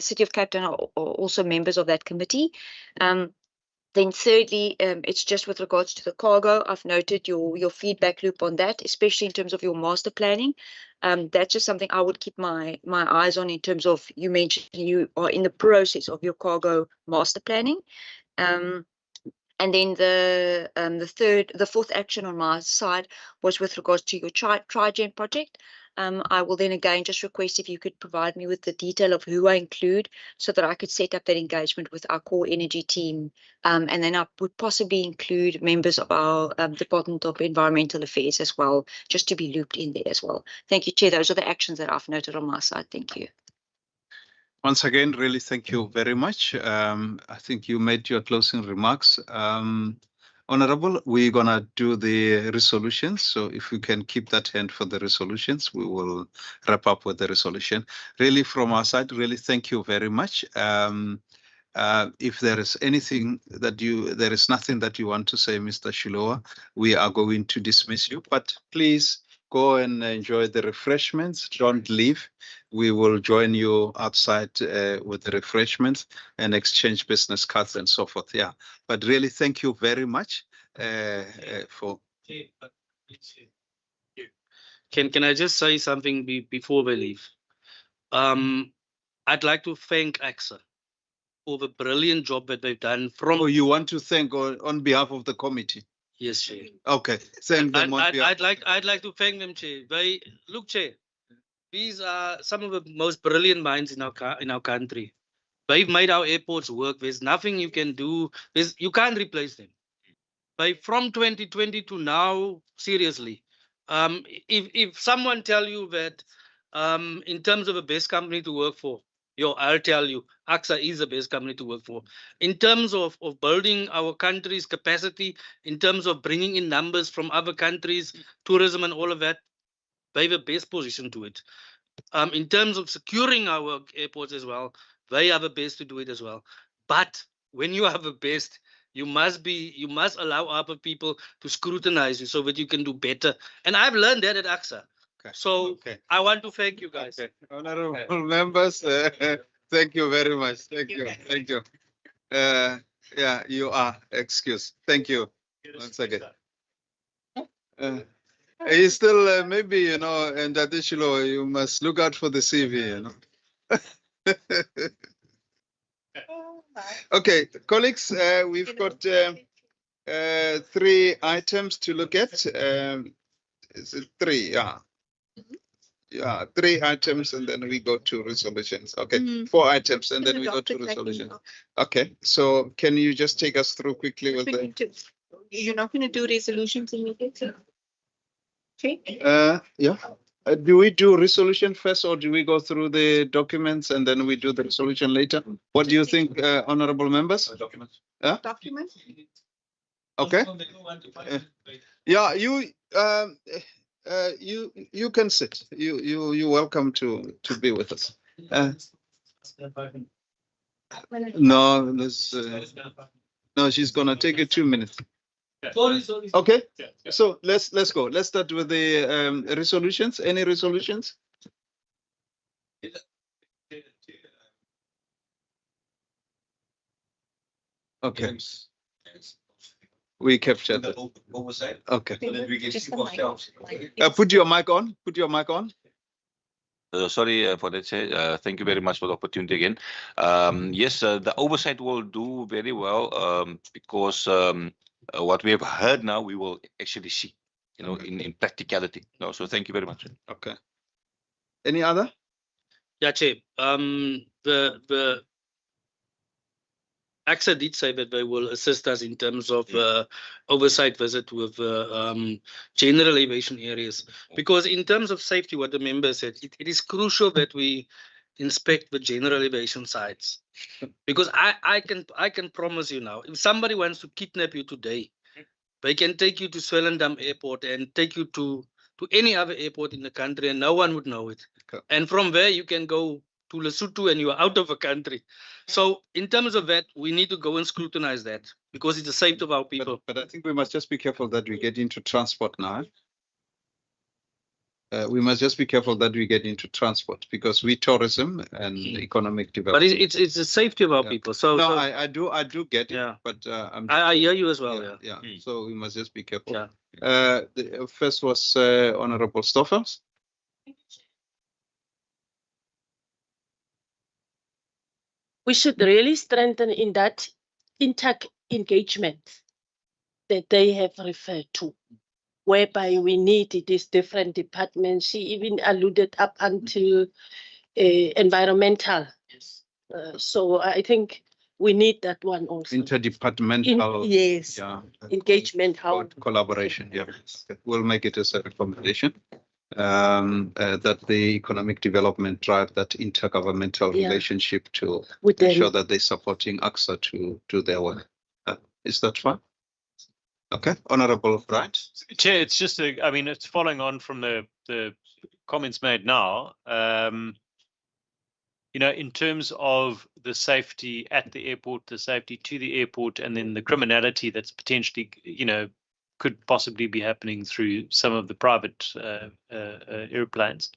City of Cape Town are also members of that committee. Then thirdly, it's just with regards to the cargo. I've noted your feedback loop on that, especially in terms of your master planning. That's just something I would keep my eyes on in terms of you mentioned you are in the process of your cargo master planning. And then the fourth action on my side was with regards to your Trigen project. I will then again just request if you could provide me with the detail of who I include so that I could set up that engagement with our core energy team. And then I would possibly include members of our Department of Environmental Affairs as well, just to be looped in there as well. Thank you, Chair. Those are the actions that I've noted on my side. Thank you. Once again, really thank you very much. I think you made your closing remarks. Honorable, we're going to do the resolutions. So if we can keep that hand for the resolutions, we will wrap up with the resolution. Really, from our side, really thank you very much. If there is anything that there is nothing that you want to say, Mr. Shilowa, we are going to dismiss you. But please go and enjoy the refreshments. Don't leave. We will join you outside with the refreshments and exchange business cards and so forth. Yeah, but really thank you very much for. Can I just say something before we leave? I'd like to thank AXA for the brilliant job that they've done. Oh, you want to thank on behalf of the committee? Yes, Chair. Okay, thank them on behalf. I'd like to thank them, Chair. Look, Chair, these are some of the most brilliant minds in our country. They've made our airports work. There's nothing you can do. You can't replace them. From 2020 to now, seriously, if someone tell you that in terms of a best company to work for, I'll tell you, AXA is the best company to work for. In terms of building our country's capacity, in terms of bringing in numbers from other countries, tourism and all of that, they have the best position to it. In terms of securing our airports as well, they are the best to do it as well. But when you are the best, you must allow other people to scrutinize you so that you can do better. And I've learned that at AXA. So I want to thank you guys. Honorable members, thank you very much. Thank you. Thank you. Yeah, you are excused. Thank you. Once again. He's still maybe, and additionally, you must look out for the CV, Okay, colleagues, we've got 3 items to look at. Is it 3? Yeah. Yeah, 3 items, and then we go to resolutions. Okay, 4 items, and then we go to resolutions. Okay, so can you just take us through quickly with the... You're not going to do resolutions immediately? Okay. Yeah. Do we do resolution first, or do we go through the documents and then we do the resolution later? What do you think, honorable members? Documents. Documents? Okay. Yeah, you can sit. You're welcome to be with us. No, no, she's gonna take you 2 minutes. Okay, so let's go. Let's start with the resolutions. Any resolutions? Okay. We captured that. Okay. Put your mic on. Put your mic on. Sorry for that. Thank you very much for the opportunity again. Yes, the oversight will do very well because what we have heard now, we will actually see, in practicality. No, so thank you very much. Okay. Any other? Yeah, Chair. The AXA did say that they will assist us in terms of oversight visit with general aviation areas. Because in terms of safety, what the member said, it is crucial that we inspect the general aviation sites. Because I can promise you now, if somebody wants to kidnap you today, they can take you to Swellendam Airport and take you to any other airport in the country and no one would know it. Okay. And from there you can go to Lesotho and you are out of the country. So in terms of that, we need to go and scrutinize that because it's the safety of our people. But I think we must just be careful that we get into transport now. We must just be careful that we get into transport because we tourism and economic development. But it's the safety of our people. So no, so, I do get it. Yeah. But I hear you as well. Yeah. So we must just be careful. Yeah. The first was Honorable Stoffels. We should really strengthen in that engagement that they have referred to, whereby we need these different departments. She even alluded up until environmental. Yes. So I think we need that one also. Interdepartmental. Yes. Yeah. Engagement. How collaboration. Yeah. We'll make it as a recommendation. That the economic development drive that intergovernmental relationship to ensure that they're supporting AXA to do their work. Is that fine? Okay, Honorable Bright. Chair, it's just it's following on from the comments made now. In terms of the safety at the airport, the safety to the airport, and then the criminality that's potentially, could possibly be happening through some of the private airplanes.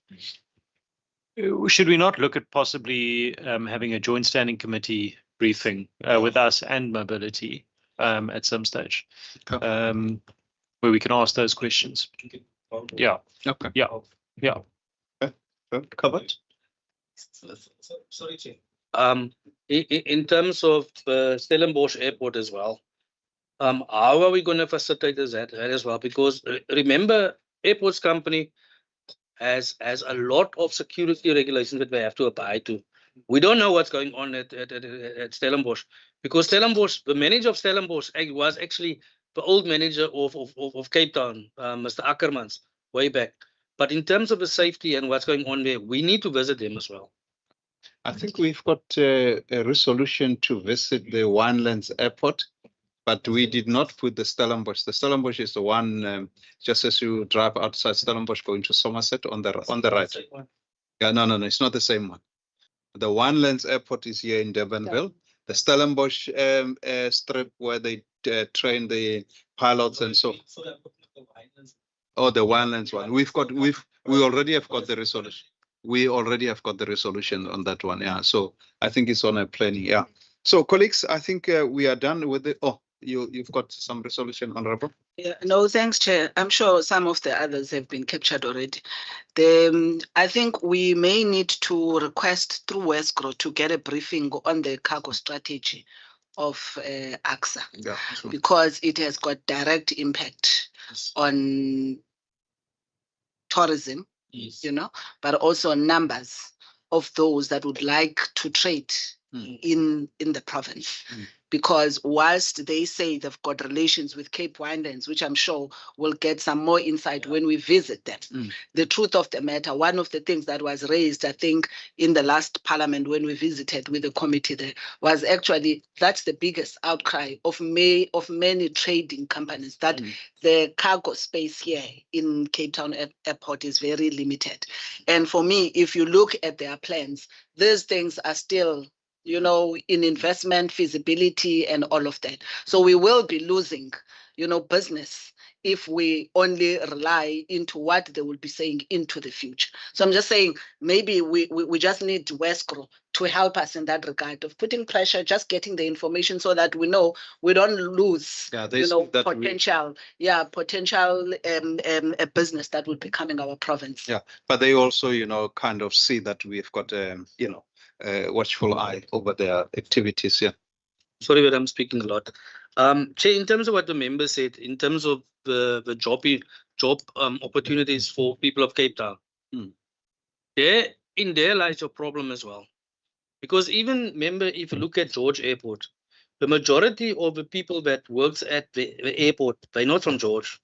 Should we not look at possibly having a joint standing committee briefing with us and mobility at some stage, where we can ask those questions? Yeah. Okay. Yeah. Yeah. Covered. Sorry, Chair. In terms of Stellenbosch Airport as well, how are we going to facilitate that as well? Because remember, airports company, has a lot of security regulations that we have to abide to. We don't know what's going on at Stellenbosch, because Stellenbosch, the manager of Stellenbosch was actually the old manager of Cape Town, Mr. Ackermans, way back. But in terms of the safety and what's going on there, we need to visit them as well. I think we've got a resolution to visit the Winelands Airport, but we did not put the Stellenbosch. The Stellenbosch is the one just as you drive outside Stellenbosch going to Somerset on the right. Yeah, no, it's not the same one. The Winelands Airport is here in Durbanville. The Stellenbosch strip where they train the pilots and so. Oh, the Winelands one. We already have got the resolution. We already have got the resolution on that one. Yeah. So I think it's on a planning. Yeah. So colleagues, I think we are done with it. Oh, you've got some resolution, Honorable. Yeah, no, thanks, Chair. I'm sure some of the others have been captured already. I think we may need to request through Westgro to get a briefing on the cargo strategy of AXA, Yeah, sure. because it has got direct impact on tourism, you know, but also numbers of those that would like to trade in the province. Because whilst they say they've got relations with Cape Winelands, which I'm sure we'll get some more insight when we visit them, the truth of the matter, one of the things that was raised, I think, in the last parliament when we visited with the committee there, was actually that's the biggest outcry of many trading companies, that the cargo space here in Cape Town Airport is very limited. And for me, if you look at their plans, these things are still, you know, in investment, feasibility, and all of that. So we will be losing, you know, business if we only rely into what they will be saying into the future. So I'm just saying, maybe we just need Westgro to help us in that regard of putting pressure, just getting the information so that we know we don't lose, you know, potential a business that would be coming our province. Yeah, but they also, you know, kind of see that we've got, you know, watchful eye over their activities. Yeah. Sorry, but I'm speaking a lot. Chair, in terms of what the member said, in terms of the job opportunities for people of Cape Town, there lies your problem as well. Because even, remember, if you look at George Airport, the majority of the people that works at the airport, they're not from George.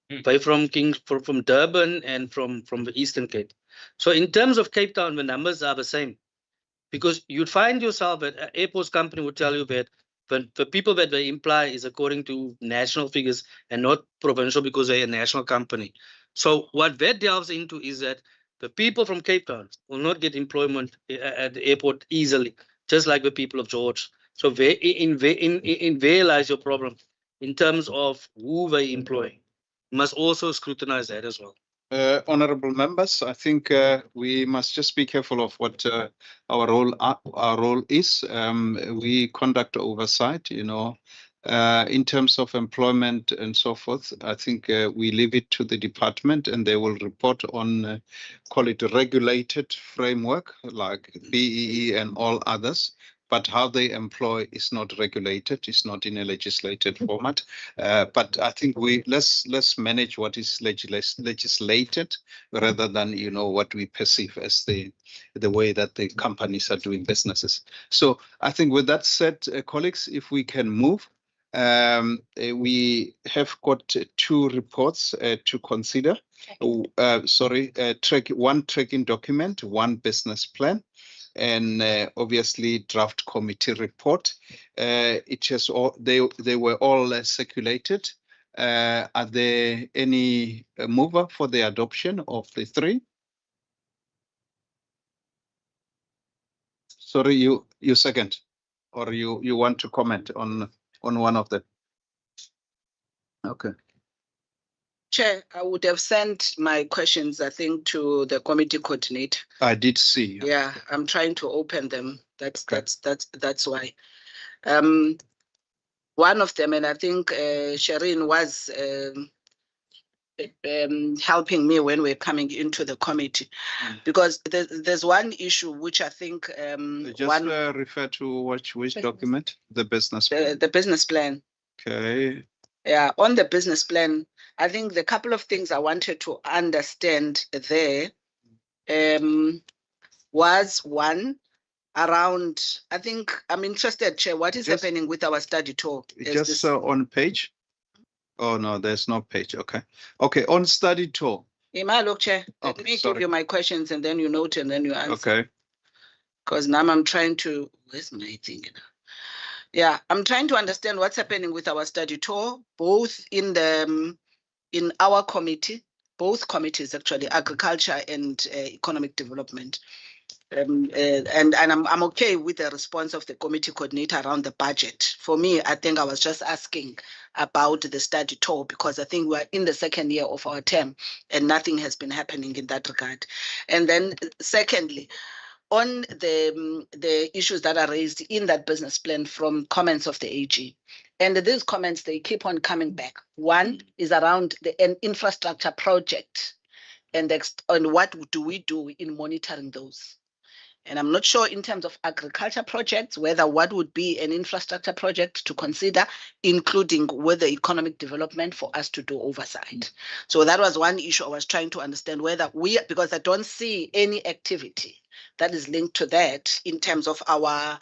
They're from Durban and from the Eastern Cape. So in terms of Cape Town, the numbers are the same. Because you'd find yourself that an airports company would tell you that the people that they imply is according to national figures and not provincial, because they're a national company. So what that delves into is that the people from Cape Town will not get employment at the airport easily, just like the people of George. So where lies your problem in terms of who they employ. You must also scrutinize that as well. Honorable members, I think we must just be careful of what our role is. We conduct oversight, you know, in terms of employment and so forth. I think we leave it to the department, and they will report on, call it a regulated framework like BEE and all others. But how they employ is not regulated. It's not in a legislated format. But I think let's manage what is legislated rather than, you know, what we perceive as the way that the companies are doing businesses. So I think with that said, colleagues, if we can move, we have got two reports to consider. One tracking document, one business plan, and obviously draft committee report. It has all they were all circulated. Are there any mover for the adoption of the three? Sorry, you second, or you want to comment on one of them? Okay. Chair, I would have sent my questions, I think, to the committee coordinator. I did see. Yeah, I'm trying to open them. That's why. One of them, and I think Shireen was helping me when we're coming into the committee, because there's one issue which I think just refer to which document? The business plan. The business plan. Okay. Yeah, on the business plan, I think the couple of things I wanted to understand there was one around, I think I'm interested, Chair, what is happening with our study tour? Just on page? Oh, no, there's no page. Okay. Okay, on study tour. Look, Chair, let me sorry. give you my questions and then you note and then you answer. Okay. Because now I'm trying to, where's my thing? Yeah, I'm trying to understand what's happening with our study tour, both in the in our committee, both committees actually, agriculture and economic development. And I'm okay with the response of the committee coordinator around the budget. For me, I think I was just asking about the study tour because I think we're in the second year of our term and nothing has been happening in that regard. And then secondly, on the issues that are raised in that business plan from comments of the AG. And these comments, they keep on coming back. One is around an infrastructure project and what do we do in monitoring those. And I'm not sure in terms of agriculture projects, whether what would be an infrastructure project to consider, including with the economic development for us to do oversight. So that was one issue I was trying to understand whether because I don't see any activity that is linked to that in terms of our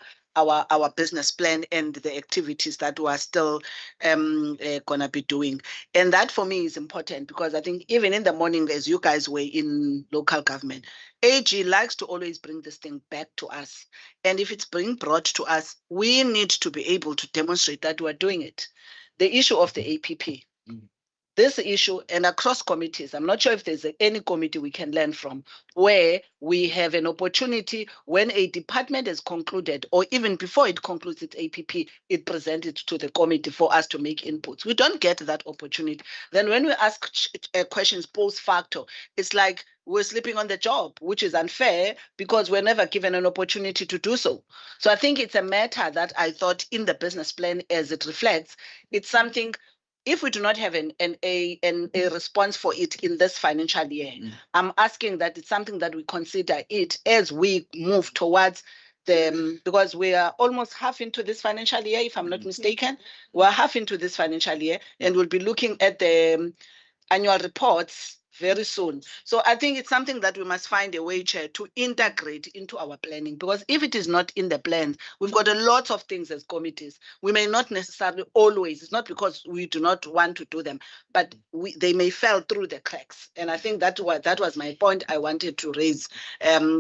business plan and the activities that we are still gonna be doing. And that for me is important because I think even in the morning, as you guys were in local government, AG likes to always bring this thing back to us. And if it's being brought to us, we need to be able to demonstrate that we're doing it. The issue of the APP. This issue and across committees, I'm not sure if there's any committee we can learn from where we have an opportunity when a department has concluded or even before it concludes its APP, it presents it to the committee for us to make inputs. We don't get that opportunity. Then when we ask questions post facto, it's like we're sleeping on the job, which is unfair because we're never given an opportunity to do so. So I think it's a matter that I thought in the business plan as it reflects, it's something if we do not have a response for it in this financial year, I'm asking that it's something that we consider it as we move towards because we are almost half into this financial year, if I'm not mistaken. We're half into this financial year and we'll be looking at the annual reports very soon. So I think it's something that we must find a way, Chair, to integrate into our planning because if it is not in the plans, we've got a lot of things as committees. We may not necessarily always, it's not because we do not want to do them, but they may fall through the cracks. And I think that was my point I wanted to raise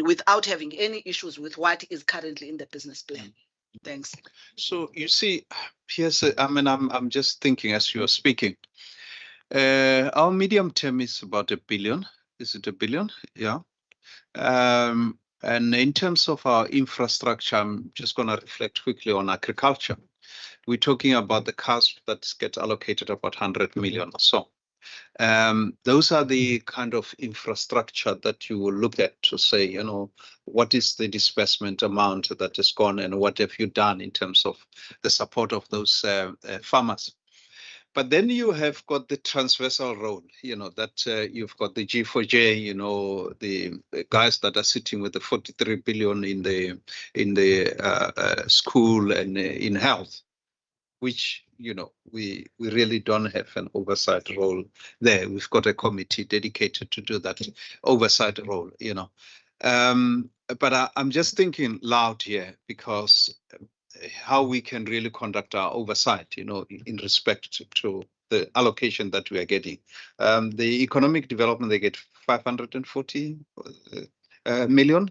without having any issues with what is currently in the business plan. Thanks. So you see, here's, I'm just thinking as you're speaking. Our medium term is about $1 billion. Is it $1 billion? Yeah. And in terms of our infrastructure, I'm just going to reflect quickly on agriculture. We're talking about the cost that gets allocated about 100 million or so. Those are the kind of infrastructure that you will look at to say, what is the disbursement amount that is gone and what have you done in terms of the support of those farmers. But then you have got the transversal role, that you've got the G4J, the guys that are sitting with the 43 billion in the school and in health, which, we really don't have an oversight role there. We've got a committee dedicated to do that oversight role, But I'm just thinking loud here because how we can really conduct our oversight, in respect to the allocation that we are getting. The economic development, they get 540 million,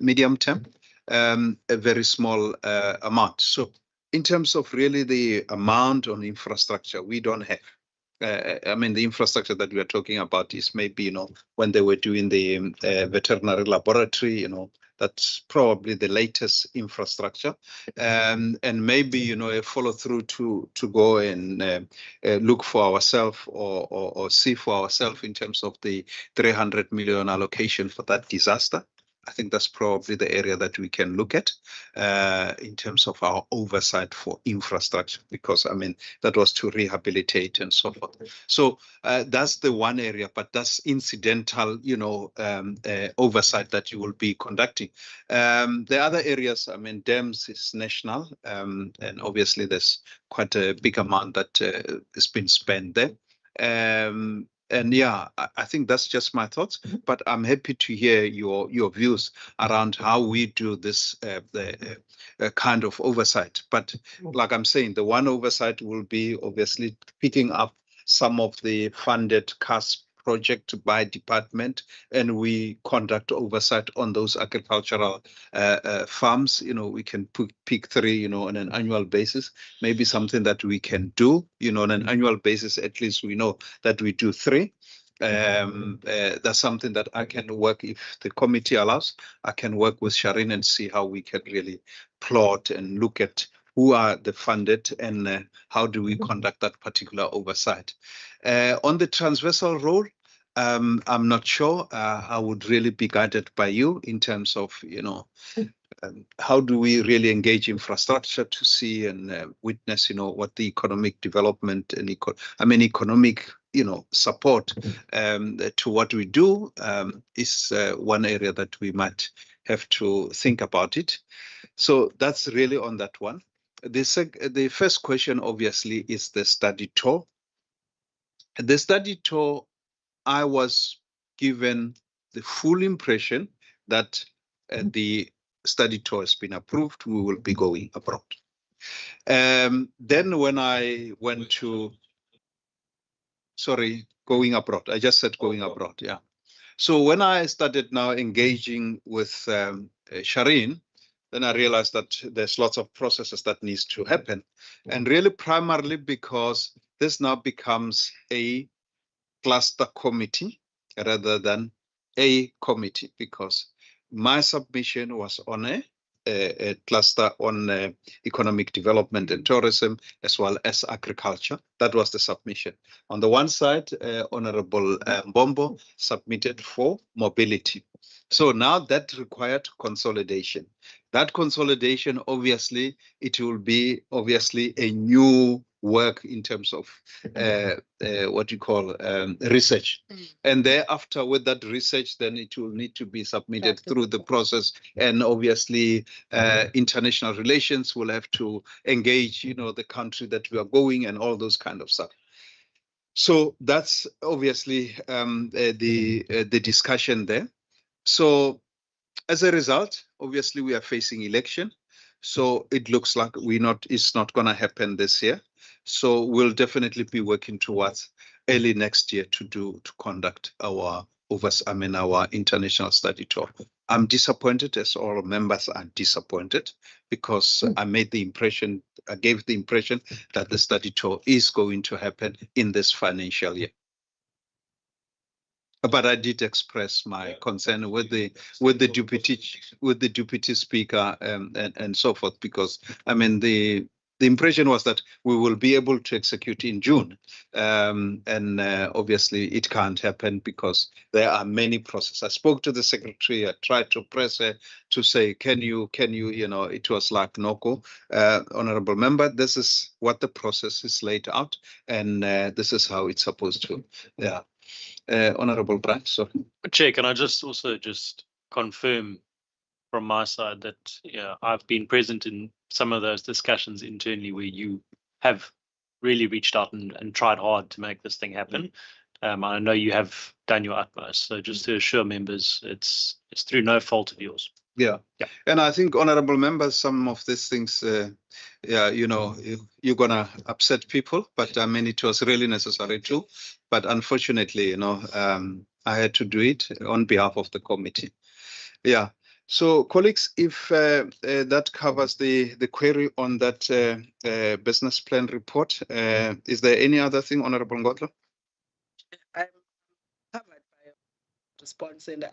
medium term, a very small amount. So in terms of really the amount on infrastructure, we don't have. The infrastructure that we are talking about is maybe, when they were doing the veterinary laboratory, that's probably the latest infrastructure, and maybe a follow through to go and look for ourselves or see for ourselves in terms of the 300 million allocation for that disaster. I think that's probably the area that we can look at in terms of our oversight for infrastructure, because that was to rehabilitate and so forth. So that's the one area, but that's incidental, oversight that you will be conducting. The other areas, dams is national, and obviously there's quite a big amount that has been spent there. And yeah, I think that's just my thoughts, but I'm happy to hear your views around how we do this kind of oversight. But like I'm saying, the one oversight will be obviously picking up some of the funded CAS project by department, and we conduct oversight on those agricultural farms. We can pick 3, on an annual basis, maybe something that we can do, on an annual basis. At least we know that we do 3. That's something that I can work, if the committee allows, I can work with Shireen and see how we can really plot and look at who are the funded and how do we conduct that particular oversight. On the transversal role, I'm not sure. I would really be guided by you in terms of, how do we really engage infrastructure to see and witness, what the economic development and economic, support to what we do is one area that we might have to think about it. So that's really on that one. The first question, obviously, is the study tour. The study tour, I was given the full impression that the study tour has been approved, we will be going abroad. Then when I went to, going abroad, I just said going abroad, yeah. So when I started now engaging with Shireen, then I realized that there's lots of processes that needs to happen. And really primarily because this now becomes a cluster committee rather than a committee, because my submission was on a cluster on economic development and tourism, as well as agriculture. That was the submission. On the one side, Honorable Mbombo submitted for mobility. So now that required consolidation. That consolidation, obviously, it will be obviously a new work in terms of what you call research. And thereafter, with that research, then it will need to be submitted through the process. And obviously, international relations will have to engage, the country that we are going and all those kind of stuff. So that's obviously the discussion there. So as a result, obviously, we are facing election. So it looks like it's not going to happen this year. So we'll definitely be working towards early next year to conduct our international study tour. I'm disappointed, as all members are disappointed, because I gave the impression that the study tour is going to happen in this financial year. But I did express my concern with the deputy speaker and so forth, because the impression was that we will be able to execute in June, and obviously it can't happen because there are many processes. I spoke to the secretary. I tried to press her to say, can you? It was like, no, honorable member, this is what the process is laid out, and this is how it's supposed to. Yeah. Honorable Brad, sorry. Chair, can I just confirm from my side that I've been present in some of those discussions internally where you have really reached out and tried hard to make this thing happen. I know you have done your utmost. So just to assure members, it's through no fault of yours. Yeah. And I think, honorable members, some of these things, you're going to upset people, but it was really necessary too. But unfortunately, I had to do it on behalf of the committee. Yeah. So, colleagues, if that covers the query on that business plan report, is there any other thing, Honorable Ngotlo? I'm covered by your response, and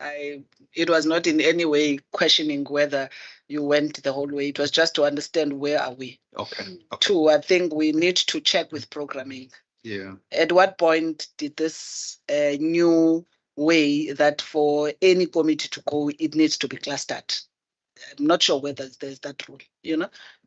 it was not in any way questioning whether you went the whole way. It was just to understand where are we. Okay. Two, I think we need to check with programming. Yeah. At what point did this new way that for any committee to go, it needs to be clustered? I'm not sure whether there's that rule.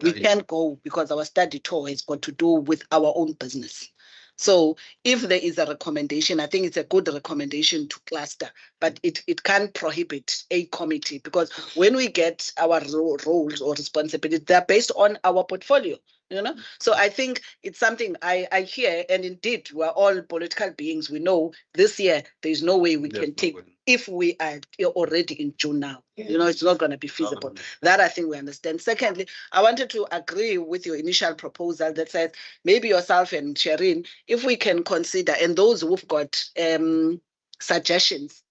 We can't go because our study tour has got to do with our own business. So if there is a recommendation, I think it's a good recommendation to cluster, but it can't prohibit a committee, because when we get our roles or responsibilities, they're based on our portfolio. you know. So I think it's something I hear, and indeed we're all political beings. We know this year there's no way we can take if we are already in June now. You know, it's not going to be feasible. That I think we understand. Secondly, I wanted to agree with your initial proposal that says maybe yourself and Sherin, if we can consider, and those who've got suggestions,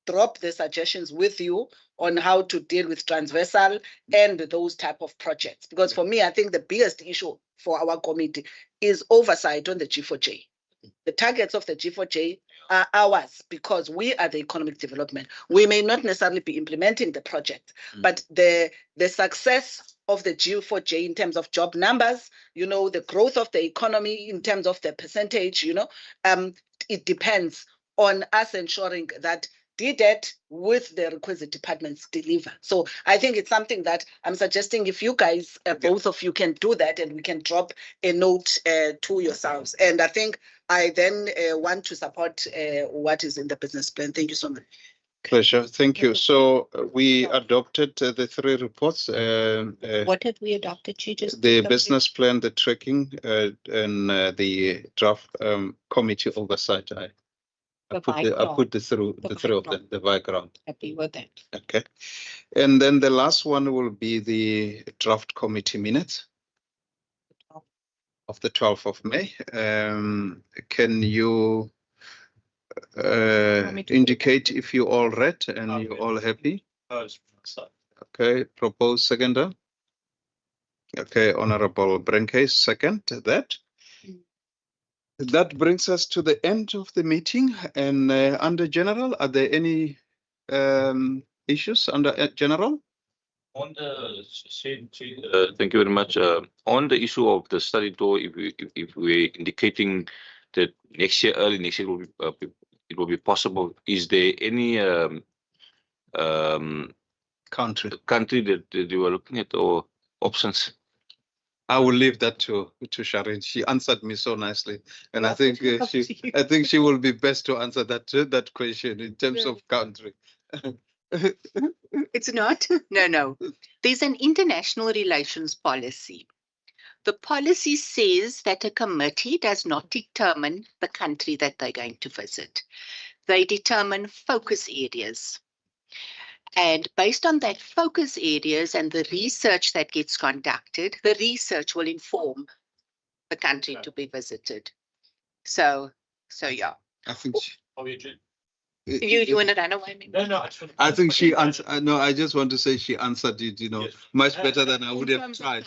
drop the suggestions with you on how to deal with transversal and those type of projects. Because for me, I think the biggest issue for our committee is oversight on the G4J. The targets of the G4J are ours because we are the economic development. We may not necessarily be implementing the project, but the success of the G4J in terms of job numbers, you know, the growth of the economy in terms of the percentage, you know, it depends on us ensuring that DDET with the requisite departments deliver. So I think it's something that I'm suggesting if you guys, both of you can do that, and we can drop a note to yourselves. And I think I then want to support what is in the business plan. Thank you so much. Pleasure. Thank you. So we adopted the 3 reports. What have we adopted? You just The business plan, the tracking, and the draft committee oversight. I put the three of them, the background. Happy with that. Okay. And then the last one will be the draft committee minutes of the 12th of May. Can you indicate if you all read and you're all happy? Okay. Propose seconder. Okay. Honorable Brenke, second that. That brings us to the end of the meeting. And under general, are there any issues under general? On the thank you very much. On the issue of the study tour, if we're indicating that next year, early next year, it will be possible. Is there any country that you were looking at or options? I will leave that to Sharon. She answered me so nicely, and I think she will be best to answer that question in terms of country. It's not. No. There's an international relations policy. The policy says that a committee does not determine the country that they're going to visit. They determine focus areas. And based on that focus areas and the research that gets conducted, the research will inform the country to be visited. So yeah. I think You want to run away? Maybe? No. I think she answered. No, I just want to say she answered it, much better than I would have tried.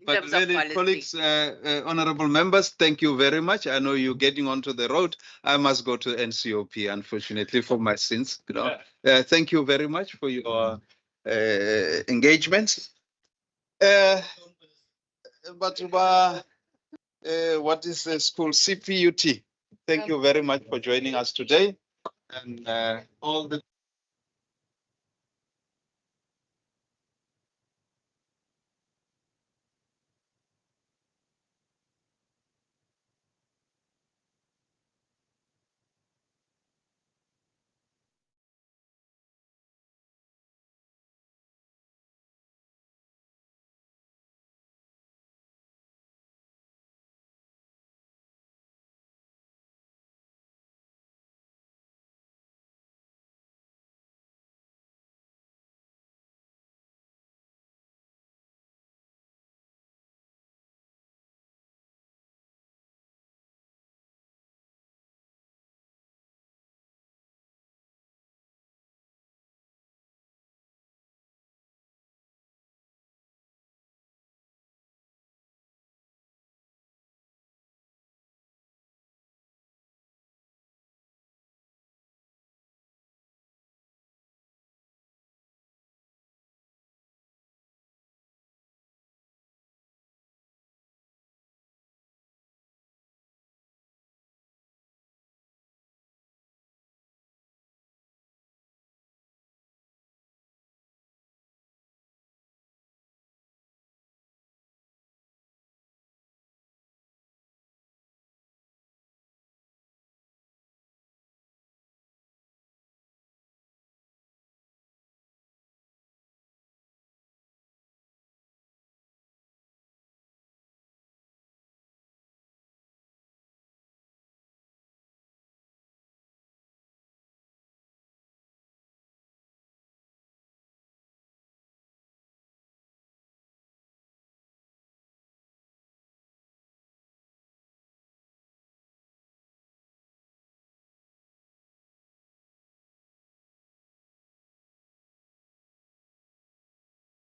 But really, colleagues, honorable members, thank you very much. I know you're getting onto the road. I must go to NCOP, unfortunately, for my sins. Thank you very much for your engagement. But what is the school? CPUT. Thank you very much for joining us today. And all the